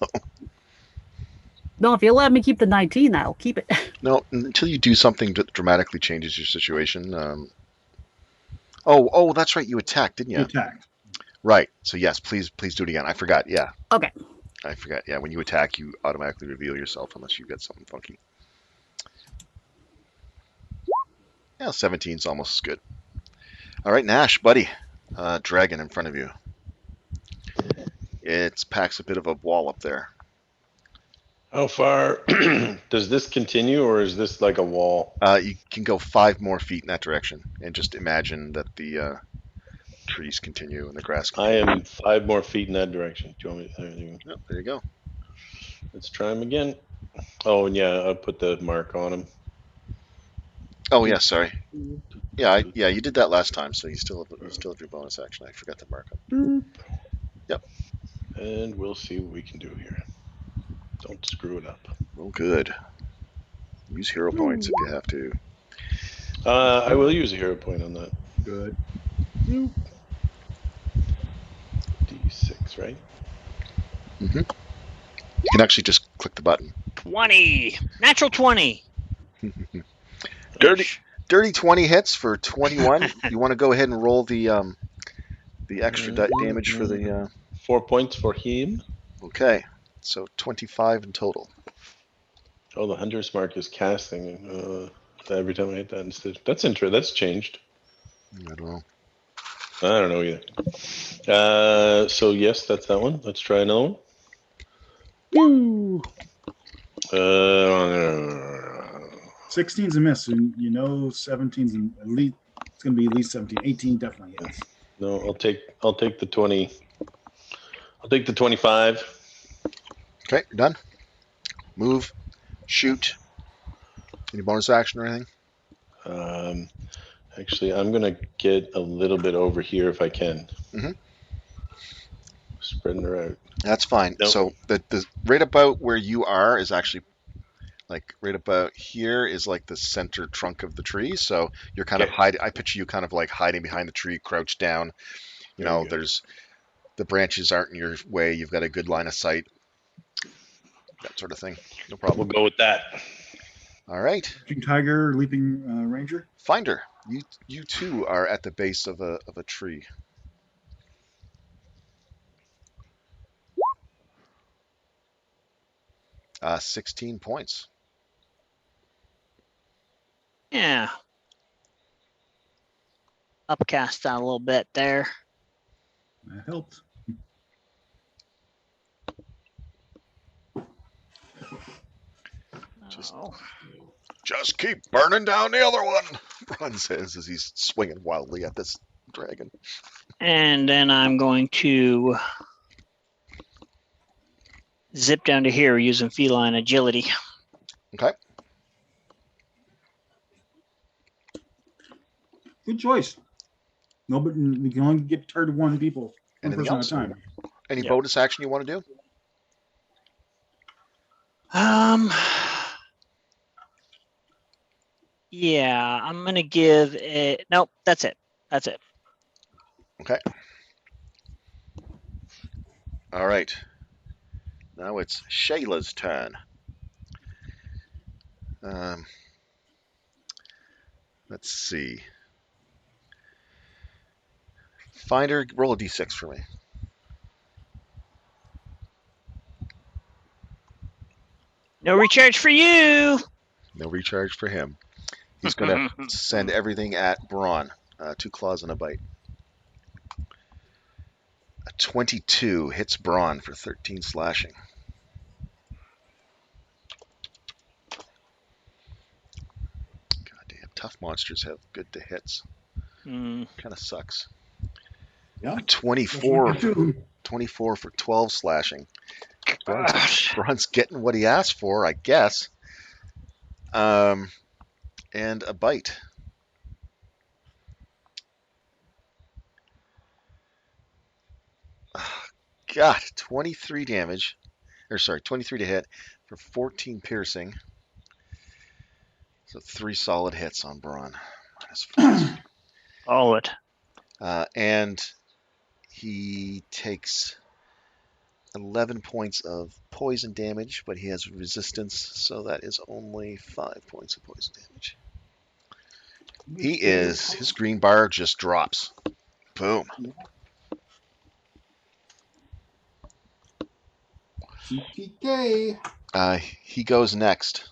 No, if you let me keep the 19, I'll keep it. no, until you do something that dramatically changes your situation. Oh, that's right. You attacked, didn't You you? attacked. Right. So yes, please do it again. I forgot. Yeah, Okay. I forgot. Yeah, when you attack, you automatically reveal yourself unless you get something funky. Yeah, 17's almost as good. All right, Nash, buddy. Dragon in front of you. It packs a bit of a wall up there. How far does this continue, or is this like a wall? You can go 5 more feet in that direction, and just imagine that the trees continue and the grass I continue. am 5 more feet in that direction. Do you want me? There you go. Yep, there you go. Let's try him again. Oh, and yeah, I'll put the mark on him. Oh yeah, sorry. Yeah, you did that last time, so you still have your bonus action. I forgot to mark up. Mm. Yep. And we'll see what we can do here. Don't screw it up. Well, good. Use hero points if you have to. I will use a hero point on that. Good. D6, right? You can actually just click the button. 20. Natural 20. Dirty 20 hits for 21. You want to go ahead and roll the extra damage for the. 4 points for him. Okay, so 25 in total. Oh, the hunter's mark is casting. Every time I hit that instead. That's interesting. That's changed. I don't know. I don't know either. So yes, that's that one. Let's try another one. Woo! 16's a miss, and 17's at least. It's going to be at least 17. 18 definitely hits. No, I'll take the 20. I'll take the 25. Okay, you're done. Move, shoot. Any bonus action or anything? Actually, I'm gonna get a little bit over here if I can. Spreading her out. That's fine. Nope. So the right about where you are is actually like right about here is like the center trunk of the tree. So you're kind of hiding. I picture you kind of like hiding behind the tree, crouched down. There's the branches aren't in your way. You've got a good line of sight. That sort of thing. No problem. We'll go with that. All right. Leaping Tiger, Leaping Ranger. Finder, you too are at the base of a tree. Uh, 16 points. Yeah. Upcast down a little bit there. That helped. Just keep burning down the other one, Ron says as he's swinging wildly at this dragon. And then I'm going to zip down to here using feline agility. Okay. Good choice. No, but we can only get targeted one people. One Anything person else? at a time. Any bonus action you want to do? Yeah, I'm gonna give it. Nope, that's it. That's it. Okay. All right. Now it's Shayla's turn. Let's see. Finder, roll a d6 for me. No recharge for you. No recharge for him. He's going to send everything at Braun. 2 claws and a bite. A 22 hits Braun for 13 slashing. tough monsters have good to hits. Mm. Kind of sucks. Yeah. A 24, Platoon. 24 for 12 slashing. Gosh. Braun's getting what he asked for, I guess. And a bite. God, 23 damage. Or sorry, 23 to hit for 14 piercing. So 3 solid hits on Braun. Solid. And he takes 11 points of poison damage, but he has resistance, so that is only 5 points of poison damage. His green bar just drops. Boom. TPK. He goes next.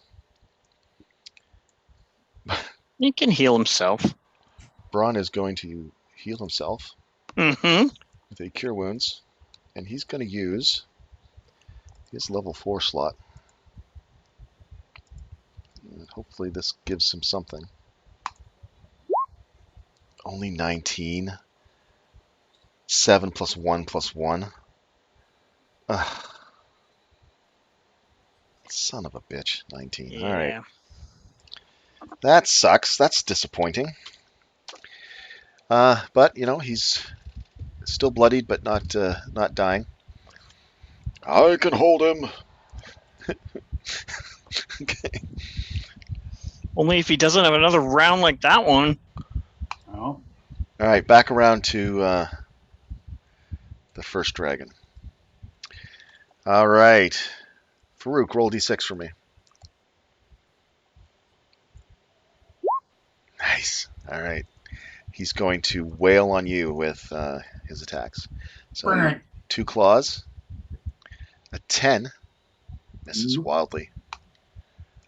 He can heal himself. Braun is going to heal himself Mm-hmm. with a Cure Wounds, and he's going to use his level 4 slot. And hopefully this gives him something. Only 19. 7 plus 1 plus 1. Ugh. Son of a bitch. 19. Yeah. All right. That sucks. That's disappointing. But you know, he's still bloodied, but not dying. I can hold him. Okay. Only if he doesn't have another round like that one. Oh. All right, back around to the first dragon. All right, Farouk, roll d6 for me. Nice. All right, he's going to wail on you with his attacks. So 2 claws, a 10, misses Nope. wildly.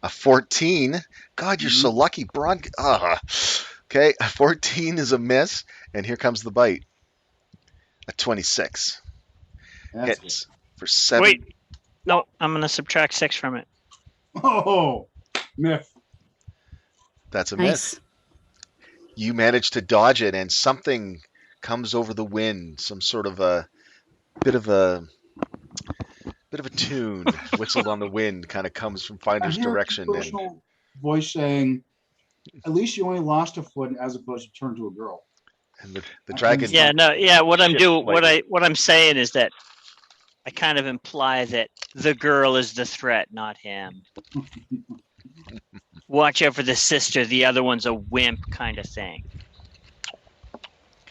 A 14. God, you're so lucky, Braun. Okay, a 14 is a miss, and here comes the bite. A 26. That's Hits for 7. Wait. No, I'm going to subtract 6 from it. Oh, myth. That's a miss. Nice. You manage to dodge it, and something comes over the wind. Some sort of a bit of a tune whistled on the wind, kind of comes from I Finder's hear a direction, and personal voice saying, "At least you only lost a foot, as opposed to turn to a girl." the dragon. Yeah, no, yeah. What I'm shifts doing, slightly. what I'm saying is that I kind of imply that the girl is the threat, not him. Watch out for the sister. The other one's a wimp, kind of thing.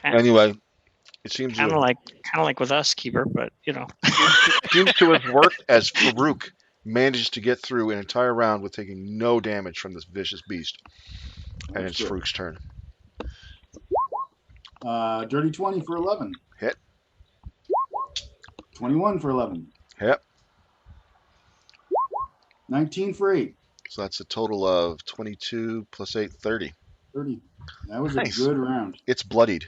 Anyway, it seems Kind of like with us, Keeper, but you know. seems to have worked as Farouk managed to get through an entire round with taking no damage from this vicious beast. And it's That's good. Farouk's turn. Dirty 20 for 11. Hit. 21 for 11. Yep. 19 for 8. So that's a total of 22 plus 8, 30. 30. That was Nice. a good round. It's bloodied.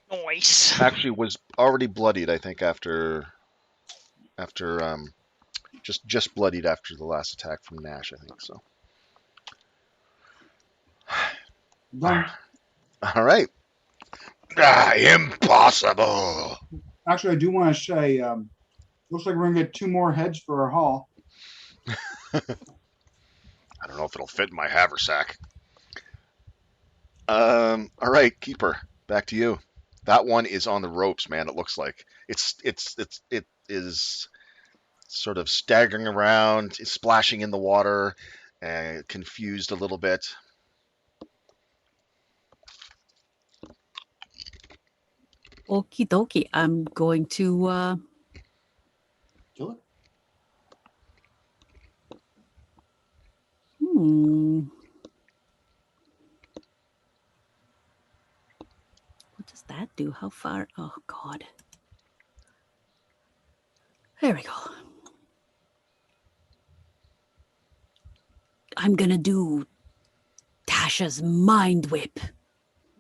Nice. Actually, was already bloodied. I think after just bloodied after the last attack from Nash. I think so. Done. All right. Impossible. Actually, I do want to say, looks like we're going to get 2 more heads for our haul. I don't know if it'll fit in my haversack. All right, Keeper, back to you. That one is on the ropes, man. It looks like it is sort of staggering around, splashing in the water, confused a little bit. Okie dokie. I'm going to Kill it. What does that do? How far? Oh God. There we go. I'm gonna do Tasha's mind whip.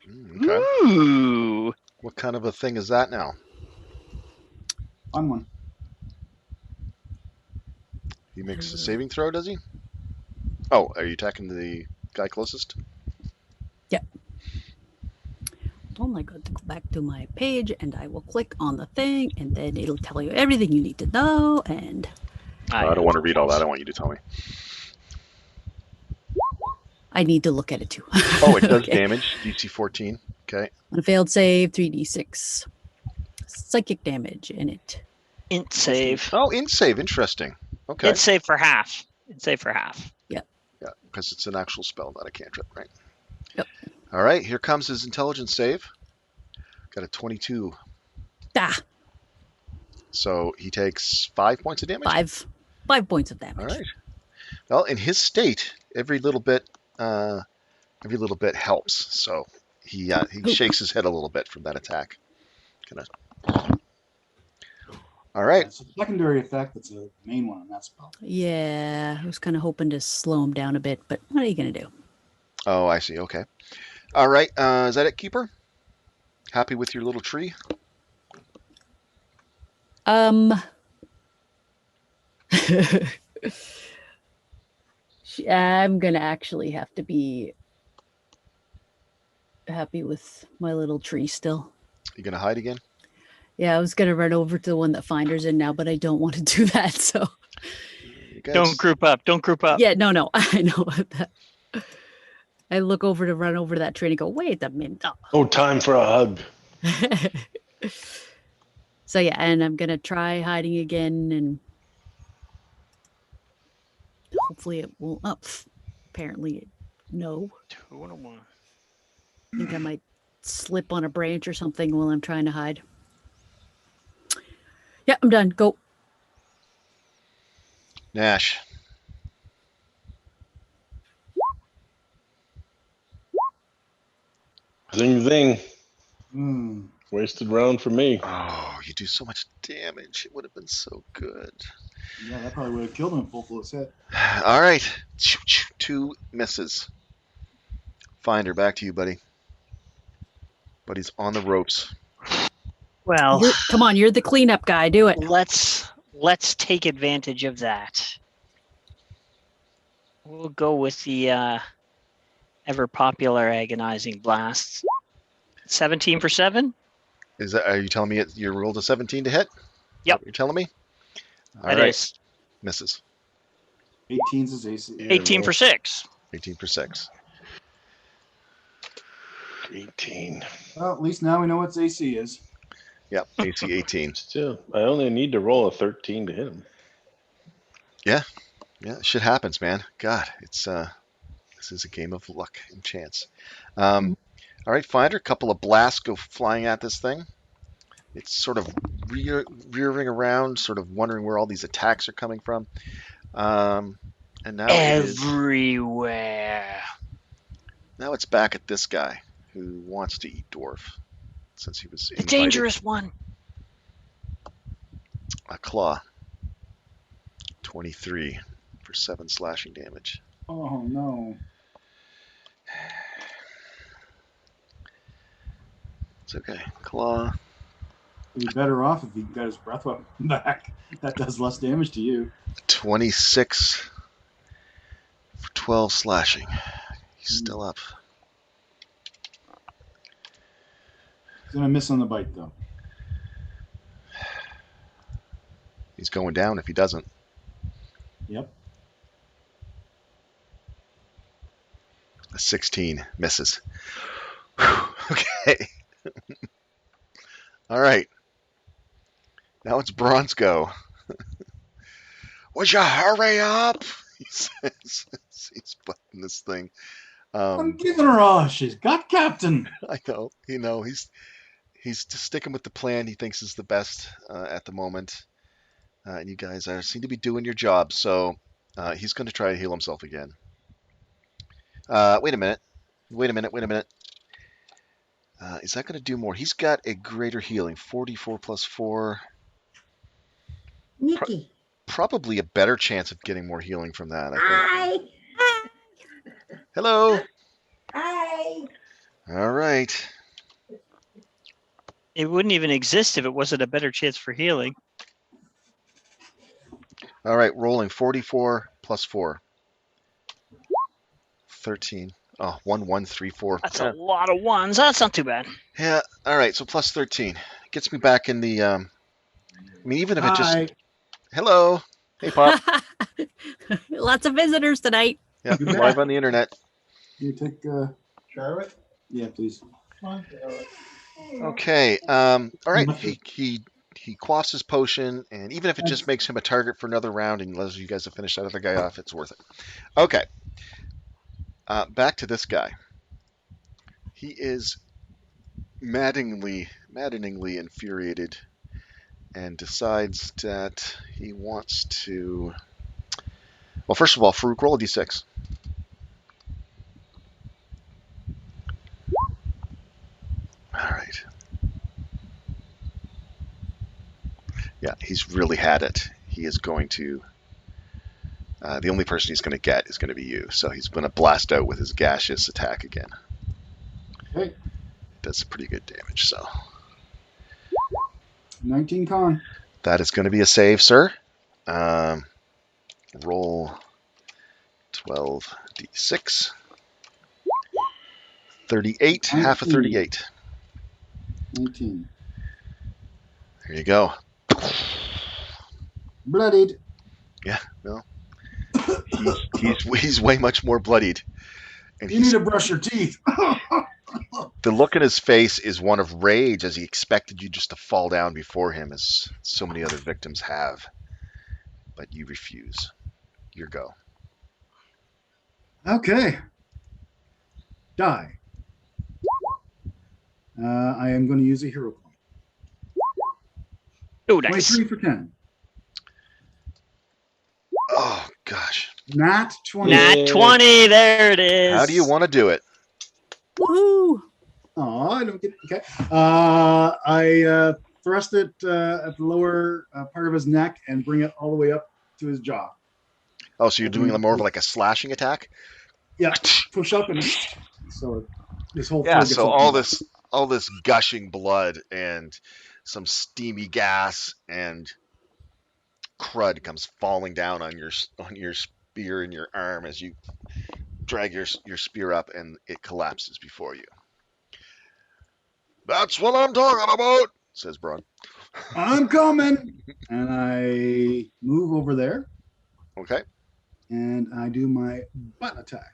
Okay. Ooh. What kind of a thing is that now? Fun one. He makes a saving throw, does he? Oh, are you attacking the guy closest. Hold on, I got to go back to my page and I will click on the thing and then it'll tell you everything you need to know. And I don't want to read all that. I want you to tell me. I need to look at it too. Oh, it does Okay. damage. DC 14. Okay. On a failed save, 3d6 psychic damage in it. Int save. Oh, int save. Interesting. Okay. Int save for half. Int save for half. Yeah, because it's an actual spell, not a cantrip, right? Yep. All right, here comes his intelligence save. Got a 22. Ah, So he takes 5 points of damage. 5 points of damage. All right. Well, in his state, every little bit helps. So he shakes his head a little bit from that attack. All right. It's a secondary effect that's a main one on that spell. Yeah, I was kind of hoping to slow him down a bit, but what are you going to do? Oh, I see. Okay. All right. Is that it, Keeper? Happy with your little tree? I'm going to actually have to be happy with my little tree still. You gonna hide again? Yeah, I was going to run over to the one that Finder's in now, but I don't want to do that, so. You guys... Don't group up. Don't group up. Yeah, no, I know about that. I look over to run over to that tree and go, wait a minute. Oh, time for a hug. So yeah, and I'm gonna try hiding again, and hopefully it won't. Oh, apparently, no. 2 and a 1. I think I might slip on a branch or something while I'm trying to hide. Yeah, I'm done. Go. Nash. Zing zing. Hmm. Wasted round for me. Oh, you do so much damage. It would have been so good. Yeah, that probably would have killed him full of hit. All right. 2 misses. Finder, back to you, buddy. Buddy's on the ropes. Well, Come on, you're the cleanup guy. Do it. let's take advantage of that. We'll go with the ever popular agonizing blast. 17 for 7. Are you telling me you rolled a 17 to hit? Yep. You're telling me? All That right. is Misses. 18's his AC. 18 for 6. 18 for 6. 18. Well, at least now we know what AC is. Yep. AC 18. Still, I only need to roll a 13 to hit him. Yeah, shit happens, man. God, it's this is a game of luck and chance. All right, Finder, a couple of blasts go flying at this thing. It's sort of rearing around, sort of wondering where all these attacks are coming from. And now Everywhere. now it's back at this guy who wants to eat dwarf since he was The invited. dangerous one. A claw. 23 for 7 slashing damage. Oh no. It's okay. Claw. He'd be better off if he got his breath weapon back. That does less damage to you. 26 for 12 slashing. He's still up. He's gonna miss on the bite though. He's going down if he doesn't. Yep. A 16 misses. Whew, okay. All right. Now it's Bronze go. Would you hurry up? He says. He's butting this thing. I'm giving her all she's got, Captain. I know. You know, he's just sticking with the plan he thinks is the best at the moment. And you guys seem to be doing your job. So he's going to try to heal himself again. Wait a minute. Is that going to do more? He's got a greater healing. 44 plus 4. Nikki. Probably a better chance of getting more healing from that, I think. Hi. Hello. Hi. All right. It wouldn't even exist if it wasn't a better chance for healing. All right, rolling 44 plus 4. 13. Oh, 1, 1, 3, 4. That's Yeah. a lot of ones. That's not too bad. Yeah. All right. So plus 13 gets me back in the. I mean, even if it just. Hi. Hello. Hey, Pop. Lots of visitors tonight. Yeah. You bet. Live on the internet. You take Charlotte? Yeah, please. Okay. All right. Nothing. He quaffs his potion, and even if it just makes him a target for another round, and allows you guys to finish that other guy off, it's worth it. Okay. Back to this guy. He is maddeningly infuriated, and decides that he wants to. Well, first of all, Farouk, roll a d6. All right. Yeah, he's really had it. He is going to. The only person he's going to get is going to be you. So he's going to blast out with his gaseous attack again. Okay. Does pretty good damage. So 19 con. that is going to be a save, sir. Roll 12d6. 38, half of 38. 19. There you go. Bloodied. Yeah, no. He's way much more bloodied. And You need to brush your teeth. the look in his face is one of rage, as he expected you just to fall down before him, as so many other victims have. But you refuse. Your go. Okay. Die. I am going to use a hero point. Oh, nice. 23 for 10. Oh, gosh. Nat 20. Nat 20. There it is. How do you want to do it? Woohoo! Oh, I don't get okay. I thrust it at the lower part of his neck and bring it all the way up to his jaw. Oh, so you're doing more of like a slashing attack? Yeah, push up and so this whole Yeah, throat gets so opened all this gushing blood and some steamy gas and crud comes falling down on your spear in your arm as you drag your spear up, and it collapses before you. That's what I'm talking about, says Braun. I'm coming, and I move over there, Okay. and I do my butt attack.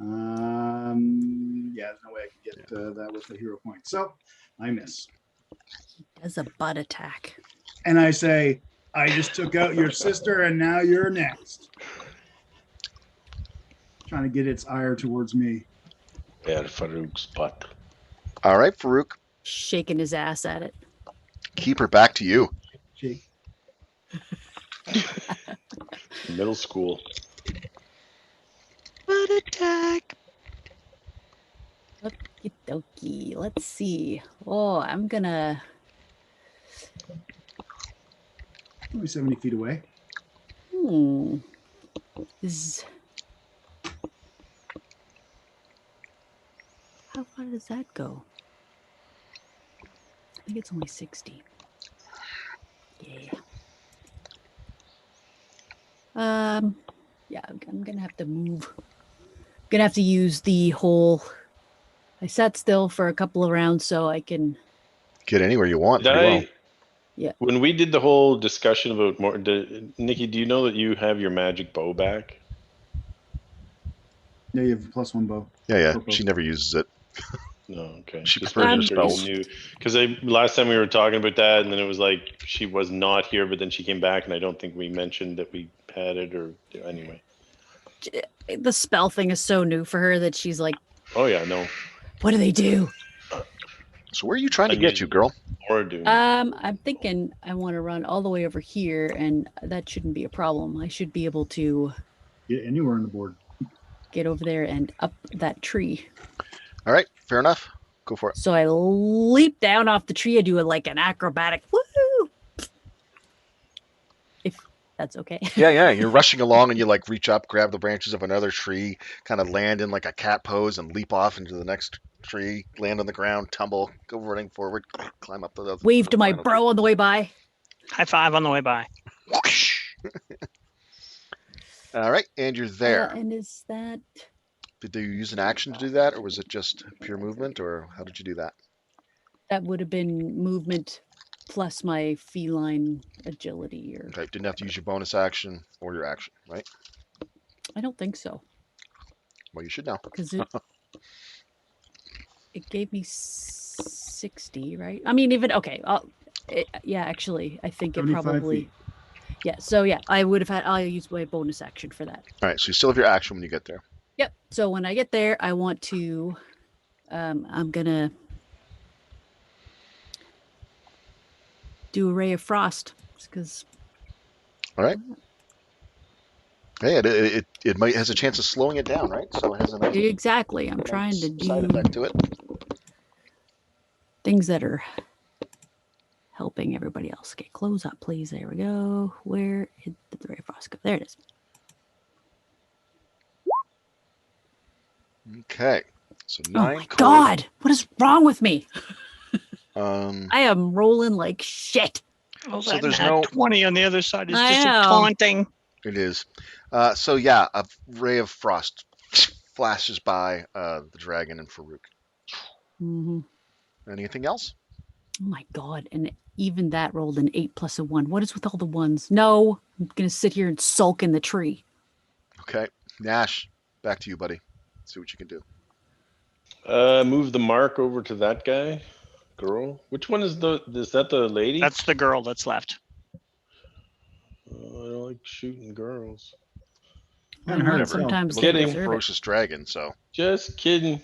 Yeah, there's no way I can get that with a hero point, so I miss. Does a butt attack. And I say, I just took out your sister, and now you're next. Trying to get its ire towards me. Yeah, Farouk's butt. All right, Farouk. Shaking his ass at it. Keep her back to you. Jake. Middle school. Butt attack. Okie dokie. Let's see. Oh, I'm gonna. Only 70 feet away. Is how far does that go? I think it's only 60. Yeah. Yeah, I'm gonna have to move. Gonna have to use the whole. I sat still for a couple of rounds so I can. Get anywhere you want. Did Pretty I? well. Yeah. When we did the whole discussion about more, Nikki, do you know that you have your magic bow back? Yeah, you have a +1 bow. Yeah. Purple. She never uses it. No, okay. She Just prefers her making sure spells. you knew. Because last time we were talking about that, and then it was like she was not here, but then she came back, and I don't think we mentioned that we had it, or anyway. The spell thing is so new for her that she's like, Oh yeah, no. "What do they do?" So where are you trying to I get mean- you, girl? Or doing. I'm thinking I want to run all the way over here, and that shouldn't be a problem. I should be able to Get anywhere on the board. get over there and up that tree. All right, fair enough. Go for it. So I leap down off the tree. I do like an acrobatic woohoo. If that's okay. Yeah. You're rushing along, and you like reach up, grab the branches of another tree, kind of land in like a cat pose, and leap off into the next tree, land on the ground, tumble, go running forward, climb up the other. Wave to my final bro on the way by. High five on the way by. Whoosh. All right, and you're there. And is that Did you use an action to do that, or was it just pure movement, or how did you do that? that would have been movement plus my feline agility, or Okay, didn't have to use your bonus action or your action, right? I don't think so, Well, you should know. because it gave me 60, right? I mean, even okay. Yeah, actually, I think it 75 probably. feet. Yeah, so yeah, I would have had. I'll use my bonus action for that. All right, so you still have your action when you get there. Yep. So when I get there, I want to. I'm gonna do a ray of frost because. All right. Hey, it might has a chance of slowing it down, right? So it has a nice Exactly. I'm trying to side do effect to it. things that are helping everybody else. Okay, close up, please. There we go. Where did the ray of frost go? There it is. Okay, so Oh 9 my cord. god! What is wrong with me? Um, I am rolling like shit. Well, So that there's nat no- 20 on the other side is I just know. taunting. it is. So yeah, a ray of frost flashes by the dragon and Farouk. hmm Anything else? Oh my god! And even that rolled an 8 plus a 1. What is with all the ones? No, I'm gonna sit here and sulk in the tree. Okay, Nash, back to you, buddy. See what you can do. Move the mark over to that guy, girl. Which one is that the lady? That's the girl that's left. I don't like shooting girls. Can't Well, hurt not itself. sometimes they Kidding. deserve it. Ferocious dragon. So Just kidding.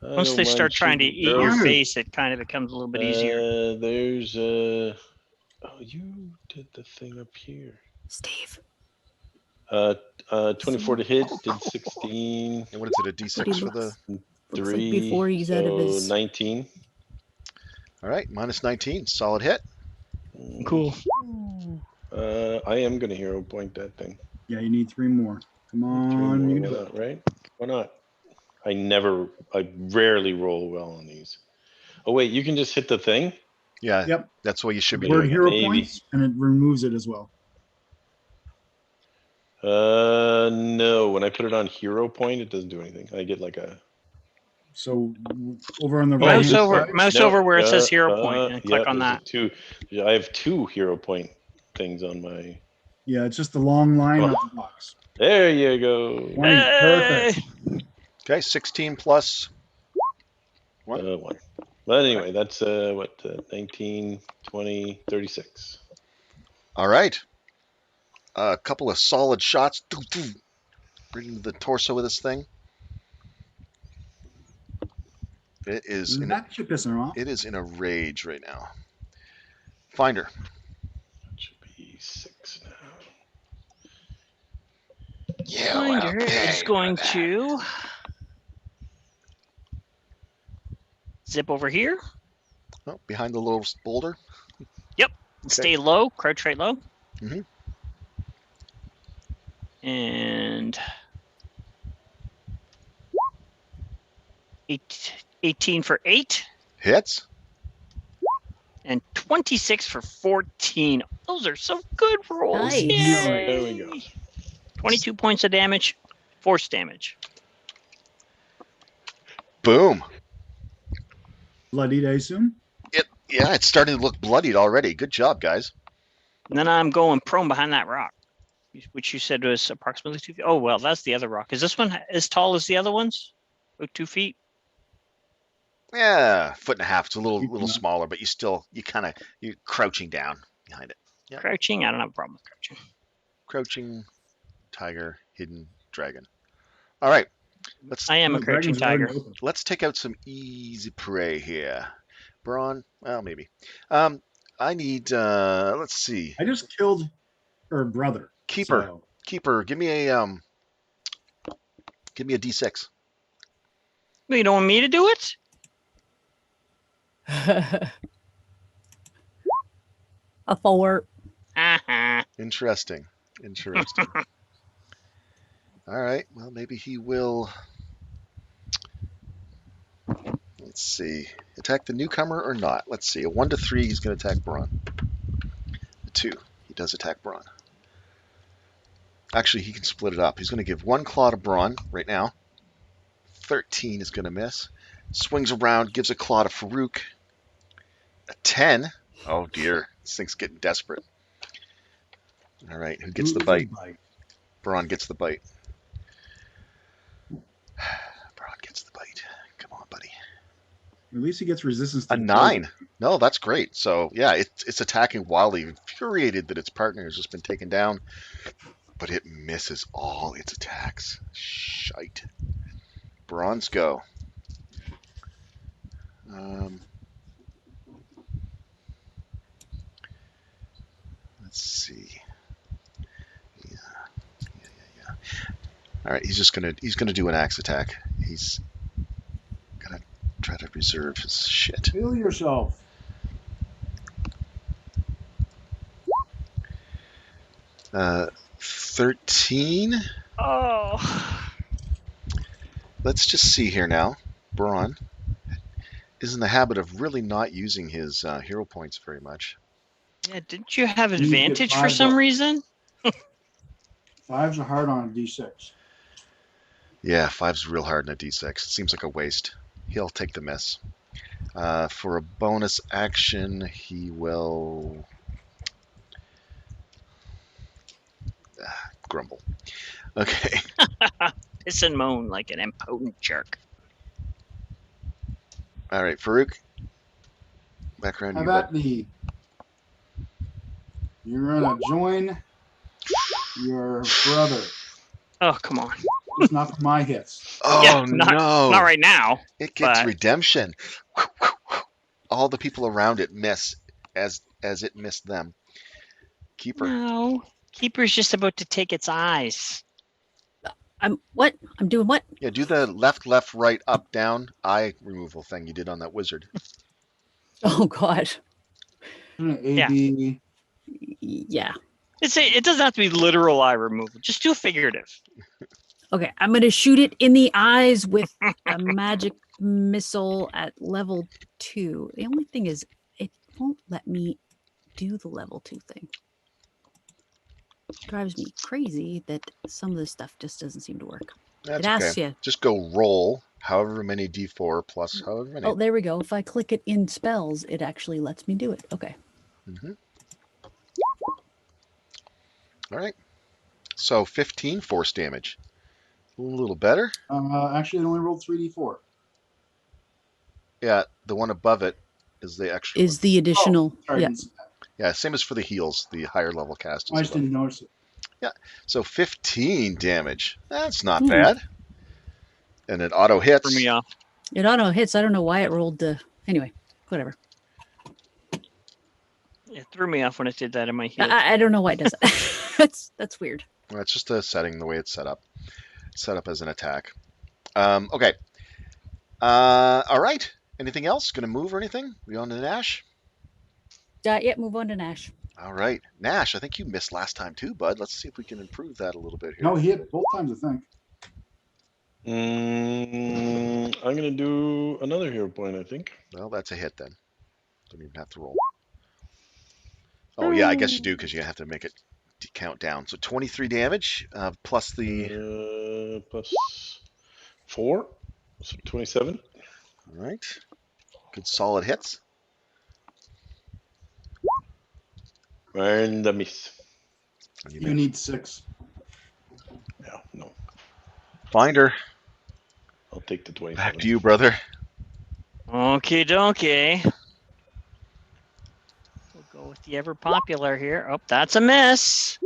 I Once don't they mind start trying to shooting eat your girls. face, it kind of becomes a little bit easier. There's oh, you did the thing up here. Steve. 24 to hit, did 16, and what is it? A But he D6 for the. looks 3, like before he's out of so his. 19. All right, minus 19, solid hit. Cool. I am gonna hero point that thing. Yeah, you need 3 more. Come 3 on, more, you why do it. not, right? Why not? I rarely roll well on these. Oh wait, you can just hit the thing? Yeah, Yep. that's what you should be Word doing. hero Maybe. points, and it removes it as well. No. When I put it on hero point, it doesn't do anything. I get like a. So over on the Oh, right Mouse hand over, side, mouse No, over where it says hero point and click yeah, on there's that. a 2. Yeah, I have 2 hero point things on my. yeah, it's just the long line Oh. of the box. There you go. 20, perfect. Okay, 16 plus. 1. But anyway, that's 19, 20, 36. All right. A couple of solid shots. Right into the torso of this thing. It is That should piss her off. it is in a rage right now. Finder. That should be 6 now. Yeah, Finder is going to zip over here. Oh, behind the little boulder. Stay low, crouch right low. Mhm. And 18 for 8 Hits. and 26 for 14. Those are some good rolls. Nice. Yay! There we go. 22 points of damage, force damage. Boom. Bloodied, I assume. Yeah, it's starting to look bloodied already. Good job, guys. And then I'm going prone behind that rock, which you said was approximately 2 feet. Oh, well, that's the other rock. Is this one as tall as the other ones? About 2 feet? Yeah, foot and a half. It's a little Yeah. smaller, but you're crouching down behind it. Yep. Crouching? I don't have a problem with crouching. Crouching tiger, hidden dragon. All right, I am a The crouching dragon's already tiger. open. let's take out some easy prey here. Brawn, well, maybe. I need. Let's see. I just killed her brother. Keeper. So Keeper, give me a D6. You don't want me to do it? A 4. Uh-huh. Interesting. All right. Well, maybe he will. Let's see. Attack the newcomer or not? Let's see. A 1 to 3, he's going to attack Braun. A 2, he does attack Braun. Actually, he can split it up. He's going to give 1 claw to Braun right now. 13 is going to miss. Swings around, gives a claw to Farouk. A 10. Oh dear, this thing's getting desperate. All right, who gets the bite? Braun gets the bite. Braun gets the bite. Come on, buddy. At least he gets resistance to A the 9. poison. No, that's great. So yeah, it's attacking wildly, infuriated that its partner has just been taken down, but it misses all its attacks. Shite. Braun's go. Let's see. Yeah. All right, he's gonna do an axe attack. He's gonna try to reserve his shit. Heal yourself. 13. Oh. Let's just see here now. Braun is in the habit of really not using his hero points very much. Yeah, didn't you have You need to get advantage for 5 some up. reason? 5s are hard on a d6. Yeah, 5's real hard in a d6. It seems like a waste. He'll take the miss. For a bonus action, he will grumble. Okay. Piss and moan like an impotent jerk. All right, Farouk. Back around Have you, bud. at thee. You're gonna join your brother. Oh, come on. Just not for my hits. Oh Yeah, no! Not right now. It gets but- redemption. All the people around it miss as it missed them. Keeper. No. Keeper's just about to take its eyes. I'm doing what? Yeah, do the left, right, up, down eye removal thing you did on that wizard. Oh God. Yeah. AB. Yeah. It doesn't have to be literal eye removal. Just do figurative. Okay, I'm gonna shoot it in the eyes with a magic missile at level 2. The only thing is, it won't let me do the level 2 thing. It drives me crazy that some of this stuff just doesn't seem to work. That's It asks okay. you. Just go roll however many d4 plus however many. Oh, there we go. If I click it in spells, it actually lets me do it. Okay. All right. So 15 force damage. A little better. Actually, it only rolled 3d4. Yeah, the one above it is the extra. Is the additional? Sorry, I Yeah. didn't see that. Yeah, same as for the heals. The higher level cast I is just above. didn't notice it. So 15 damage. That's not Hmm. bad. And it auto hits. For me off. It auto hits. I don't know why it rolled. Anyway, whatever. It threw me off when it did that in my heel. I don't know why it does that. That's weird. Well, it's just a setting the way it's set up. It's set up as an attack. Okay. All right. Anything else? Going to move or anything? We on to Nash? Yeah, move on to Nash. All right. Nash, I think you missed last time too, bud. Let's see if we can improve that a little bit here. No, he hit both times, I think. I'm gonna do another hero point, I think. Well, that's a hit then. Don't even have to roll. Oh, yeah, I guess you do because you have to make it count down. So 23 damage plus the... Plus 4, so 27. All right. Good solid hits. And a miss. And You miss. need 6. Yeah, no. Finder, I'll take the 27. back to you, brother. Okie dokie. We'll go with the ever popular here. Oh, that's a miss.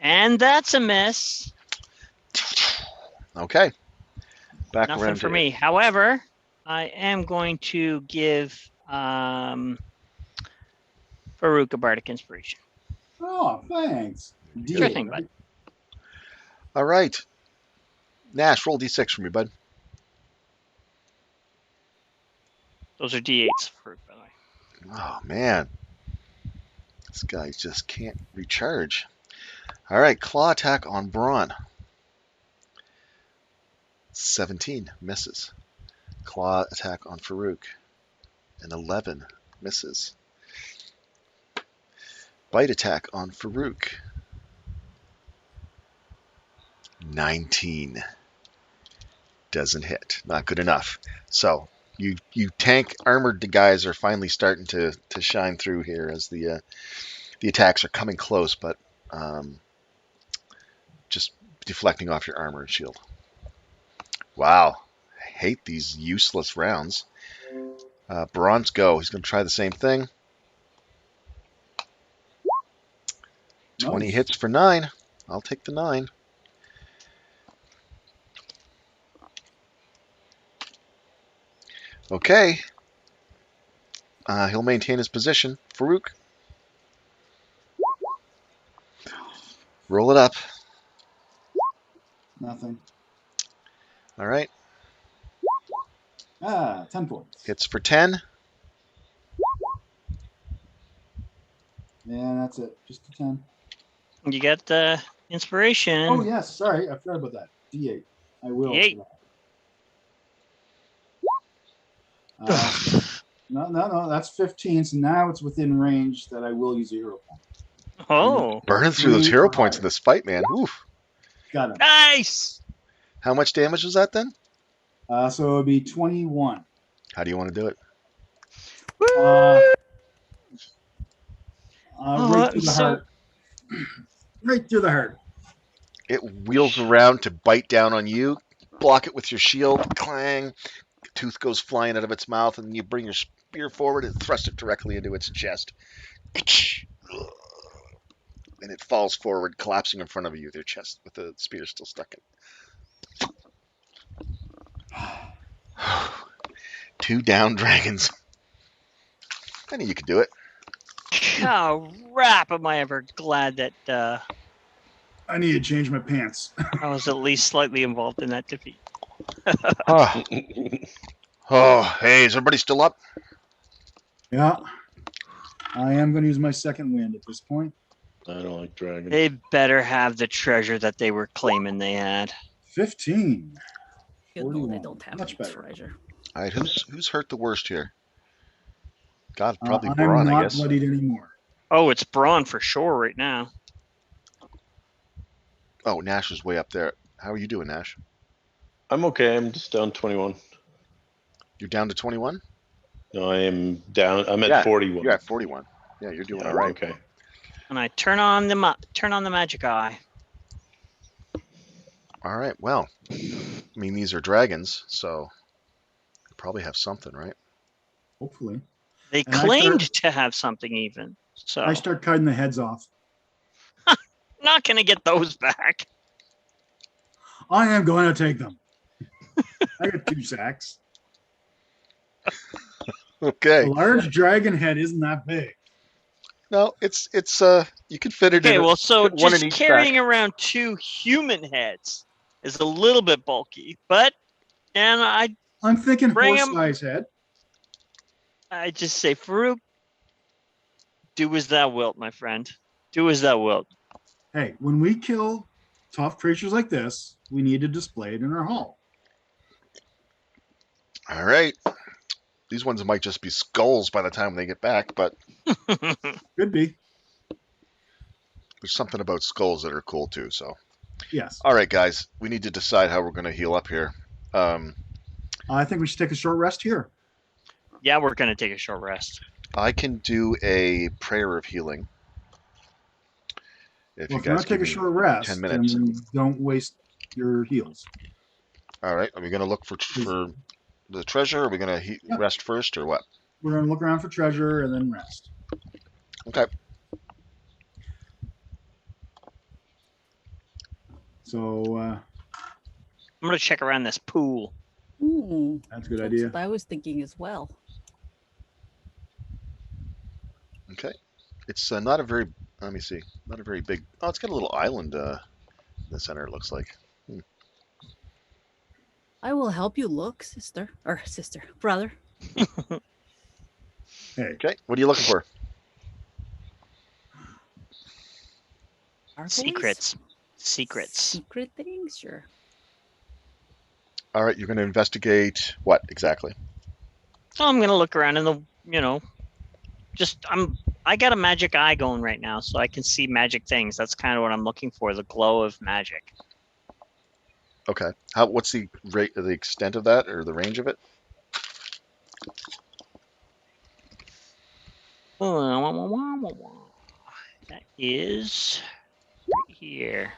And that's a miss. Okay. Back Nothing around for to me. However, I am going to give Farouk a bardic inspiration. Oh, thanks. Sure D8, thing, right? bud. All right. Nash, roll d6 for me, bud. Those are D8s, Farouk, by the way. Oh, man. This guy just can't recharge. All right, claw attack on Braun. 17 misses. Claw attack on Farouk. An 11 misses. Bite attack on Farouk. 19. Doesn't hit. Not good enough. So you tank armored guys are finally starting to shine through here as the attacks are coming close, but just deflecting off your armor and shield. Wow. I hate these useless rounds. Bronze go. He's going to try the same thing. 20 Nice. hits for 9. I'll take the 9. Okay. He'll maintain his position. Farouk. Roll it up. Nothing. All right. 10 points. Hits for 10. Yeah, that's it. Just a 10. You get the inspiration. Oh, yes. Sorry. I forgot about that. D8. I will. D8. No. That's 15. So now it's within range that I will use a hero point. Oh, Burning through those 3 hero or points in higher. this fight, man. Oof. Got him. nice. How much damage was that then? So it would be 21. How do you want to do it? Right through the heart. Right through the heart. It wheels around to bite down on you. Block it with your shield. Clang. Tooth goes flying out of its mouth, and you bring your spear forward and thrust it directly into its chest. And it falls forward, collapsing in front of you with your chest, with the spear still stuck in. 2 down dragons. I knew you could do it. Oh, rap! Am I ever glad that I need to change my pants. I was at least slightly involved in that defeat. Oh. Oh, hey, is everybody still up? Yeah. I am going to use my second wind at this point. I don't like dragons. They better have the treasure that they were claiming they had. 15. You know they 41. don't have Much any better. treasure. All right, who's hurt the worst here? God, probably I'm Braun, I not guess. bloodied anymore. Oh, it's Braun for sure right now. Oh, Nash is way up there. How are you doing, Nash? I'm okay. I'm just down 21. You're down to 21? No, I am down. I'm at Yeah, 41. You're at 41. Yeah, you're doing Yeah, all right. Okay. And I turn on the magic eye. All right, well, I mean, these are dragons, so they probably have something, right? Hopefully. They And I claimed start- to have something even. So I start cutting the heads off. not gonna get those back. I am going to take them. I got 2 sacks. Okay. A large dragon head isn't that big. No, it's you can fit it Okay, in. well, so fit one in just each carrying sack. around 2 human heads is a little bit bulky, but and I'm thinking Bring 'em. horse-size head. I just say, Farouk, do as thou wilt, my friend. Do as thou wilt. Hey, when we kill tough creatures like this, we need to display it in our hall. All right. These ones might just be skulls by the time they get back, but Could be. there's something about skulls that are cool too. So, Yes. all right, guys, we need to decide how we're going to heal up here. I think we should take a short rest here. Yeah, we're gonna take a short rest. I can do a prayer of healing. If Well, you if you want guys to take a give me short rest, 10 then minutes. we don't waste your heals. All right, are we going to look for the treasure? Or are we going to Yeah. rest first, or what? We're going to look around for treasure and then rest. Okay. So I'm gonna check around this pool. that's a good That's idea. what I was thinking as well. Okay. It's not a very. Let me see. Not a very big. Oh, it's got a little island in the center. It looks like. I will help you look, brother. Hey, Okay. What are you looking for? Sparkles? Secrets. Secret things, sure. All right. You're going to investigate what exactly? So I'm gonna look around in the, I got a magic eye going right now, so I can see magic things. That's kind of what I'm looking for, the glow of magic. Okay. What's the rate, the extent of that, or the range of it? That is right here.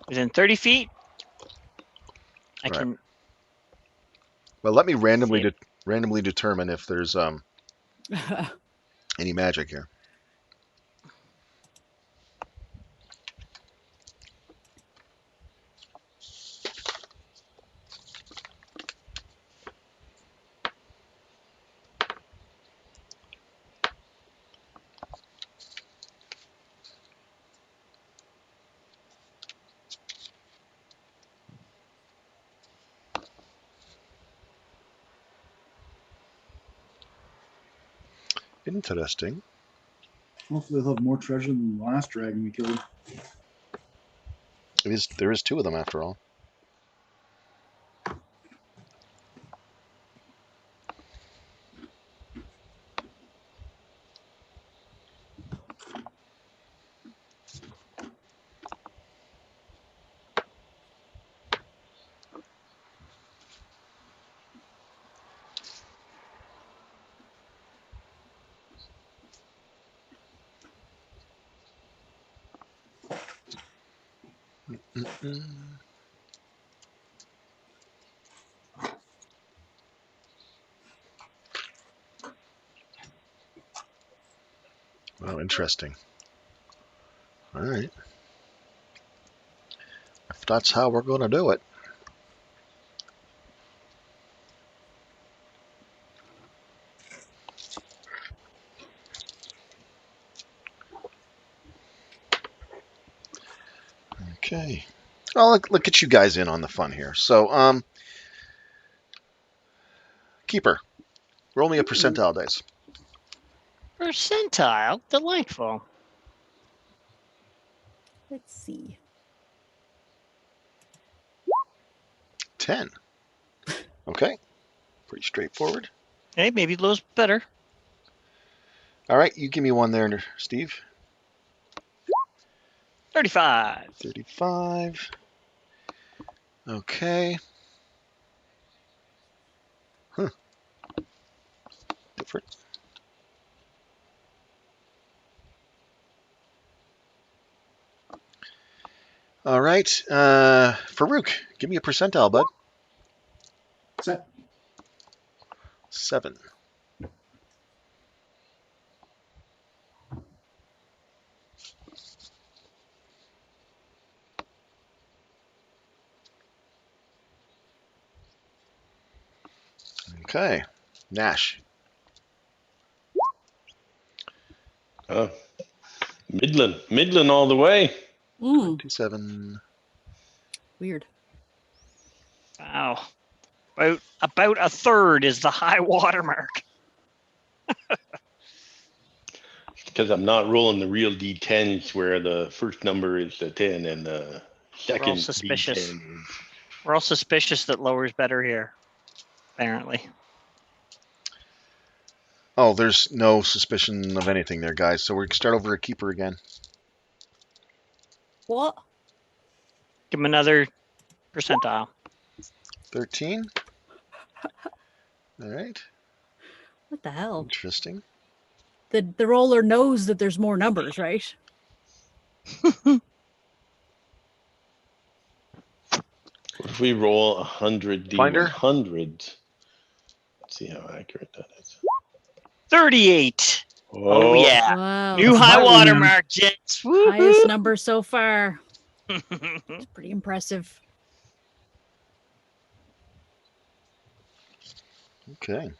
Within 30 feet, I Right. can Well, let me see it. randomly determine if there's any magic here. Interesting. Hopefully they'll have more treasure than the last dragon we killed. There is two of them after all. Mm-mm. Well, interesting. All right. If that's how we're going to do it. Okay. Well, look at you guys in on the fun here. So, Keeper, roll me a percentile dice. Percentile, delightful. Let's see. 10. Okay. Pretty straightforward. Hey, maybe low's better. All right. You give me one there, Steve. 35. 35. Okay. Huh. Different. All right. Farouk, give me a percentile, bud. Set. 7. Okay. Nash. Midland all the way. 27. Weird. Wow. About a third is the high water mark. Because I'm not rolling the real D10s where the first number is the 10 and the second suspicious. D10 is. We're all suspicious that lower's better here, apparently. Oh, there's no suspicion of anything there, guys. So we can start over at Keeper again. What? Give him another percentile. 13. All right. What the hell? Interesting. The roller knows that there's more numbers, right? What if we roll 100 Finder? D100? Let's see how accurate that is. 38. Oh yeah. Wow. New That's a high high one, water man. mark, gents. Highest number so far. It's pretty impressive. Okay.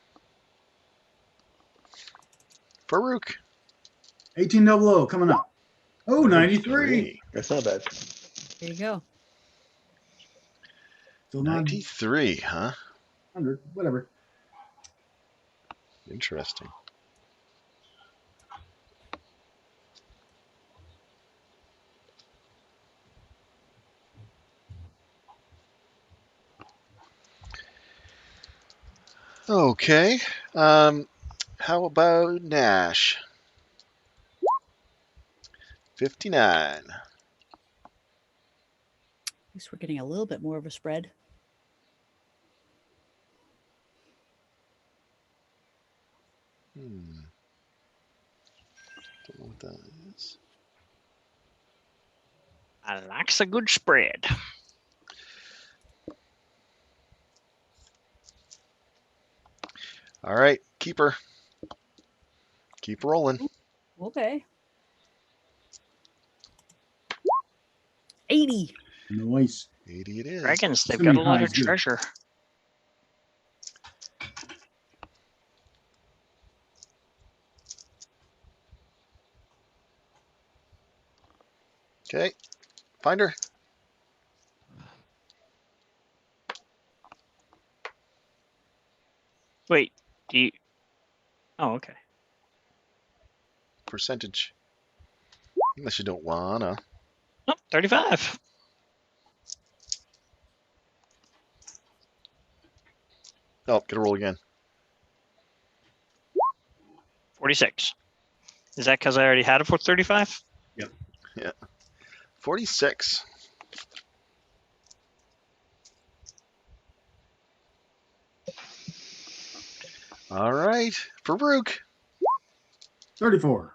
Farouk. 1800 coming up. Oh, 93. That's not bad. There you go. Still not 93, huh? 100. Whatever. Interesting. Okay. How about Nash? 59. least we're getting a little bit more of a spread. Don't know what that is. I likes a good spread. All right, keeper. Keep rolling. Okay. 80. Nice. 80 it is. Dragons, they've Assuming got a lot high of is good. treasure. Okay, finder. Wait, do you... Oh, okay. Percentage. Unless you don't wanna. Oh, 35. Oh, get a roll again. 46. Is that because I already had it for 35? 46. All right, Farouk. 34.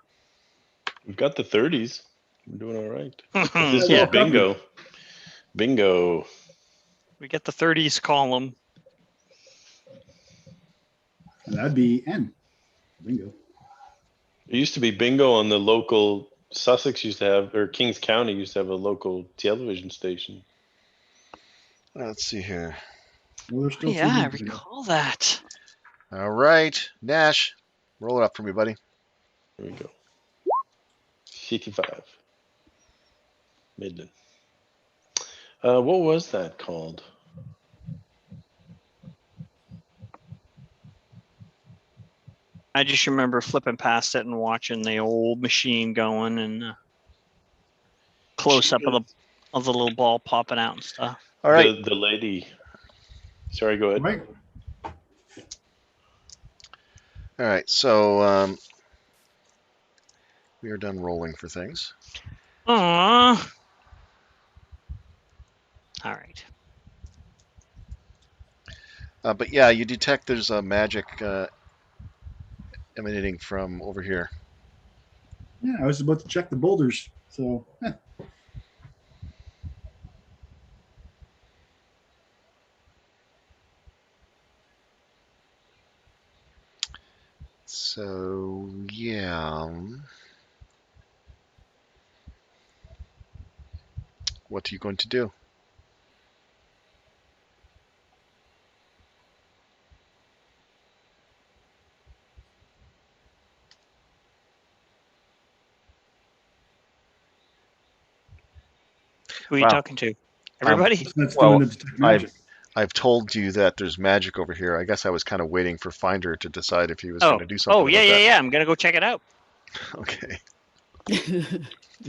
We've got the 30s. We're doing all right. If yeah, this was bingo. Bingo. we get the 30s column. And that'd be N. Bingo. It used to be bingo on the local. Sussex used to have, or Kings County used to have a local television station. Let's see here. Well, there's still Yeah, I TV bingo. recall that. All right, Nash, roll it up for me, buddy. Here we go. 55. Midland. What was that called? I just remember flipping past it and watching the old machine going and close up of the little ball popping out and stuff. All right, The lady. Sorry, go ahead. Right. all right. So we are done rolling for things. Aww. All right. But yeah, you detect there's a magic emanating from over here. Yeah, I was about to check the boulders. So, So yeah. What are you going to do? Who are you Wow. talking to? Everybody? that's Well, doing the detect magic. I've told you that there's magic over here. I guess I was kind of waiting for Finder to decide if he was going to do something about that. Yeah. I'm gonna go check it out. Okay.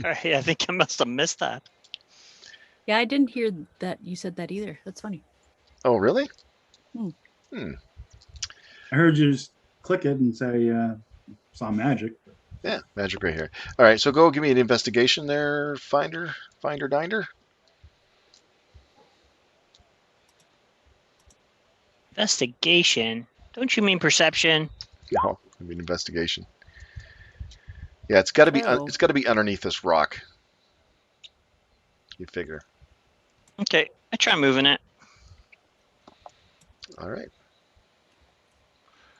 Sorry, I think I must have missed that. Yeah, I didn't hear that you said that either. That's funny. Oh, really? I heard you just click it and say, saw magic. Yeah, magic right here. All right, so go give me an investigation there, Finder Dinder. Investigation? Don't you mean perception? No, I mean investigation. Yeah, it's got to be Oh. it's got to be underneath this rock. You figure. Okay, I try moving it. All right.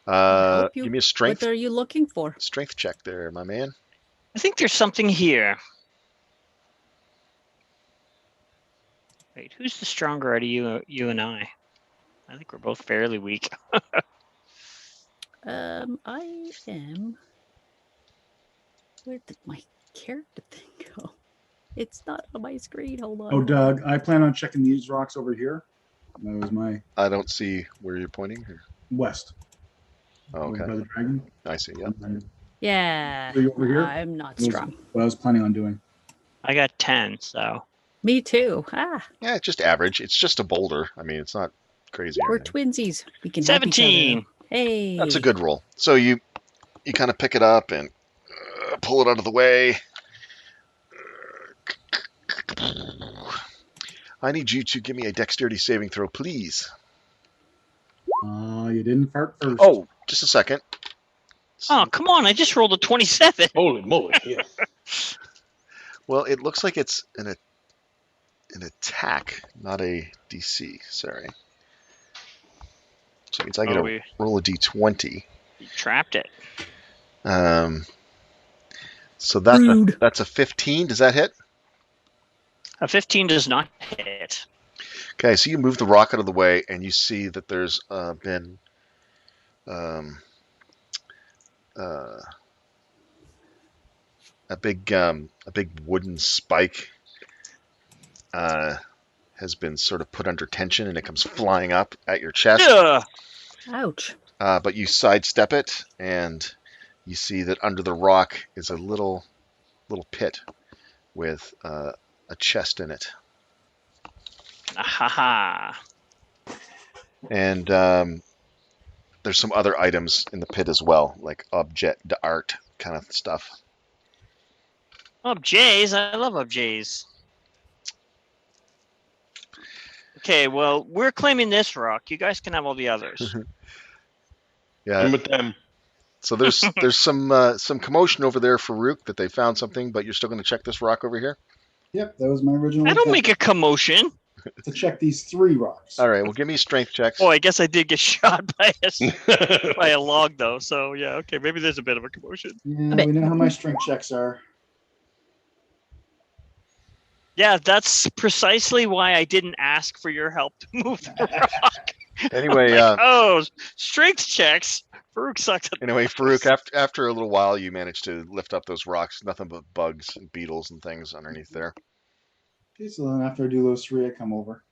Help you? Give me a strength What are you looking for? check there, my man. I think there's something here. Wait, who's the stronger out of you and I? I think we're both fairly weak. I am. Where did my character thing go? It's not on my screen. Hold on. Oh, Doug, I plan on checking these rocks over here. That was my I don't see where you're pointing here. west. Oh, Over okay. by the dragon. I see. Yep. Yeah. Are you over here? I'm not That was strong. what I was planning on doing. I got 10, so Me too. Ah, Yeah, just average. It's just a boulder. I mean, it's not crazy. or we're anything. twinsies. We can help each other. 17. Hey. That's a good roll. So you kind of pick it up and pull it out of the way. I need you to give me a dexterity saving throw, please. You didn't fart first. Oh, just a second. Oh, come on. I just rolled a 27. Holy moly! Yeah. Well, it looks like it's an attack, not a DC. Sorry. So it means I get to roll a d20. You trapped it. So that's a 15. Does that hit? A 15 does not hit. Okay, so you move the rock out of the way, and you see that there's been a big wooden spike has been sort of put under tension, and it comes flying up at your chest. Ugh. Ouch. But you sidestep it, and you see that under the rock is a little pit with a chest in it. Ahaha. And there's some other items in the pit as well, like object art kind of stuff. Objets. I love objets. Okay, well, we're claiming this rock. You guys can have all the others. Yeah. I'm with them. So there's some commotion over there for Rook that they found something, but you're still going to check this rock over here? Yep, that was my original I don't intent, make a commotion. to check these 3 rocks. All right, well, give me strength checks. Oh, I guess I did get shot by a log, though. So, yeah, okay, maybe there's a bit of a commotion. Yeah, we know how my strength checks are. Yeah, that's precisely why I didn't ask for your help to move the rock. Anyway, Strength checks. Farouk sucked at Anyway, Farouk, after a little while, you managed to lift up those rocks. Nothing but bugs and beetles and things underneath there. Okay, so then after I do those 3, I come over.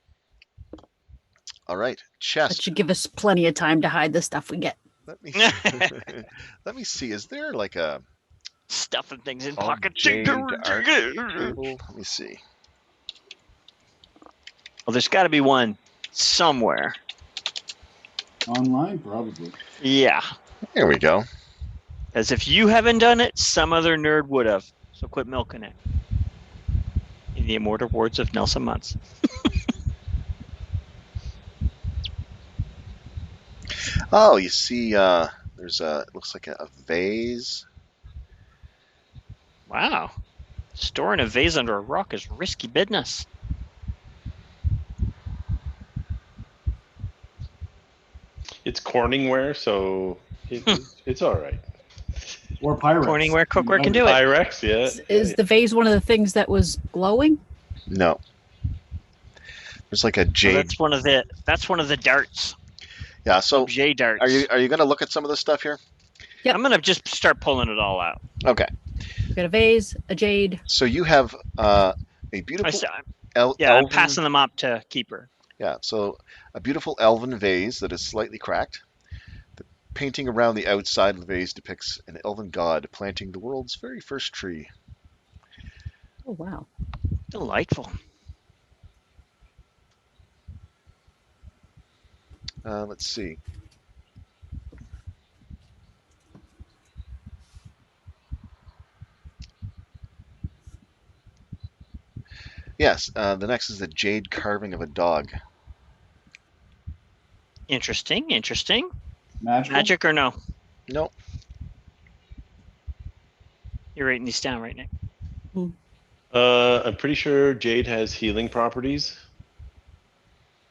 All right, That chest. should give us plenty of time to hide the stuff we get. Let me see. Is there like a stuffing things in Oh, pockets. jade art Well, table? Let me see. there's got to be one somewhere. Online, probably. Yeah, There we go. as if you haven't done it, some other nerd would have. So quit milking it. In the immortal words of Nelson Muntz. Oh, you see, there's it looks like a vase. Wow. Storing a vase under a rock is risky business. It's Corningware, so it's all right. Or Pyrex. Corningware cookware can do it. Pyrex, yeah. Is the vase one of the things that was glowing? No. There's like a So jade. that's one of the darts. Yeah. So J darts. are you going to look at some of this stuff here? Yep. I'm gonna just start pulling it all out. Okay. We got a vase, a jade. So you have a beautiful I'm elven. passing them up to Keeper. Yeah. So a beautiful elven vase that is slightly cracked. The painting around the outside of the vase depicts an elven god planting the world's very first tree. Oh wow. Delightful. Let's see. Yes, the next is the jade carving of a dog. Interesting. Magical? Magic or no? No, You're writing these down right, Nick. I'm pretty sure jade has healing properties.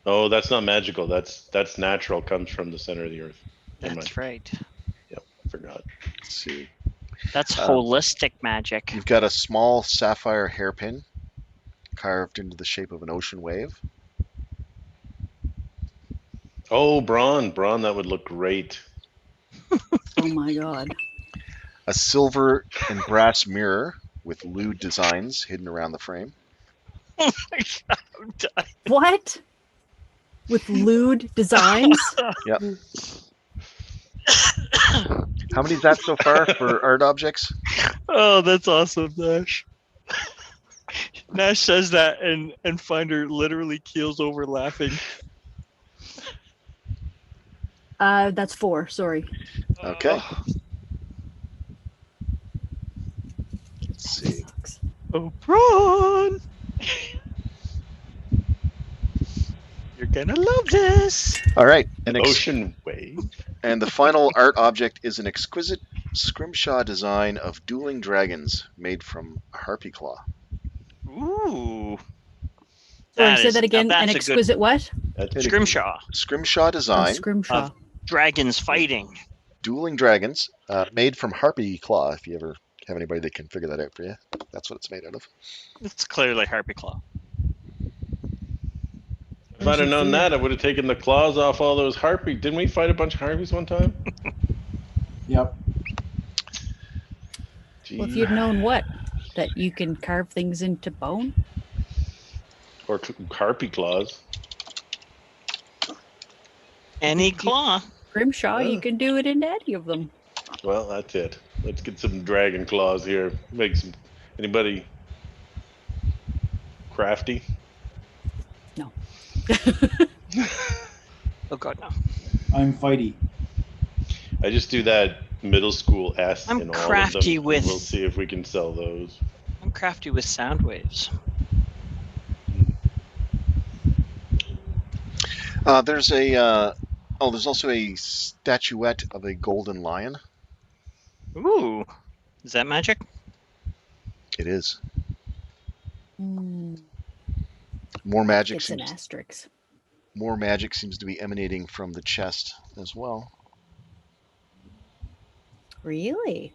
Oh, that's not magical. That's natural. Comes from the center of the earth. Never That's mind. right. Yep, I forgot. let's see. That's holistic magic. You've got a small sapphire hairpin carved into the shape of an ocean wave. Oh, brawn, that would look great. Oh my god. A silver and brass mirror with lewd designs hidden around the frame. Oh my God, I'm dying. What? With lewd designs? Yep. How many is that so far for art objects? Oh, that's awesome, Nash. Nash says that, and Finder literally keels over laughing. That's 4, sorry. Okay. Oh, Let's see. Sucks. oh, prawn! You're gonna love this. All right. Ocean wave. And the final art object is an exquisite scrimshaw design of dueling dragons made from harpy claw. Ooh. Sorry, say that Now again. An that's a good exquisite what? scrimshaw Scrimshaw A design, scrimshaw. dragons fighting. dueling dragons, made from harpy claw. If you ever have anybody that can figure that out for you, that's what it's made out of. It's clearly harpy claw. If I'd have known that, I would have taken the claws off all those harpies. Didn't we fight a bunch of harpies one time? Yep. Well, if you'd known what? That you can carve things into bone? Or harpy claws. Any claw. Grimshaw, Yeah. you can do it into any of them. Well, that's it. Let's get some dragon claws here. Make some. Anybody crafty? No. Oh god, no. I'm fighty. I just do that middle school S I'm in all crafty of them. with- We'll see if we can sell those. I'm crafty with sound waves. There's also a statuette of a golden lion. Ooh. Is that magic? It is. Hmm, More magic it's an seems asterisk. more magic seems to be emanating from the chest as well. Really?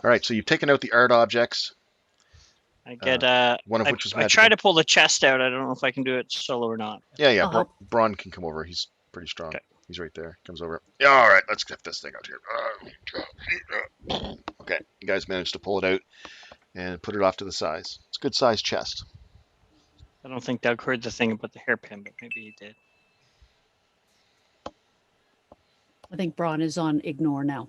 All right, so you've taken out the art objects. I get one of which is I try to pull the chest out. I don't know if I can do it solo or not. Yeah. I'll help. Braun can come over. He's pretty strong. Okay. He's right there. Comes over. Yeah, all right, let's get this thing out here. Okay, you guys managed to pull it out and put it off to the size. It's a good sized chest. I don't think Doug heard the thing about the hairpin, but maybe he did. I think Braun is on ignore now.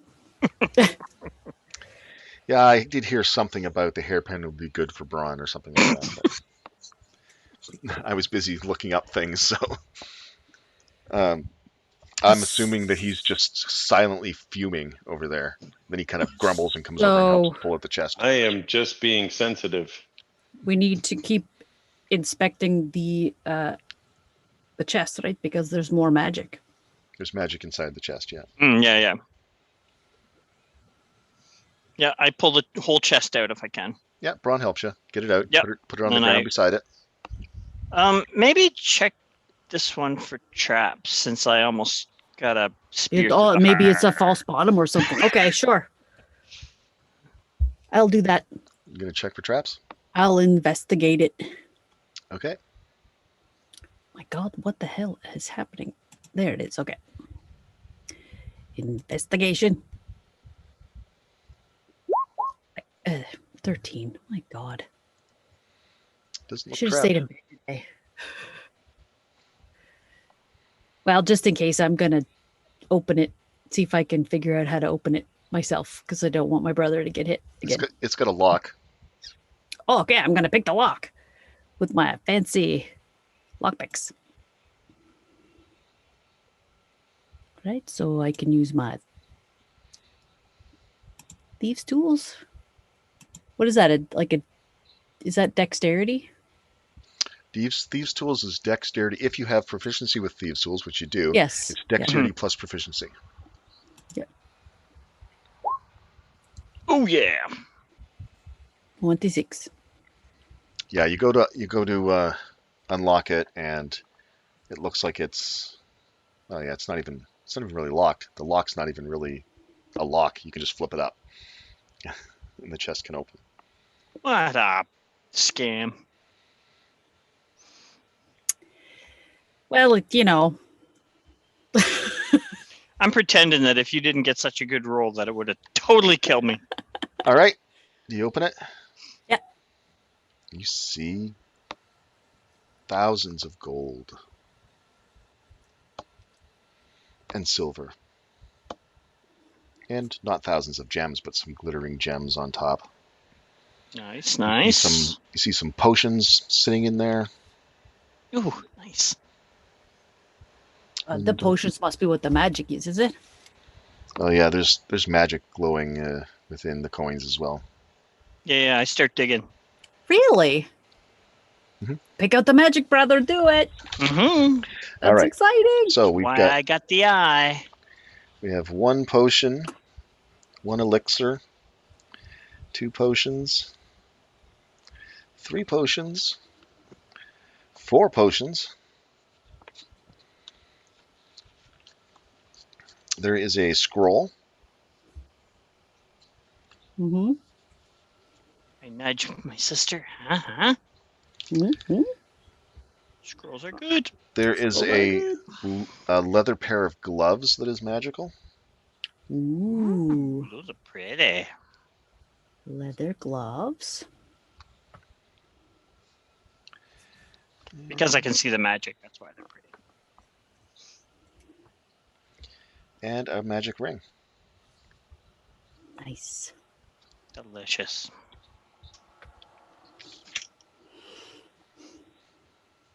Yeah, I did hear something about the hairpin would be good for Braun or something like that. But I was busy looking up things, so I'm assuming that he's just silently fuming over there. Then he kind of grumbles and comes over and helps pull out the chest. I am just being sensitive. We need to keep inspecting the chest, right? Because there's more magic. There's magic inside the chest, yeah. Yeah. Yeah, I pull the whole chest out if I can. Yeah, Braun helps you. Get it out. Yep. Put it on the And ground beside it. Maybe check this one for traps since I almost got a spear. Maybe it's a false bottom or something. Okay, sure. I'll do that. You gonna check for traps? I'll investigate it. Okay. My God, what the hell is happening? There it is. Okay. Investigation. 13. My God. Doesn't I look should have trapped. stayed in bed today. Well, just in case, I'm going to open it, see if I can figure out how to open it myself because I don't want my brother to get hit again. It's got a lock. Oh, okay. I'm going to pick the lock with my fancy lockpicks. Right, so I can use my thieves' tools. What is that? Is that dexterity? Thieves tools is dexterity. If you have proficiency with thieves tools, which you do, Yes. it's dexterity plus proficiency. Yeah. Oh yeah. 26. Yeah, you go to unlock it, and it looks like it's. Oh yeah, it's not even really locked. The lock's not even really a lock. You can just flip it up, and the chest can open. What a scam. Well, I'm pretending that if you didn't get such a good roll that it would have totally killed me. All right, do you open it? Yeah. You see thousands of gold and silver. And not thousands of gems, but some glittering gems on top. Nice, nice. You see some potions sitting in there. Ooh, nice. the potions must be what the magic is it? Oh yeah, there's magic glowing within the coins as well. Yeah, I start digging. Really? Mhm. Pick out the magic, brother. Do it. Mm-hmm. That's right. exciting. So we've Why got I got the eye. we have 1 potion, 1 elixir, 2 potions, 3 potions, 4 potions. There is a scroll. Mm-hmm. I nudge my sister. Uh-huh. Mm-hmm. Scrolls are good. There is Scroll a leather pair of gloves that is magical. Ooh. Those are pretty. Leather gloves. Because I can see the magic. That's why they're pretty. And a magic ring. Nice. Delicious.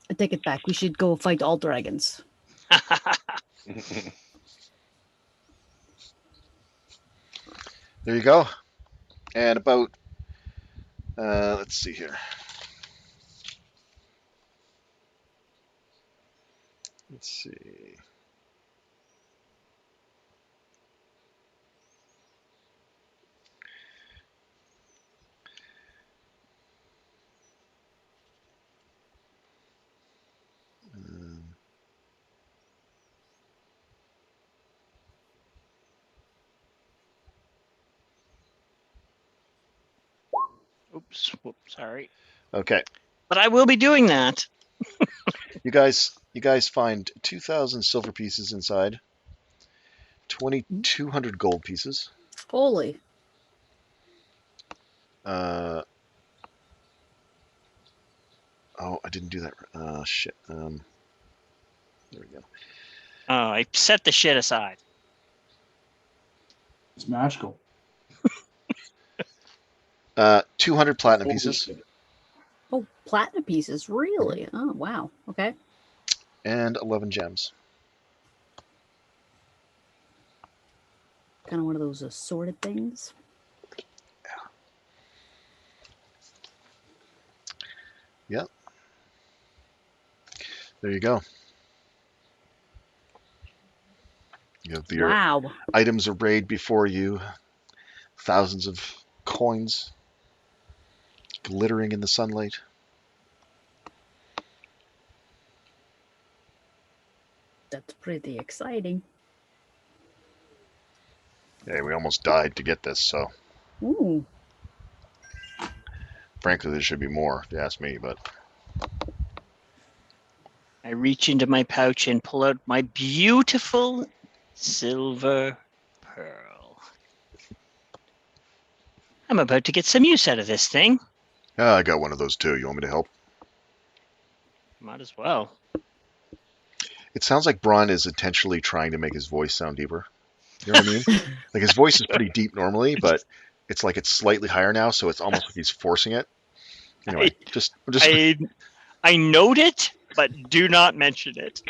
I take it back. We should go fight all dragons. There you go. And about, let's see here. Let's see. Oops. Whoops. Sorry. Okay. But I will be doing that. You guys find 2,000 silver pieces inside, 2,200 gold pieces. Holy. Oh, I didn't do that. Shit. There we go. Oh, I set the shit aside. It's magical. 200 platinum Holy pieces shit. Oh, platinum pieces. Really? Oh, wow. Okay. and 11 gems. Kind of one of those assorted things. Yep. There you go. You have your Wow. items arrayed before you. Thousands of coins glittering in the sunlight. That's pretty exciting. Hey, we almost died to get this, so Ooh. frankly, there should be more, if you ask me. But I reach into my pouch and pull out my beautiful silver pearl. I'm about to get some use out of this thing. I got one of those too. You want me to help? Might as well. It sounds like Braun is intentionally trying to make his voice sound deeper. You know what I mean? Like his voice is pretty deep normally, but it's like it's slightly higher now, so it's almost like he's forcing it. Anyway, just I note it, but do not mention it.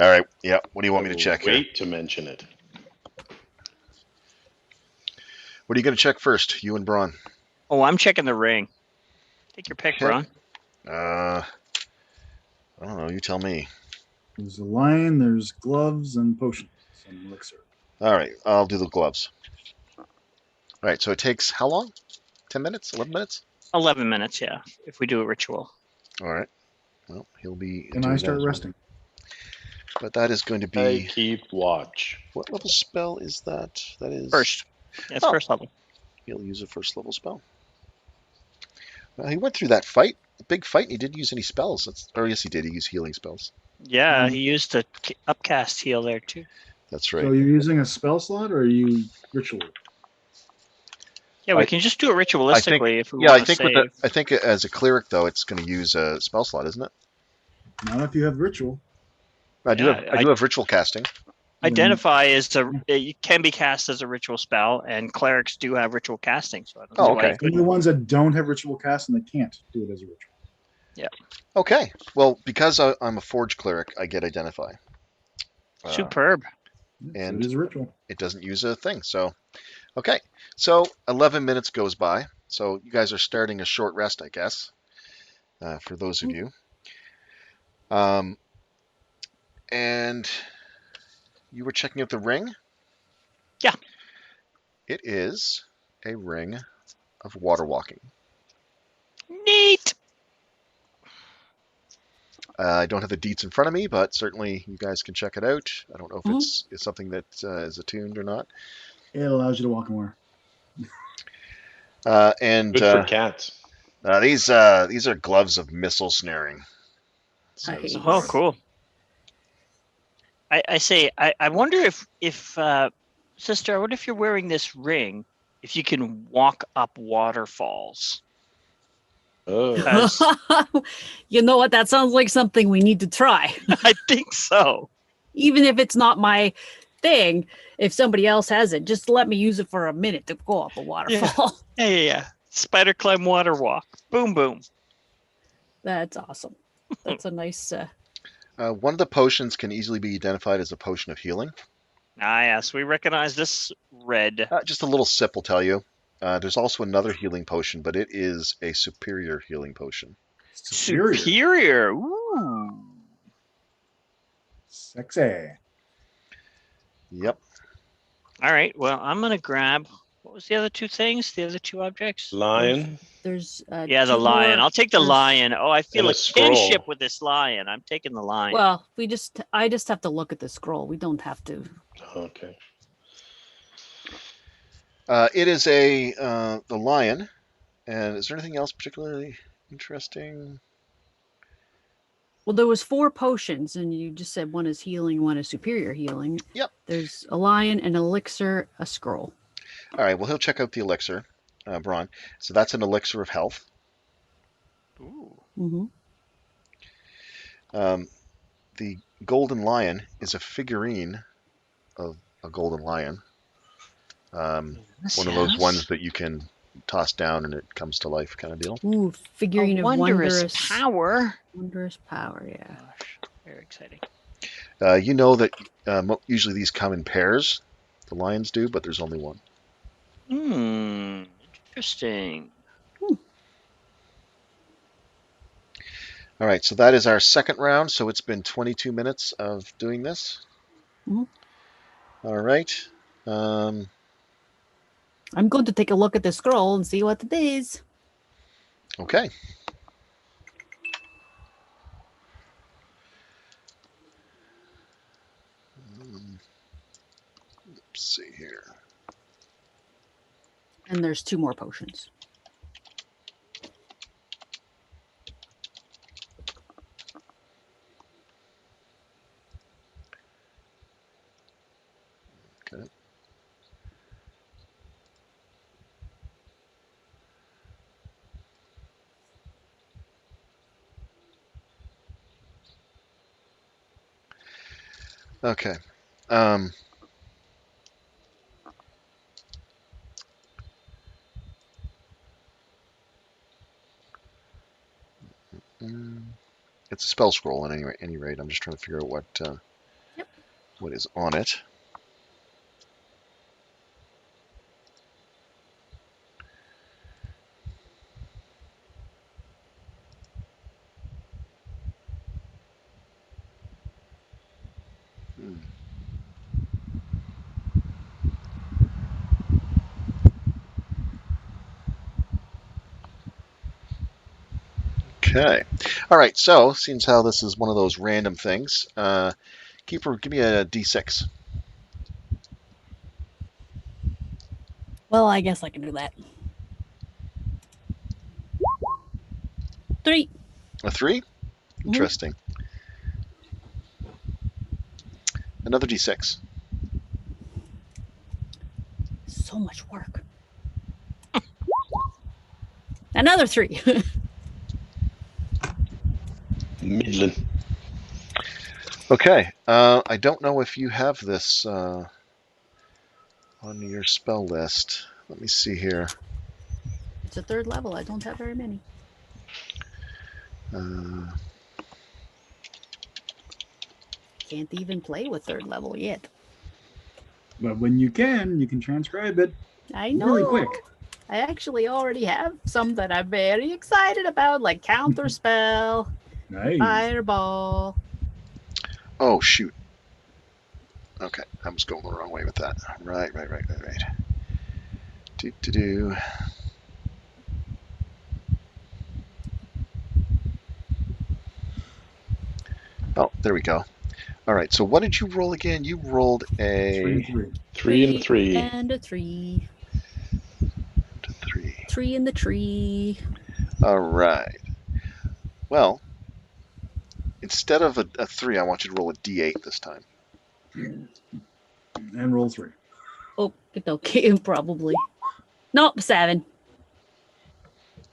all right. Yeah. What do you want me to I will check here? wait to mention it. What are you going to check first, you and Braun? Oh, I'm checking the ring. Take your pick, Okay. Braun. I don't know. You tell me. There's a lion, there's gloves and potions and elixir. All right. I'll do the gloves. All right. So it takes how long? 10 minutes? 11 minutes? 11 minutes, yeah, if we do a ritual. All right. Well, he'll be. And doing I that start as well. resting. But that is going to I be. keep watch. What level spell is that? That is. First. That's Oh. first level. He'll use a first level spell. Well, he went through that fight, a big fight, and he didn't use any spells. Or yes, he did. He used healing spells. Yeah, he used the upcast heal there too. That's So right. you're using a spell slot or are you ritual? Yeah, we I- can just do it ritualistically if we I want to think with save. I think as a cleric though, it's going to use a spell slot, isn't it? Not if you have ritual. I do have ritual casting. Identify it can be cast as a ritual spell, and clerics do have ritual casting. So I don't see why okay. you Only couldn't. the ones that don't have ritual cast and they can't do it as a ritual. Okay. Well, because I'm a forge cleric, I get identify. Superb. So And it is a ritual. it doesn't use a thing. So, Okay, so 11 minutes goes by. So you guys are starting a short rest, I guess, for those of you. And you were checking out the ring? Yeah. It is a ring of water walking. Neat. I don't have the deets in front of me, but certainly you guys can check it out. I don't know if it's something that is attuned or not. It allows you to walk more. And Good for cats. these are gloves of missile snaring. Nice. Oh, cool. I wonder if sister, I wonder if you're wearing this ring, if you can walk up waterfalls. Oh, Because You know what? That sounds like something we need to try. I think so. Even if it's not my thing, if somebody else has it, just let me use it for a minute to go up a waterfall. Yeah. Spider climb water walk. Boom, boom. That's awesome. That's a nice. One of the potions can easily be identified as a potion of healing. Ah, yes, we recognize this red. Just a little sip will tell you. There's also another healing potion, but it is a superior healing potion. Superior. Ooh. Sexy. Yep. All right. Well, I'm gonna grab. What was the other two things? The other two objects? lion. There's Yeah, the two lion. more- I'll take the there's- lion. Oh, I feel And a a scroll. kinship with this lion. I'm taking the lion. Well, I just have to look at the scroll. We don't have to. Okay. It is the lion. And is there anything else particularly interesting? Well, there was 4 potions, and you just said one is healing, one is superior healing. Yep. There's a lion, an elixir, a scroll. All right. Well, he'll check out the elixir, Braun. So that's an elixir of health. Ooh. Mm-hmm. The golden lion is a figurine of a golden lion. One of those ones that you can toss down and it comes to life, kind of deal. Ooh, figurine A of wondrous power. Wondrous power, yeah. Gosh, very exciting. You know that usually these come in pairs. The lions do, but there's only one. Interesting. All right, so that is our second round. So it's been 22 minutes of doing this. Mhm. All right. I'm going to take a look at the scroll and see what it is. Okay. Let's see here. And there's 2 more potions. Okay. Okay. It's a spell scroll at any rate. I'm just trying to figure out what is on it. Okay. All right. So, seems how this is one of those random things. Keeper, give me a D6. Well, I guess I can do that. 3. A 3? Interesting. Another D6. So much work. Another 3. Midland. Okay. I don't know if you have this on your spell list. Let me see here. It's a 3rd level. I don't have very many. Can't even play with 3rd level yet. But when you can transcribe it. I know. Really quick. I actually already have some that I'm very excited about, like Counterspell, Nice. Fireball. Oh, shoot. Okay, I was going the wrong way with that. Right. Do. Oh, there we go. All right, so what did you roll again? You rolled 3 and a 3. 3 and 3. And a 3. 3. 3 in the tree. All right. Well, instead of a 3, I want you to roll a d8 this time. And roll 3. Oh, okay, probably. Nope, 7.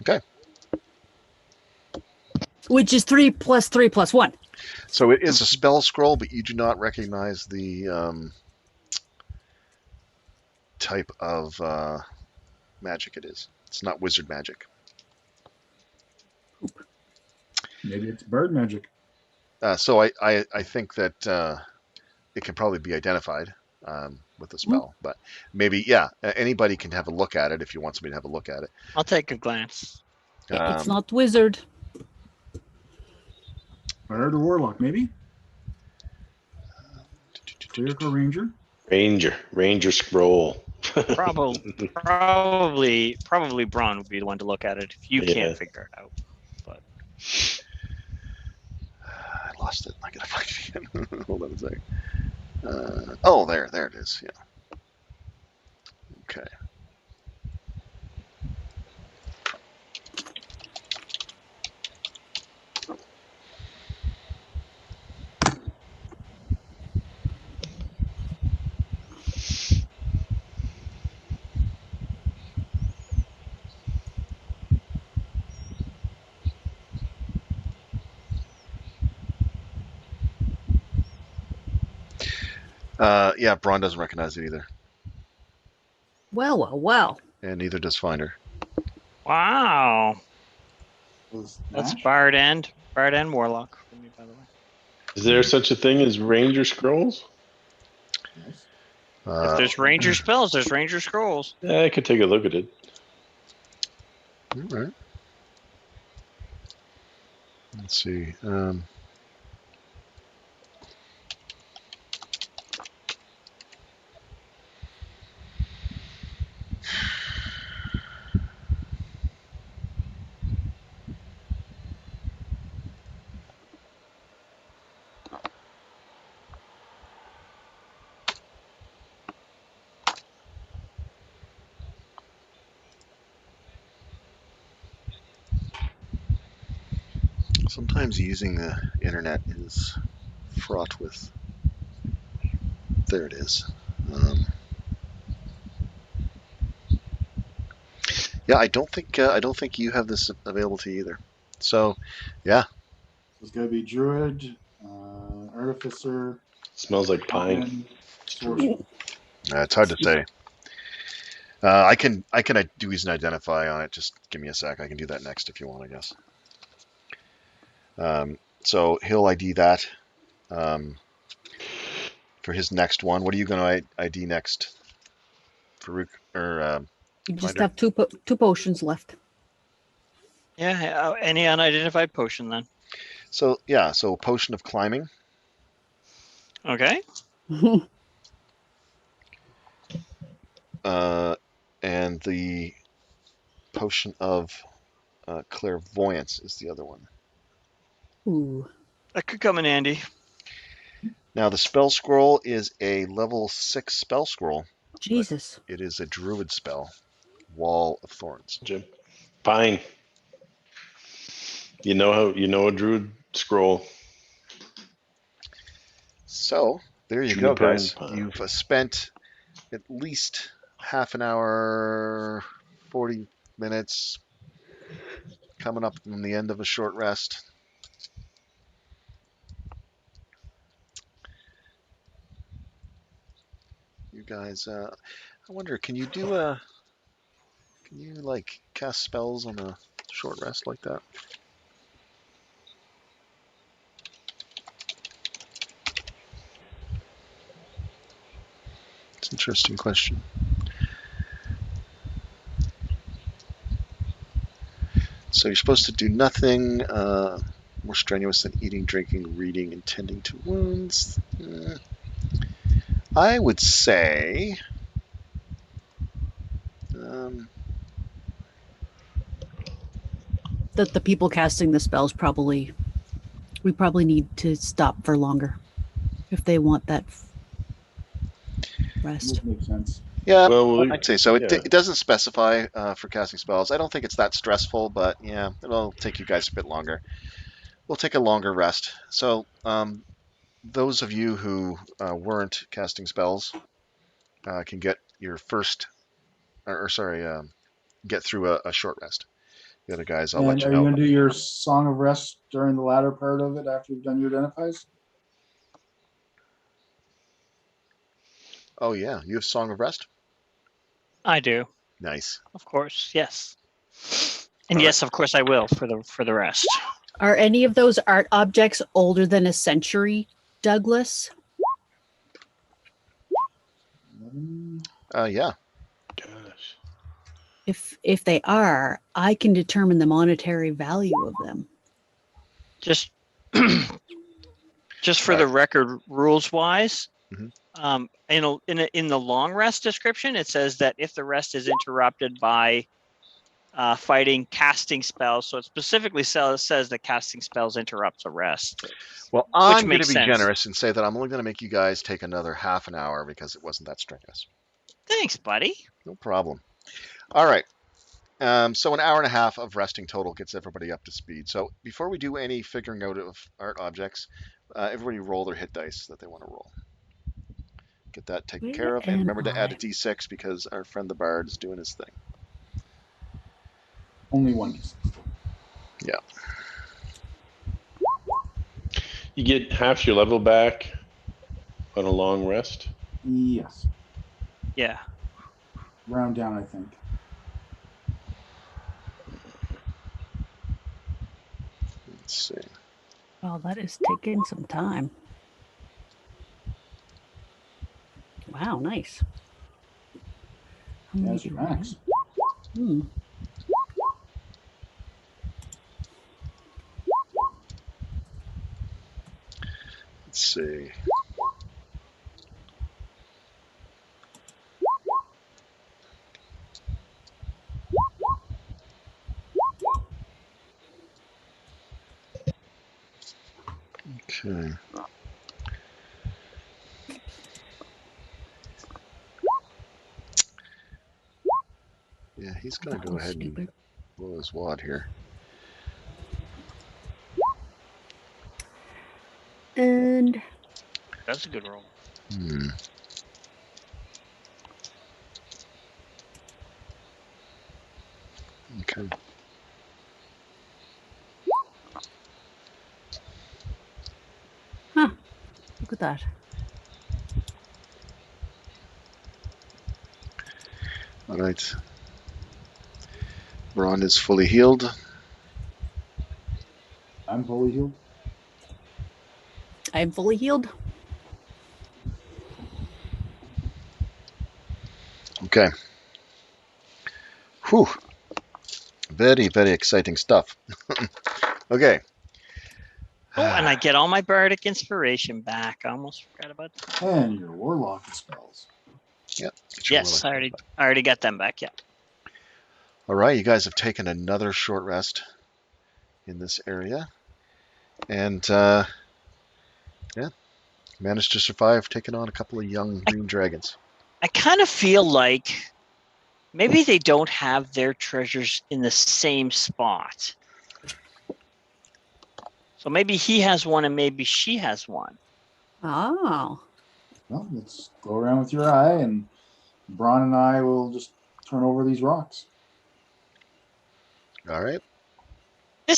Okay. Which is 3 plus 3 plus 1. So it is a spell scroll, but you do not recognize the type of magic it is. It's not wizard magic. Maybe it's bird magic. So I think that it can probably be identified with the spell, but maybe, yeah, anybody can have a look at it if you want somebody to have a look at it. I'll take a glance. It's not wizard. Bard or warlock, maybe? Cleric or ranger? Ranger scroll. Probably Braun would be the one to look at it if you Yeah. can't figure it out. But I lost it. I gotta find it again. Hold on a second. Oh, there it is. Yeah. Okay. Yeah, Braun doesn't recognize it either, Well. and neither does Finder. wow, Was that's Nash? Bard and Warlock for me, by the way. Is there such a thing as Ranger scrolls? Yes. If there's Ranger spells, there's Ranger scrolls. Yeah, I could take a look at it. All right. Let's see. Sometimes using the internet is fraught with. There it is. Yeah, I don't think you have this available to you either. So, yeah. So it's got to be druid, artificer, Smells like pine. and sorcerer. It's hard to say. I can do easy identify on it. Just give me a sec. I can do that next if you want, I guess. So he'll ID that for his next one. What are you going to ID next, Farouk or You just Finder? have two potions left. Yeah, any unidentified potion then. So yeah, so potion of climbing. Okay. And the potion of clairvoyance is the other one. Ooh. That could come in handy. Now the spell scroll is a level 6 spell scroll. Jesus. It is a druid spell, Wall of Thorns. Jim. Pine. You know a druid scroll. So there you Juniper go, guys. and pine. You've spent at least half an hour, 40 minutes, coming up on the end of a short rest. You guys, I wonder, can you like cast spells on a short rest like that? It's an interesting question. So you're supposed to do nothing more strenuous than eating, drinking, reading, and tending to wounds. I would say... That the people casting the spells we probably need to stop for longer if they want that rest. Would make sense. yeah, Well, I'd say so. yeah. It doesn't specify for casting spells. I don't think it's that stressful, but yeah, it'll take you guys a bit longer. We'll take a longer rest. So those of you who weren't casting spells can get your first, get through a short rest. The other guys, I'll let And you are you know. going to do your Song of Rest during the latter part of it after you've done your identifies? Oh yeah, you have Song of Rest? I do, Nice. of course. Yes. And All yes, of course I will for the rest. Are any of those art objects older than a century, Douglas? Yeah. Gosh. If they are, I can determine the monetary value of them. Just just for Right. the record, rules wise, Mhm. in the long rest description, it says that if the rest is interrupted by fighting casting spells, so it specifically says that casting spells interrupts a rest, Well, which I'm going to makes be sense. generous and say that I'm only going to make you guys take another half an hour because it wasn't that strenuous. Thanks, buddy. No problem. All right. So an hour and a half of resting total gets everybody up to speed. So before we do any figuring out of art objects, everybody roll their hit dice that they want to roll. Get that taken Where care of. And am remember to add a I? d6 because our friend the Bard is doing his thing. Only one d6. Yeah. You get half your level back on a long rest. Yes. Yeah. Round down, I think. Let's see. Well, that is taking some time. Wow, nice. How many That's do your I have? max. Hmm. Let's see. Okay. Yeah, he's going to That go was ahead and stupid. blow his wad here. And That's a good roll. Okay. huh, look at that. All right. Braun is fully healed. I'm fully healed. I'm fully healed. Okay. Whew. Very, very exciting stuff. Okay. Oh, and I get all my bardic inspiration back. I almost forgot about that. And your warlock spells. Yep. Get your Yes, warlock back. I already got them back. Yeah. All right, you guys have taken another short rest in this area, and yeah, managed to survive taking on a couple of young green dragons. I kind of feel like maybe they don't have their treasures in the same spot. So maybe he has one and maybe she has one. Oh. Well, let's go around with your eye, and Braun and I will just turn over these rocks. All right. I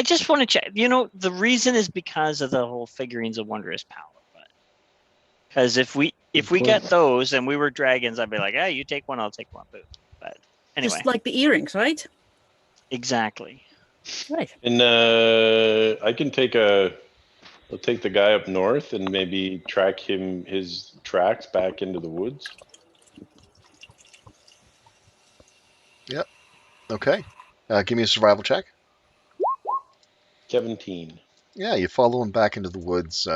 just want to check. You know, the reason is because of the whole figurines of wondrous power. But because if we get those and we were dragons, I'd be like, hey, you take one, I'll take one. But anyway, Just like the earrings, right? exactly. Right. And I can I'll take the guy up north and maybe track his tracks back into the woods. Yep. Okay. Give me a survival check. 17. Yeah, you follow him back into the woods.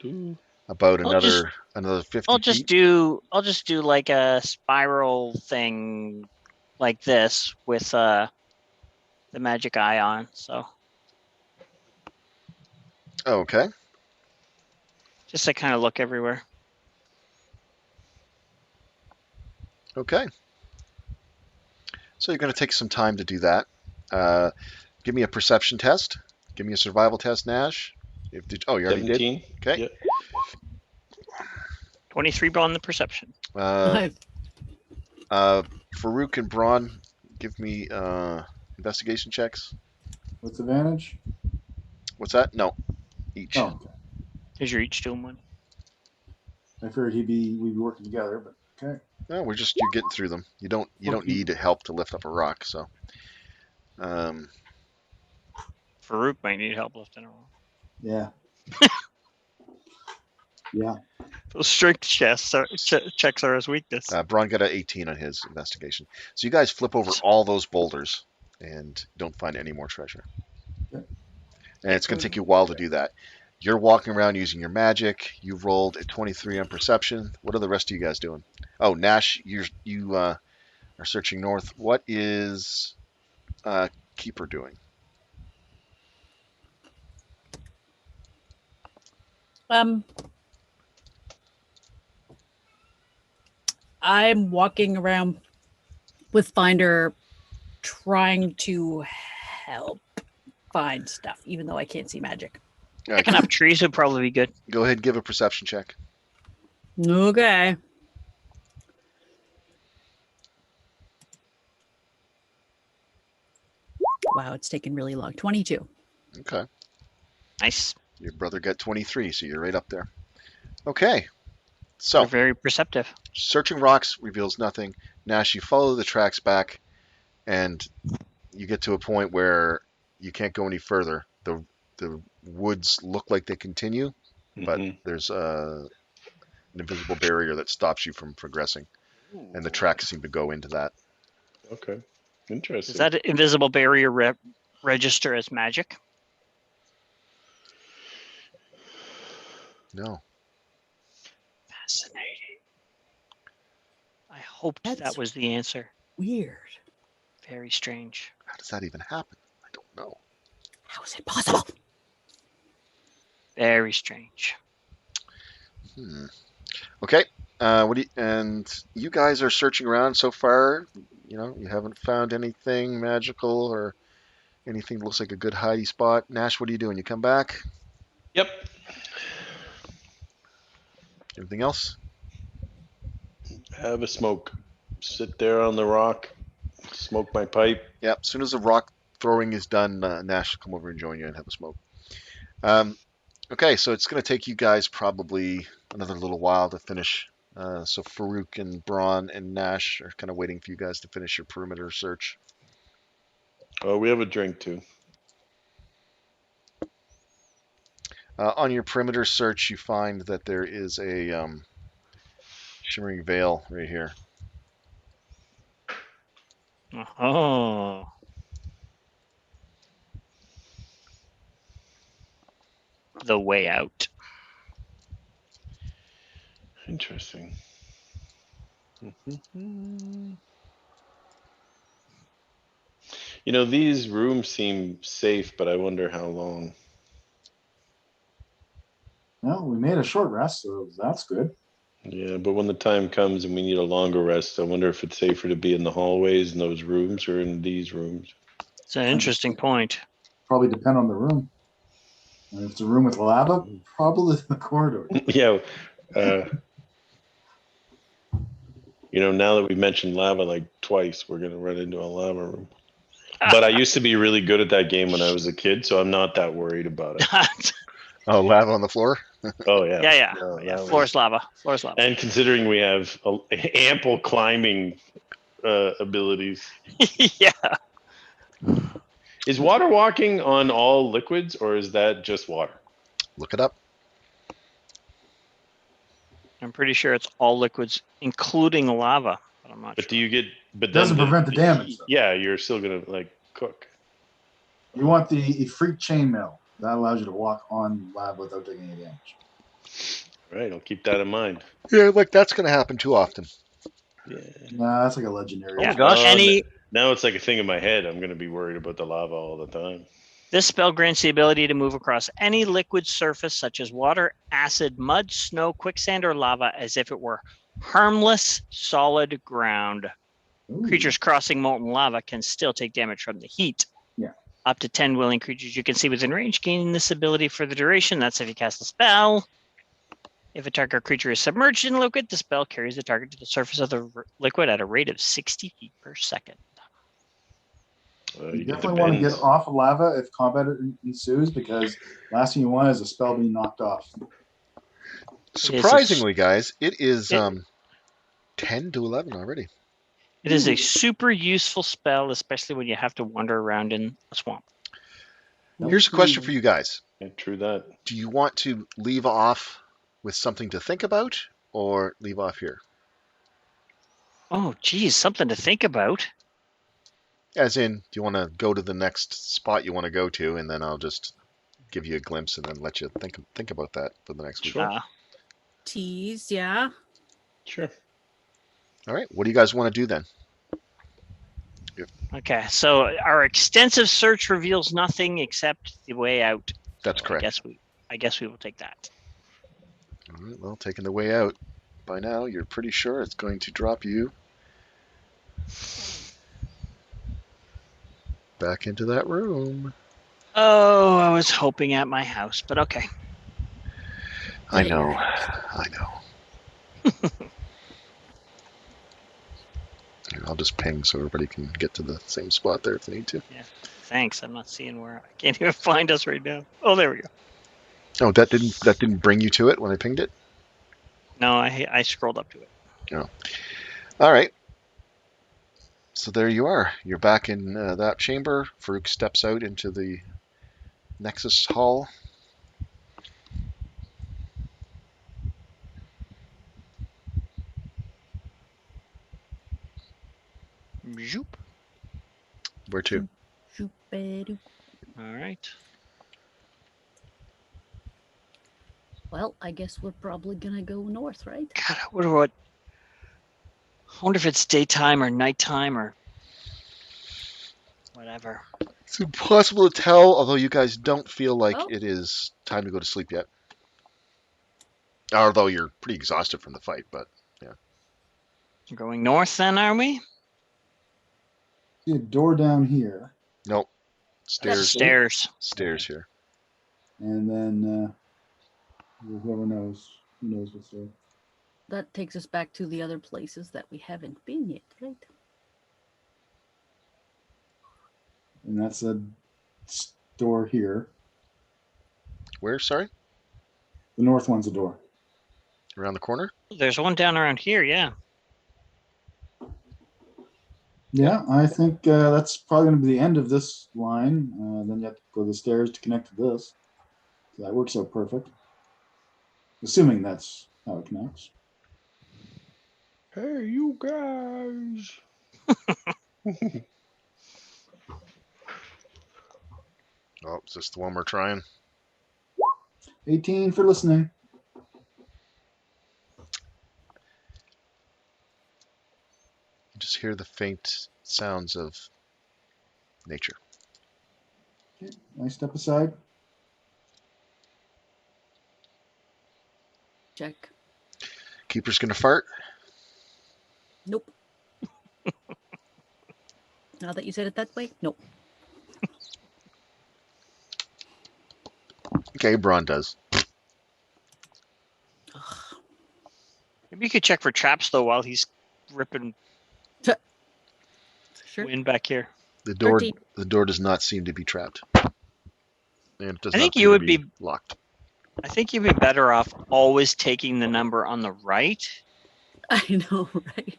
Ooh. About I'll just- another 50 I'll feet. just do like a spiral thing like this with the magic eye on. So Okay. just to kind of look everywhere. Okay. So you're going to take some time to do that. Give me a perception test. Give me a survival test, Nash. You already 17. did. Okay. Yep. 23 on the perception. Farouk and Braun, give me investigation checks. What's advantage? What's that? No, each. Oh, okay. Because you're each doing one. I figured we'd be working together, but okay. No, you're getting through them. You don't need help to lift up a rock. So, Farouk might need help lifting a rock. Yeah. Yeah. Those strength checks are his weakness. Braun got an 18 on his investigation. So you guys flip over all those boulders and don't find any more treasure. Okay. And it's going to take you a while to do that. You're walking around using your magic. You rolled a 23 on perception. What are the rest of you guys doing? Oh, Nash, you are searching north. What is Keeper doing? I'm walking around with Finder trying to help find stuff, even though I can't see magic. Picking up trees would probably be good. Go ahead and give a perception check. Okay. Wow, it's taken really long. 22. Okay. Nice. Your brother got 23, so you're right up there. Okay. So, They're very perceptive. searching rocks reveals nothing. Nash, you follow the tracks back, and you get to a point where you can't go any further. The woods look like they continue, but there's an invisible barrier that stops you from progressing, and the tracks seem to go into that. Okay. Interesting. Does that invisible barrier register as magic? No. Fascinating. I hoped That's that was the answer. weird. Very strange. How does that even happen? I don't know. How is it possible? Very strange. Okay. And you guys are searching around so far. You haven't found anything magical or anything that looks like a good hidey spot. Nash, what are you doing? You come back? Yep. Anything else? Have a smoke. Sit there on the rock. Smoke my pipe. Yeah. As soon as the rock throwing is done, Nash will come over and join you and have a smoke. Okay, so it's going to take you guys probably another little while to finish. So Farouk and Braun and Nash are kind of waiting for you guys to finish your perimeter search. Oh, we have a drink too. On your perimeter search, you find that there is a shimmering veil right here. Oh. The way out. Interesting. These rooms seem safe, but I wonder how long. Well, we made a short rest, so that's good. Yeah, but when the time comes and we need a longer rest, I wonder if it's safer to be in the hallways in those rooms or in these rooms. It's an interesting point. Probably depend on the room. And if it's a room with lava, probably the corridor. Yeah. Now that we've mentioned lava like twice, we're going to run into a lava room. But I used to be really good at that game when I was a kid, so I'm not that worried about it. Oh, lava on the floor? Oh, yeah. Yeah. No, Yeah. that Floor's lava. Floor's lava. And considering we have ample climbing abilities. Yeah. Is water walking on all liquids, or is that just water? Look it up. I'm pretty sure it's all liquids, including lava. But I'm not But sure. do you get? But Doesn't then prevent the damage, though. Yeah, you're still gonna cook. You want the Ifrit chainmail. That allows you to walk on lava without taking any damage. All right, I'll keep that in mind. Yeah, like that's going to happen too often. Yeah. Nah, that's like a legendary. Oh my Yeah. gosh. Now it's like a thing in my head. I'm going to be worried about the lava all the time. This spell grants the ability to move across any liquid surface, such as water, acid, mud, snow, quicksand, or lava, as if it were harmless, solid ground. Ooh. Creatures crossing molten lava can still take damage from the heat. Yeah. Up to 10 willing creatures you can see within range gain this ability for the duration. That's if you cast a spell. If a target creature is submerged in liquid, the spell carries the target to the surface of the liquid at a rate of 60 feet per second. You get the definitely want to get bends. off of lava if combat ensues, because last thing you want is a spell being knocked off. Surprisingly, guys, it is It- 10 to 11 already. It is a super useful spell, especially when you have to wander around in a swamp. Here's a question for you guys. Yeah, true that. Do you want to leave off with something to think about or leave off here? Oh, geez, something to think about. As in, do you want to go to the next spot you want to go to, and then I'll just give you a glimpse and then let you think about that for the next week. Sure. Tease, yeah. Sure. All right. What do you guys want to do then? Okay, so our extensive search reveals nothing except the way out. That's So correct. I guess we will take that. All right, well, taking the way out. By now, you're pretty sure it's going to drop you back into that room. Oh, I was hoping at my house, but okay. I Yeah, know. you're right. I know. Here, I'll just ping so everybody can get to the same spot there if they need to. Thanks. I'm not seeing where I can't even find us right now. Oh, there we go. Oh, that didn't bring you to it when I pinged it? No, I scrolled up to it. All right. So there you are. You're back in that chamber. Farouk steps out into the Nexus Hall. Zoop. Where to? Shoop-a-doop. All right. Well, I guess we're probably gonna go north, right? God, I wonder if it's daytime or nighttime or whatever. It's impossible to tell, although you guys don't feel like Oh. it is time to go to sleep yet. Although you're pretty exhausted from the fight, but We're going north then, are we? See a door down here, nope. Stairs. Stairs. Here. and then whoever knows, who knows what's there. That takes us back to the other places that we haven't been yet, right? And that's a door here. Where? Sorry. The north one's a door. Around the corner. There's one down around here, yeah. Yeah, I think that's probably going to be the end of this line. Then you have to go the stairs to connect to this. So that works out perfect. Assuming that's how it connects. Hey, you guys. Oh, is this the one we're trying? 18 for listening. You just hear the faint sounds of nature. Okay, I step aside. Check. Keeper's gonna fart. Nope. Now that you said it that way, nope. Okay, Braun does. Maybe you could check for traps though while he's ripping Sure. wind back here. The door 13. the door does not seem to be trapped. And it does I not think seem you to would be locked. I think you'd be better off always taking the number on the right. I know, right?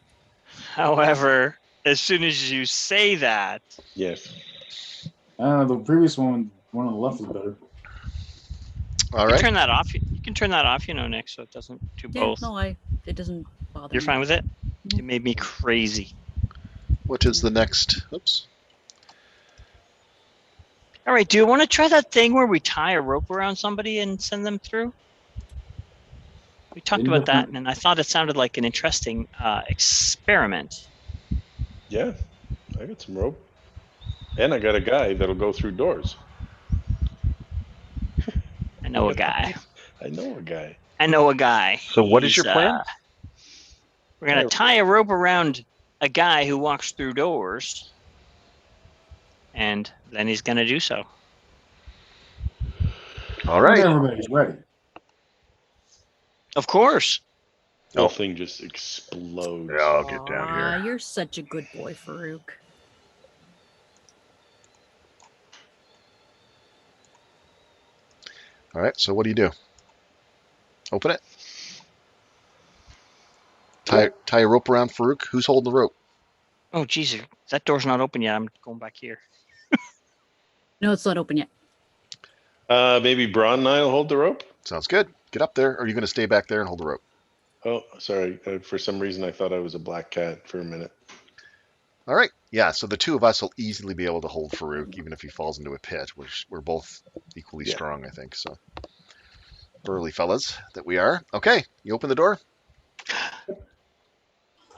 However, as soon as you say that, Yes. I don't know, the previous one on the left is better. All you right. can turn that off. You can turn that off, Nick, so it doesn't do Yeah, both. no, it doesn't bother You're me. fine with it? Mhm. It made me crazy. What is the next? Oops. All right, do you want to try that thing where we tie a rope around somebody and send them through? We talked about that, and I thought it sounded like an interesting experiment. Yeah, I got some rope. And I got a guy that'll go through doors. I know a guy. I know a guy. I know a guy. So what is your plan? We're going to tie a rope around a guy who walks through doors, and then he's going to do so. All When right. everybody's ready. Of course. The whole Oh. thing just explodes. Yeah, I'll get down Aw, here. you're such a good boy, Farouk. All right. So what do you do? Open it. Tie a rope around Farouk. Who's holding the rope? Oh, Jesus. That door's not open yet. I'm going back here. No, it's not open yet. Maybe Braun and I will hold the rope. Sounds good. Get up there. Or are you going to stay back there and hold the rope? Oh, sorry. For some reason, I thought I was a black cat for a minute. All right. Yeah. So the two of us will easily be able to hold Farouk, even if he falls into a pit, which we're both equally Yeah. strong, I think. So burly fellas that we are. Okay. You open the door.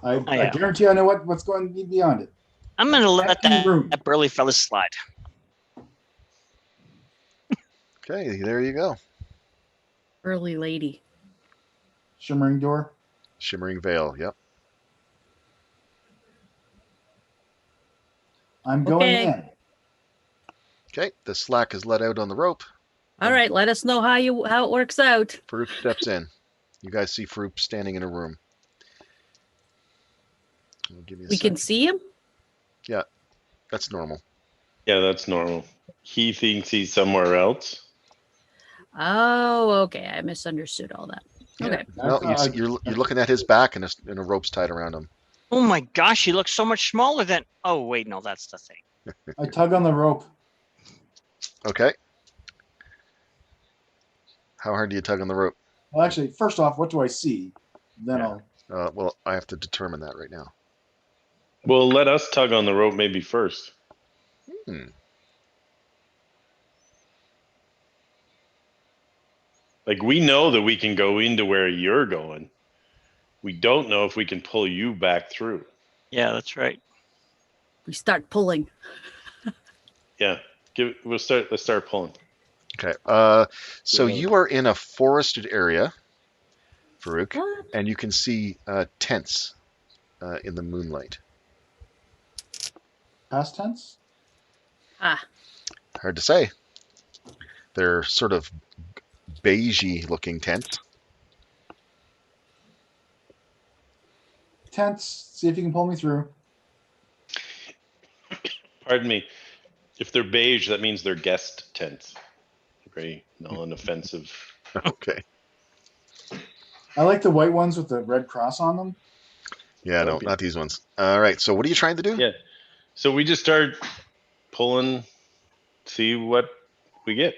I yeah. guarantee I know what's going to be beyond it. I'm going to let room. that burly fella slide. Okay. There you go. Early lady. Shimmering door. Shimmering veil. Yep. I'm going Okay. in. Okay. The slack is let out on the rope. All right, let us know how it works out. Farouk steps in. You guys see Farouk standing in a room. I'll give you a We can second. see him? That's normal. Yeah, that's normal. He thinks he's somewhere else. Oh, okay. I misunderstood all that. Okay. No, you're looking at his back and a rope's tied around him. Oh, my gosh. He looks so much smaller than... Oh, wait. No, that's the thing. I tug on the rope. Okay. How hard do you tug on the rope? Well, actually, first off, what do I see? Then Yeah. I'll. Well, I have to determine that right now. Well, let us tug on the rope maybe first. Like, we know that we can go into where you're going. We don't know if we can pull you back through. Yeah, that's right. We start pulling. Yeah. Let's start pulling. Okay. So you are in a forested area, Farouk, What? and you can see tents in the moonlight. Past tense? Ah, Hard to say. They're sort of beigey looking tents. Tense. See if you can pull me through. Pardon me. If they're beige, that means they're guest tents. Very non-offensive. Okay. I like the white ones with the red cross on them. Yeah, no, Okay. not these ones. All right. So what are you trying to do? Yeah. So we just start pulling, see what we get.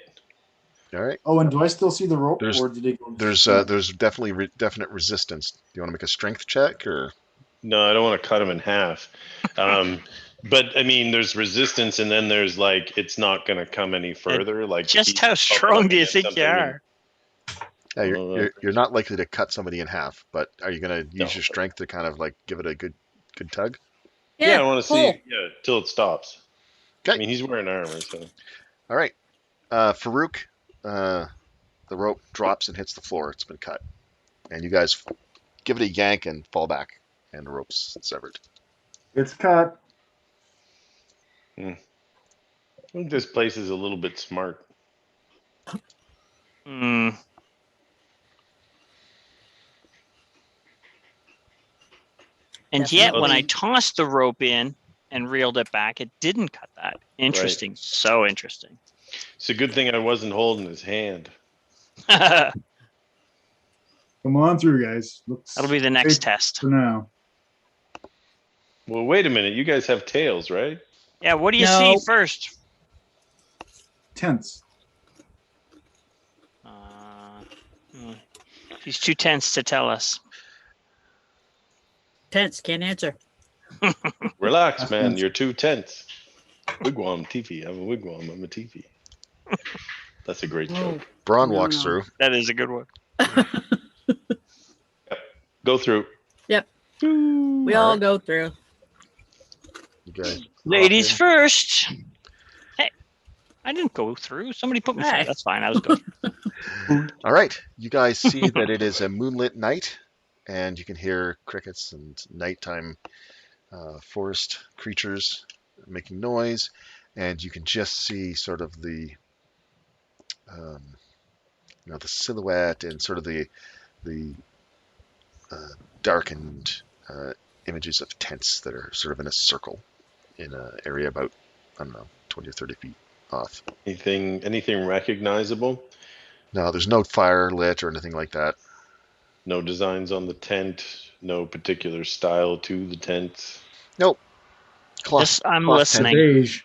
All right. Oh, and do I still see the rope, There's- or did it go? There's definitely definite resistance. Do you want to make a strength check or? No, I don't want to cut them in half. But I mean, there's resistance, and then there's like it's not going to come any further. Like, Just how strong do you think you are? Yeah, Well, you're not likely to cut somebody in half, but are you going to use No. your strength to kind of like give it a good tug? Yeah, I want to pull. see. Yeah, till it stops. Okay. I mean, he's wearing armor, so All right. Farouk, the rope drops and hits the floor. It's been cut. And you guys give it a yank and fall back, and the rope's severed. It's cut. I think this place is a little bit smart. Hmm. And Definitely. yet, when I tossed the rope in and reeled it back, it didn't cut that. Interesting. Right. So interesting. It's a good thing I wasn't holding his hand. That'll Come on through, guys. Looks be the next safe test. for now. Well, wait a minute. You guys have tails, right? Yeah, what do you No. see first? Tense. He's too tense to tell us. Tense, can't answer. Relax, That's man. tense. You're too tense. Wigwam teepee. I'm a wigwam. I'm a teepee. That's a great Oh, joke. Braun No, walks no. through. That is a good one. Go through. Yep. We All all right. go through. You guys. Ladies hop in. first. Hey, I didn't go through. Somebody put me Hey. through. That's fine. I was good. All right. You guys see that it is a moonlit night, and you can hear crickets and nighttime forest creatures making noise, and you can just see sort of the the silhouette and sort of the darkened images of tents that are sort of in a circle in an area about, I don't know, 20 or 30 feet off. Anything recognizable? No, there's no fire lit or anything like that. No designs on the tent. No particular style to the tent. Nope. Cloth, Just, I'm cloth listening. tent. Beige.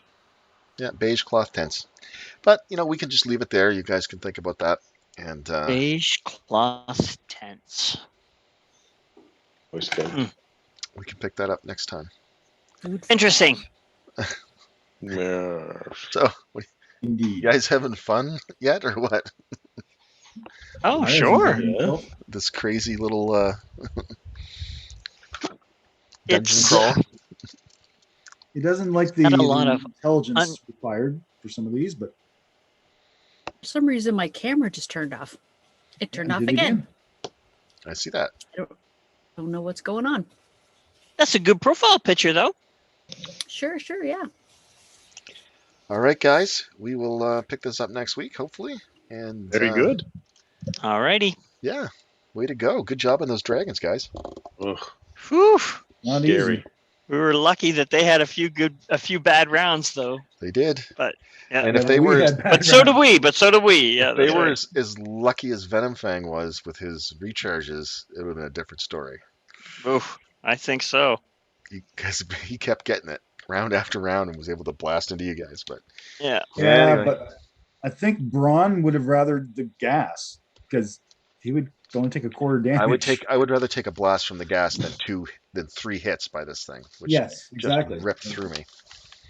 Yeah, beige cloth tents. But, we can just leave it there. You guys can think about that. And Beige cloth tents. Voice tent. Hmm. we can pick that up next time. Food Interesting. Yeah. So, you Indeed. guys having fun yet or what? Oh, I hasn't sure. been himself. This crazy little dungeon It's crawl? He doesn't like the, Got a lot the of intelligence required for some of these, but For some reason, my camera just turned off. It turned yeah, off did it again. I see that. Don't know what's going on. that's a good profile picture, though. Sure, yeah. All right, guys. We will pick this up next week, hopefully. And Very good. Alrighty. Yeah, way to go. Good job on those dragons, guys. Ugh, Whew. not scary. easy. We were lucky that they had a few bad rounds, though. They did. But yeah, And Yeah, if they but we were, had bad but so did rounds. we. But so did we. Yeah, if they that's were right. as lucky as Venomfang was with his recharges, it would have been a different story. Oof, I think so. Because he kept getting it round after round and was able to blast into you guys. But Yeah. Yeah, anyway. but I think Braun would have rather the gas because he would only take a quarter damage. I would rather take a blast from the gas than 3 hits by this thing, which Yes, exactly. just ripped through me.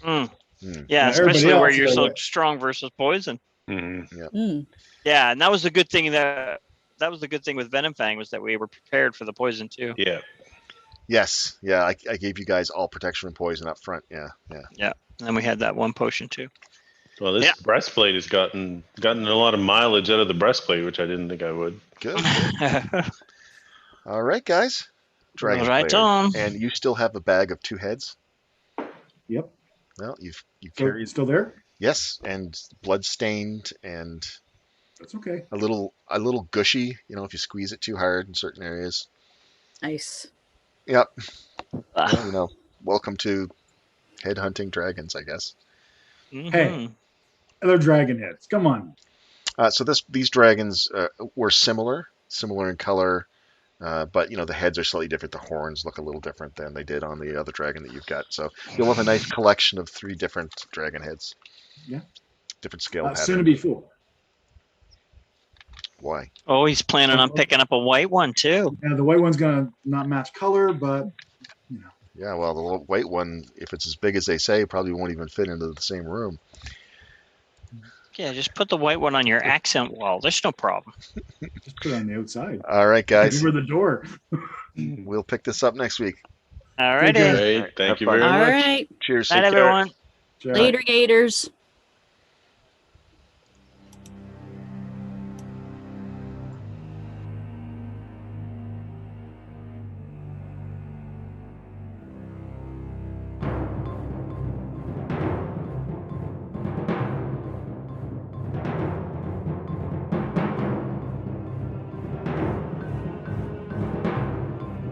Mm. Mm. Yeah, Everybody especially where else, you're they're so like- strong versus poison. Mhm. Mm. Yeah, and that was the good thing that was the good thing with Venom Fang was that we were prepared for the poison too. Yeah. Yes, yeah, I gave you guys all protection from poison up front. Yeah. And then we had that one potion too. Well, this Yeah. breastplate has gotten a lot of mileage out of the breastplate, which I didn't think I would. Good. All right, guys. Dragon Right Slayer. on. And you still have a bag of 2 heads. Yep. Well, you So carried it's still there? yes, and blood stained and That's okay. a little gushy. If you squeeze it too hard in certain areas. Nice. Yep. Ah. Well, welcome to head hunting dragons, I guess. Mhm. Other dragon heads. Come on. So these dragons were similar in color, but the heads are slightly different. The horns look a little different than they did on the other dragon that you've got. So you'll have a nice collection of 3 different dragon heads. Yeah. Different scale Soon to pattern. be full. Why? Oh, he's planning on picking up a white one too. Yeah, the white one's gonna not match color, but Yeah, well, the little white one, if it's as big as they say, probably won't even fit into the same room. Yeah, just put the white one on your accent wall. There's no problem. just put it on the outside. All right, guys. Give her the door. We'll pick this up next week. All Take care. righty. Great. Thank Have you fun. very All much. right. Cheers. Night, Take care. everyone. Ciao. Later, Gators.